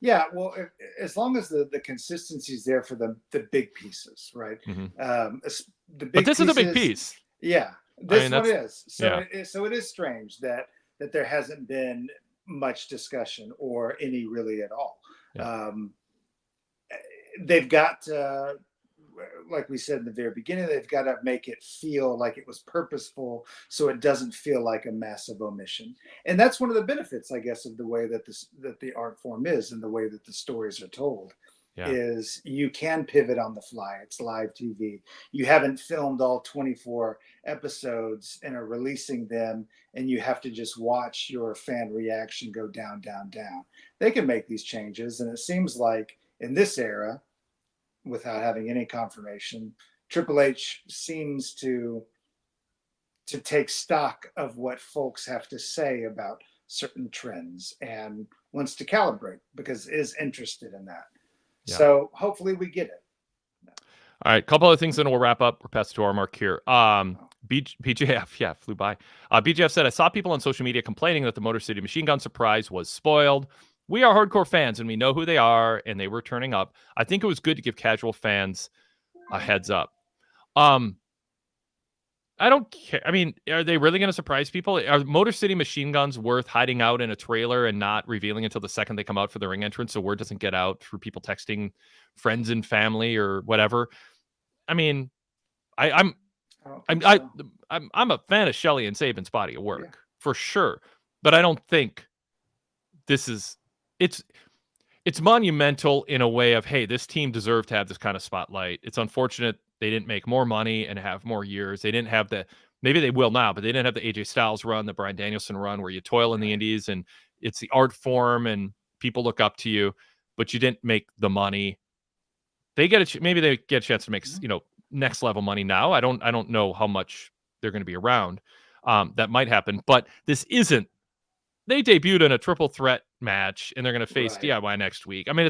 Yeah, well, as long as the consistency is there for the big pieces, right? But this is a big piece. Yeah, this one is. So, so it is strange that there hasn't been much discussion or any really at all. Yeah. They've got, like we said in the very beginning, they've got to make it feel like it was purposeful, so it doesn't feel like a massive omission. And that's one of the benefits, I guess, of the way that the art form is and the way that the stories are told. Is you can pivot on the fly. It's live TV. You haven't filmed all 24 episodes and are releasing them, and you have to just watch your fan reaction go down, down, down. They can make these changes, and it seems like in this era, without having any confirmation, Triple H seems to take stock of what folks have to say about certain trends and wants to calibrate because is interested in that. Yeah. So hopefully we get it. All right, a couple other things, then we'll wrap up. We're past to our mark here. BJF, flew by. BJF said, I saw people on social media complaining that the Motor City Machine Gun surprise was spoiled. We are hardcore fans, and we know who they are, and they were turning up. I think it was good to give casual fans a heads up. I don't care. I mean, are they really going to surprise people? Are Motor City Machine Guns worth hiding out in a trailer and not revealing until the second they come out for the ring entrance so word doesn't get out through people texting friends and family or whatever? I mean, I'm I don't I'm think so. I'm a fan of Shelley and Saban's body of work Yeah. for sure, but I don't think this is it's monumental in a way of, hey, this team deserved to have this kind of spotlight. It's unfortunate they didn't make more money and have more years. They didn't have maybe they will now, but they didn't have the AJ Styles run, the Bryan Danielson run, where you toil in the indies and it's the art form and people look up to you, but you didn't make the money. They get maybe they get a chance to make next level money now. I don't know how much they're going to be around. That might happen, but this isn't. They debuted in a triple threat match, and they're going to face DIY next week. I mean,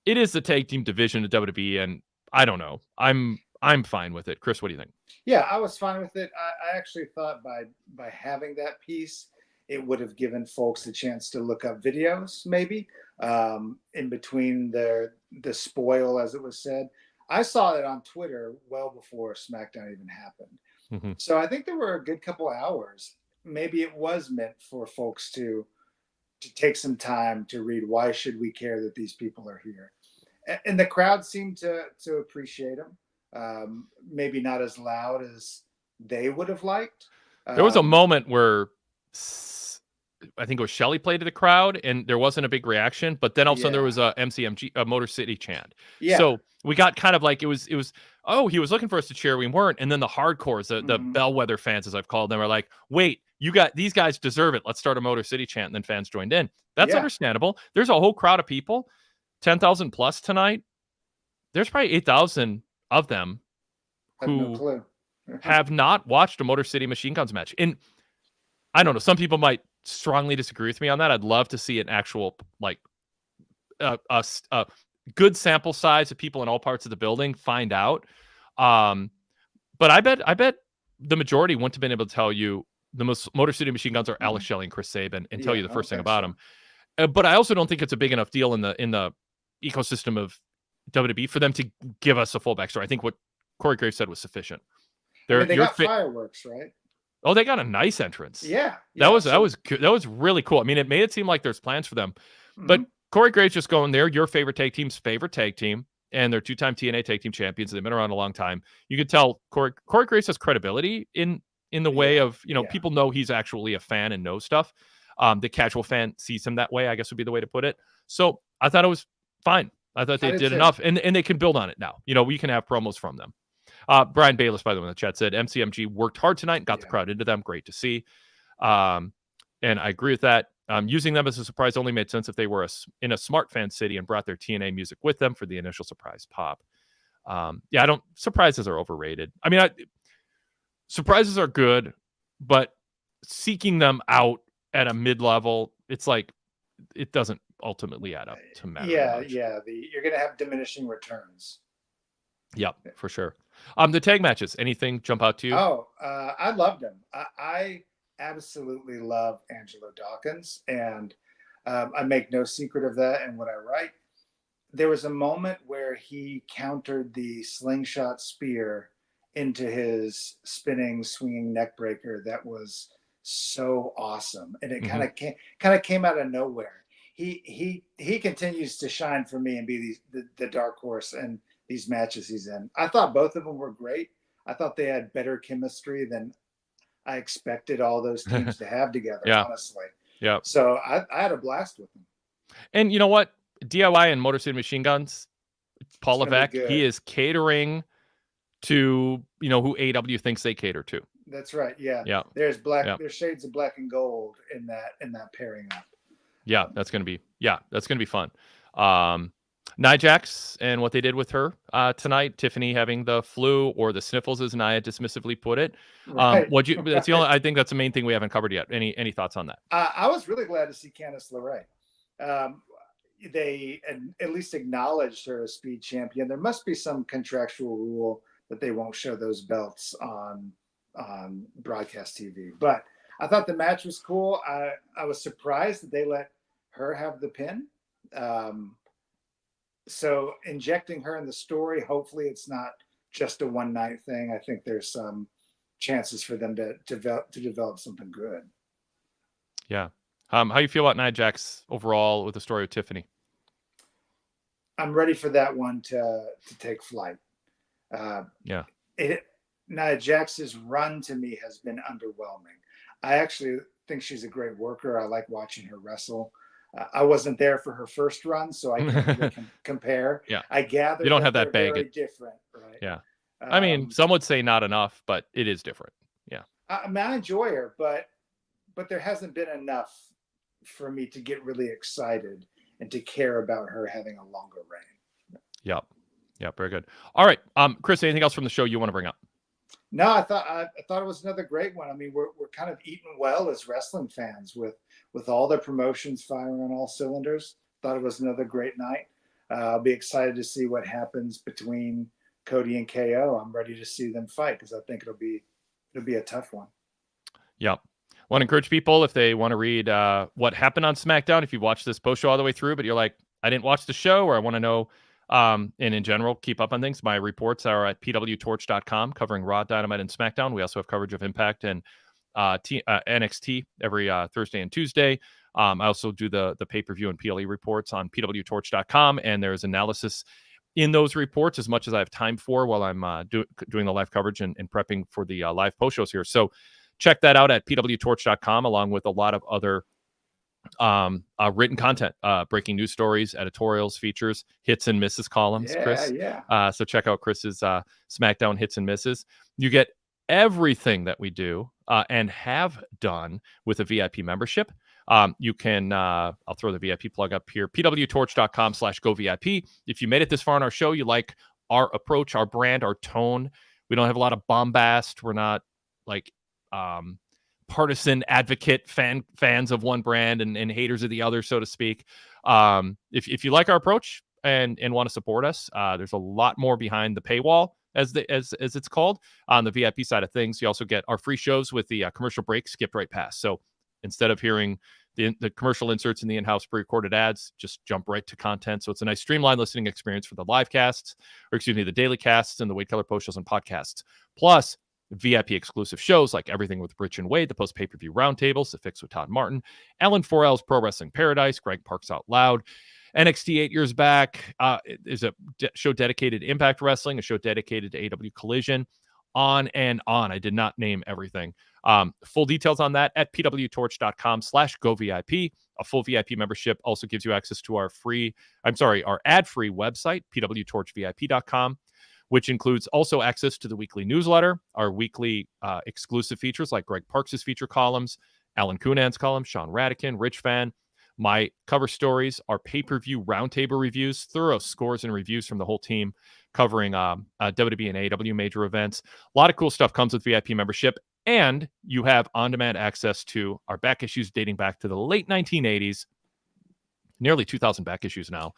it is the tag team division of WWE, and I don't know. I'm fine with it. Chris, what do you think? Yeah, I was fine with it. I actually thought by having that piece, it would have given folks a chance to look up videos, maybe in between the spoil, as it was said. I saw it on Twitter well before SmackDown even happened. Mm-hmm. So I think there were a good couple of hours. Maybe it was meant for folks to take some time to read. Why should we care that these people are here? And the crowd seemed to appreciate them. Maybe not as loud as they would have liked. There was a moment where I think it was Shelley played to the crowd, and there wasn't a big reaction. But then all of a sudden there was a MCMG, a Motor City chant. Yeah. So we got kind of like it was. Oh, he was looking for us to cheer. We weren't. And then the hardcores, the bellwether fans, as I've called them, are like, wait, these guys deserve it. Let's start a Motor City chant. And then fans joined in. That's understandable. There's a whole crowd of people, 10,000 plus tonight. There's probably 8,000 of them who have not watched a Motor City Machine Guns match. And I don't know. Some people might strongly disagree with me on that. I'd love to see an actual good sample size of people in all parts of the building find out. But I bet the majority wouldn't have been able to tell you the most Motor City Machine Guns are Alex Shelley and Chris Sabin and tell you the first thing about them. But I also don't think it's a big enough deal in the ecosystem of WWE for them to give us a full backstory. I think what Corey Graves said was sufficient. They got fireworks, right? Oh, they got a nice entrance. Yeah. That was really cool. I mean, it made it seem like there's plans for them. But Corey Graves just going there, your favorite tag team's favorite tag team, and they're two-time TNA tag team champions. They've been around a long time. You can tell Corey Graves has credibility in the way of, people know he's actually a fan and knows stuff. The casual fan sees him that way, I guess would be the way to put it. So I thought it was fine. I thought they did enough, and they can build on it now. We can have promos from them. Brian Bayless, by the way, in the chat said MCMG worked hard tonight, got the crowd into them. Great to see. And I agree with that. Using them as a surprise only made sense if they were in a smart fan city and brought their TNA music with them for the initial surprise pop. Surprises are overrated. I mean, surprises are good, but seeking them out at a mid-level, it's like, it doesn't ultimately add up to matter. You're going to have diminishing returns. Yep, for sure. The tag matches, anything jump out to you? I loved them. I absolutely love Angelo Dawkins, and I make no secret of that in what I write. There was a moment where he countered the slingshot spear into his spinning, swinging neck breaker. That was so awesome, and it kind of came out of nowhere. He continues to shine for me and be the dark horse and these matches he's in. I thought both of them were great. I thought they had better chemistry than I expected all those teams to have together, honestly. Yeah. So I had a blast with them. And you know what? DIY and Motor City Machine Guns, Paul Levesque, he is catering to, who AEW thinks they cater to. That's right. Yeah. Yeah. There's there's shades of black and gold in that pairing up. Yeah, that's gonna be fun. Nia Jax and what they did with her tonight, Tiffany having the flu or the sniffles, as Nia dismissively put it. That's the only, I think that's the main thing we haven't covered yet. Any thoughts on that? I was really glad to see Candice LeRae. They at least acknowledged her as Speed Champion. There must be some contractual rule that they won't show those belts on broadcast TV. But I thought the match was cool. I was surprised that they let her have the pin. So injecting her in the story, hopefully it's not just a one-night thing. I think there's some chances for them to develop something good. Yeah. How you feel about Nia Jax overall with the story of Tiffany? I'm ready for that one to take flight. Nia Jax's run to me has been underwhelming. I actually think she's a great worker. I like watching her wrestle. I wasn't there for her first run, so I can't really compare. Yeah. I gather You don't have they're that baggage. very different, right? Yeah. I mean, some would say not enough, but it is different. Yeah. I mean, I enjoy her, but there hasn't been enough for me to get really excited and to care about her having a longer reign. Yep. Yeah, very good. All right. Chris, anything else from the show you want to bring up? No, I thought it was another great one. I mean, we're kind of eating well as wrestling fans with all their promotions firing on all cylinders. Thought it was another great night. I'll be excited to see what happens between Cody and KO. I'm ready to see them fight because I think it'll be a tough one. Yep. Want to encourage people if they want to read what happened on SmackDown. If you watched this post show all the way through, but you're like, I didn't watch the show, or I want to know. And in general, keep up on things. My reports are at PWTorch.com covering Raw, Dynamite, and SmackDown. We also have coverage of Impact and NXT every Thursday and Tuesday. I also do the pay-per-view and PLE reports on PWTorch.com, and there's analysis in those reports as much as I have time for while I'm doing the live coverage and prepping for the live post shows here. So check that out at PWTorch.com, along with a lot of other written content, breaking news stories, editorials, features, hits and misses columns. Chris, so check out Chris's SmackDown hits and misses. You get everything that we do and have done with a VIP membership. You can I'll throw the VIP plug up here, pwtorch.com/govip. If you made it this far on our show, you like our approach, our brand, our tone. We don't have a lot of bombast. We're not like partisan advocate fans of one brand and haters of the other, so to speak. If you like our approach and want to support us, there's a lot more behind the paywall, as it's called, on the VIP side of things. You also get our free shows with the commercial break skipped right past. So instead of hearing the commercial inserts in the in-house pre-recorded ads, just jump right to content. So it's a nice streamlined listening experience for the live casts, the daily casts and the Wade Keller post shows and podcasts. Plus VIP exclusive shows like Everything with Rich and Wade, the post pay-per-view roundtables, The Fix with Todd Martin, Ellen Forel's Pro Wrestling Paradise, Greg Parks Out Loud, NXT 8 years back is a show dedicated to Impact Wrestling, a show dedicated to AW Collision, on and on. I did not name everything. Full details on that at pwtorch.com/govip. A full VIP membership also gives you access to our ad-free website, pwtorchvip.com, which includes also access to the weekly newsletter, our weekly exclusive features like Greg Parks' feature columns, Alan Coonan's column, Sean Radican, Rich Fan, my cover stories, our pay-per-view roundtable reviews, thorough scores and reviews from the whole team covering WWE and AEW major events. A lot of cool stuff comes with VIP membership, and you have on-demand access to our back issues dating back to the late 1980s, nearly 2,000 back issues now,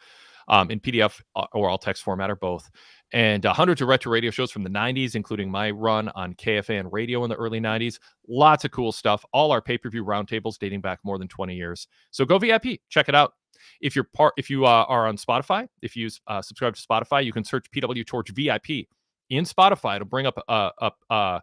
in PDF or all text format or both, and hundreds of retro radio shows from the 90s, including my run on KFAN radio in the early 90s. Lots of cool stuff. All our pay-per-view roundtables dating back more than 20 years. So go VIP, check it out. If you are on Spotify, if you subscribe to Spotify, you can search PWTorch VIP in Spotify. It'll bring up a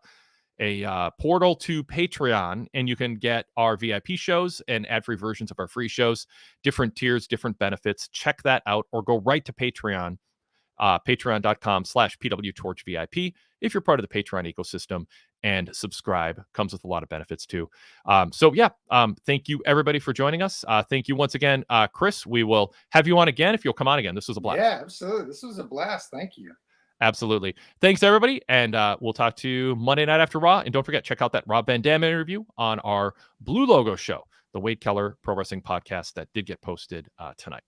portal to Patreon, and you can get our VIP shows and ad-free versions of our free shows, different tiers, different benefits. Check that out, or go right to Patreon, patreon.com/PWTorchVIP if you're part of the Patreon ecosystem, and subscribe. Comes with a lot of benefits too. Thank you everybody for joining us. Thank you once again, Chris. We will have you on again if you'll come on again. This was a blast. Yeah, absolutely. This was a blast. Thank you. Absolutely. Thanks, everybody. And we'll talk to you Monday night after Raw. And don't forget, check out that Rob Van Dam interview on our Blue Logo show, the Wade Keller Pro Wrestling podcast that did get posted tonight.